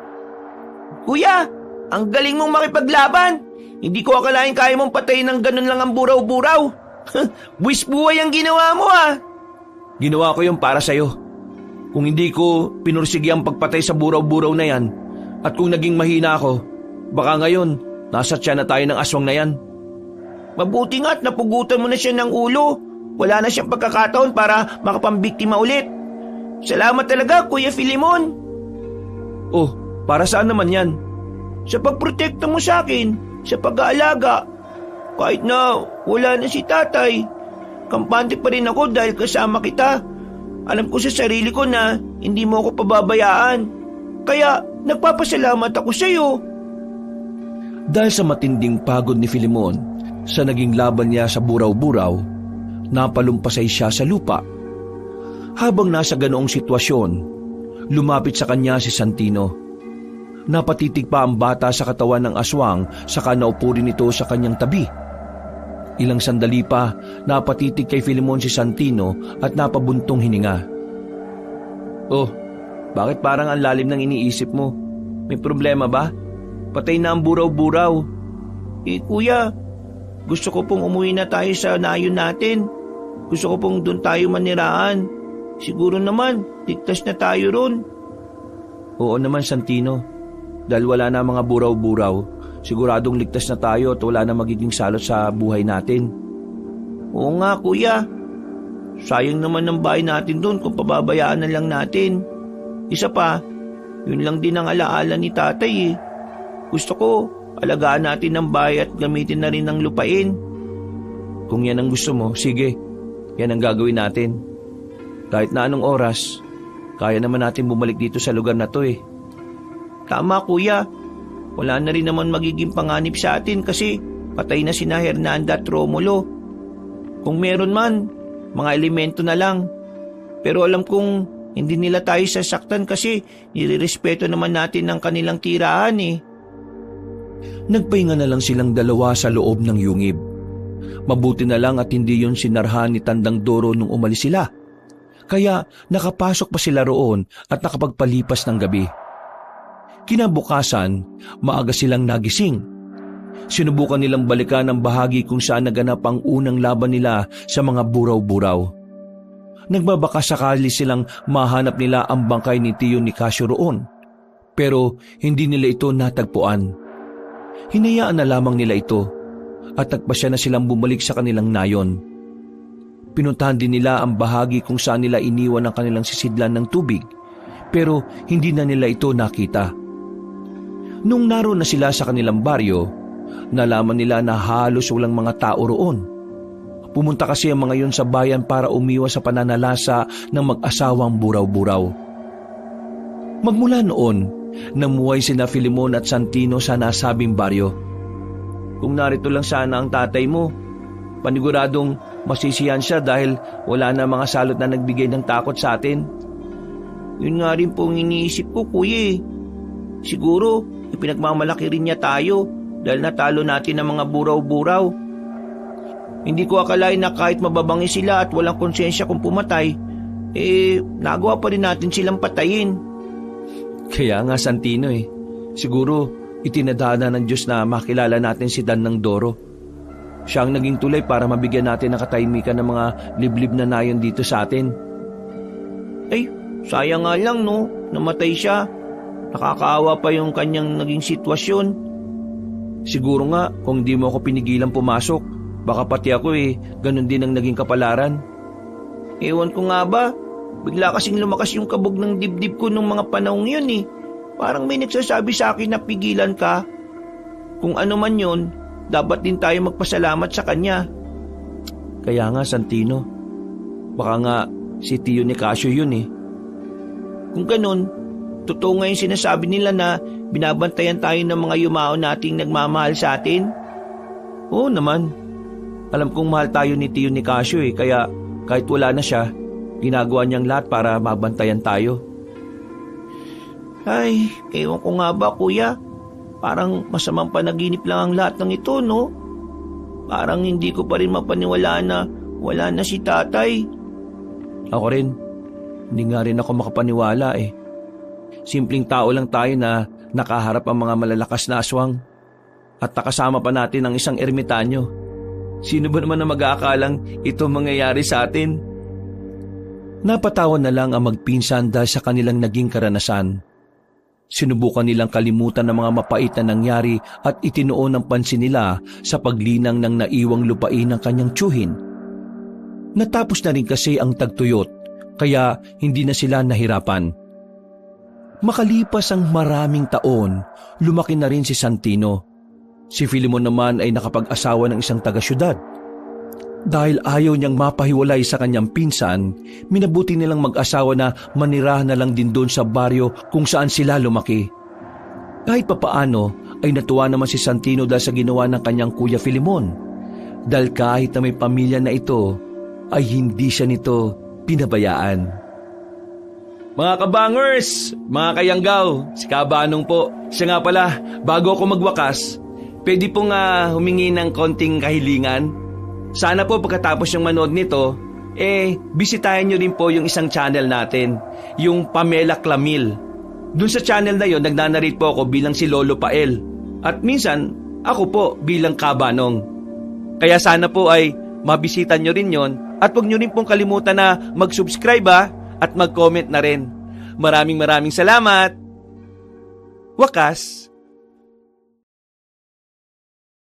Kuya, ang galing mong makipaglaban. Hindi ko akalain kaya mong patayin ng ganun lang ang buraw-buraw. Buwis buhay ang ginawa mo ah. Ginawa ko yung para sa'yo. Kung hindi ko pinursigi ang pagpatay sa buraw-buraw na yan, at kung naging mahina ako, baka ngayon nasa tiyan na tayo ng aswang na yan. Mabuti nga't napugutan mo na siya ng ulo. Wala na siyang pagkakataon para makapambiktima ulit. Salamat talaga, Kuya Filemon. Oh, para saan naman yan? Sa pagprotekta mo sa akin, sa pag-aalaga. Kahit na wala na si tatay, kampante pa rin ako dahil kasama kita. Alam ko sa sarili ko na hindi mo ako pababayaan. Kaya nagpapasalamat ako sa iyo. Dahil sa matinding pagod ni Filemon sa naging laban niya sa buraw-buraw, napalumpasay siya sa lupa. Habang nasa ganoong sitwasyon, lumapit sa kanya si Santino. Napatitig pa ang bata sa katawan ng aswang saka naupo rin ito sa kanyang tabi. Ilang sandali pa, napatitig kay Filemon si Santino at napabuntong hininga. Oh, bakit parang ang lalim ng iniisip mo? May problema ba? Patay na ang buraw-buraw. Kuya, gusto ko pong umuwi na tayo sa nayon natin. Gusto ko pong doon tayo maniraan. Siguro naman, ligtas na tayo ron. Oo naman, Santino. Dahil wala na mga buraw-buraw, siguradong ligtas na tayo at wala na magiging salot sa buhay natin. Oo nga, kuya. Sayang naman ng bahay natin doon kung pababayaan na lang natin. Isa pa, yun lang din ang alaala ni tatay eh. Gusto ko, alagaan natin ang bahay at gamitin na rin ng lupain. Kung yan ang gusto mo, sige. Yan ang gagawin natin. Kahit na anong oras, kaya naman natin bumalik dito sa lugar na to eh. Tama kuya, wala na rin naman magiging panganib sa atin kasi patay na sina Hernanda at Romulo. Kung meron man, mga elemento na lang. Pero alam kong hindi nila tayo sasaktan kasi nilirespeto naman natin ang kanilang tirahan eh. Nagpahinga na lang silang dalawa sa loob ng yungib. Mabuti na lang at hindi yon sinarhan ni Tandang Doro nung umalis sila. Kaya nakapasok pa sila roon at nakapagpalipas ng gabi. Kinabukasan, maaga silang nagising. Sinubukan nilang balikan ang bahagi kung saan naganap ang unang laban nila sa mga buraw-buraw. Nagbabaka sakali silang mahanap nila ang bangkay ni Tio Nicasio roon. Pero hindi nila ito natagpuan. Hinayaan na lamang nila ito at nagpasya na silang bumalik sa kanilang nayon. Pinuntahan din nila ang bahagi kung saan nila iniwan ang kanilang sisidlan ng tubig, pero hindi na nila ito nakita. Nung naroon na sila sa kanilang baryo, nalaman nila na halos walang mga tao roon. Pumunta kasi ang mga yun sa bayan para umiwas sa pananalasa ng mag-asawang buraw-buraw. Magmula noon, namuhay sina Filemon at Santino sa nasabing baryo. Kung narito lang sana ang tatay mo, paniguradong masisiyan siya dahil wala na mga salot na nagbigay ng takot sa atin. Yun nga rin po ang iniisip ko, kuya eh. Siguro, ipinagmamalaki rin niya tayo dahil natalo natin ang mga buraw-buraw. Hindi ko akalain na kahit mababangi sila at walang konsensya kung pumatay, nagawa pa rin natin silang patayin. Kaya nga, Santino siguro itinadhana ng Diyos na makilala natin si Dan ng Doro. Siya ang naging tulay para mabigyan natin ng katahimikan ng mga liblib na nayon dito sa atin. Ay, sayang nga lang no, namatay siya. Nakakaawa pa yung kanyang naging sitwasyon. Siguro nga kung di mo ako pinigilan pumasok, baka pati ako ganun din ang naging kapalaran. Ewan ko nga ba, bigla kasing lumakas yung kabog ng dibdib ko nung mga panahong yun eh. Parang may nagsasabi sa akin na pigilan ka. Kung ano man yun, dapat din tayo magpasalamat sa kanya. Kaya nga, Santino, baka nga si Tio Nicasio yun Kung ganun, totoo nga yung sinasabi nila na binabantayan tayo ng mga yumao nating nagmamahal sa atin? Oo naman. Alam kong mahal tayo ni Tio Nicasio kaya kahit wala na siya, ginagawa niyang lahat para mabantayan tayo. Ay, ewan ko nga ba kuya, parang masamang panaginip lang ang lahat ng ito, no? Parang hindi ko pa rin mapaniwalaan na wala na si tatay. Ako rin, hindi nga rin ako makapaniwala Simpleng tao lang tayo na nakaharap ang mga malalakas na aswang. At nakasama pa natin ang isang ermitanyo. Sino ba naman na mag-aakalang ito mangyayari sa atin? Napatawan na lang ang magpinsan dahil sa kanilang naging karanasan. Sinubukan nilang kalimutan ng mga mapait na nangyari at itinuon ang pansin nila sa paglinang ng naiwang lupain ng kanyang tiyuhin. Natapos na rin kasi ang tagtuyot, kaya hindi na sila nahirapan. Makalipas ang maraming taon, lumaki na rin si Santino. Si Filemon naman ay nakapag-asawa ng isang taga-syudad. Dahil ayaw niyang mapahiwalay sa kanyang pinsan, minabuti nilang mag-asawa na manirahan na lang din doon sa baryo kung saan sila lumaki. Kahit papaano ay natuwa naman si Santino dahil sa ginawa ng kanyang kuya Filemon. Dahil kahit na may pamilya na ito, ay hindi siya nito pinabayaan. Mga kabangers, mga kayanggaw, si Kabanong po. Siya nga pala, bago ako magwakas, pwede pong humingi ng konting kahilingan. Sana po pagkatapos yung manood nito, bisitahin nyo rin po yung isang channel natin, yung Pamela Clamil. Doon sa channel na yon, nagnanarrate po ako bilang si Lolo Pael. At minsan, ako po bilang Kabanong. Kaya sana po ay mabisita nyo rin yon at huwag nyo rin pong kalimutan na mag-subscribe at mag-comment na rin. Maraming salamat. Wakas.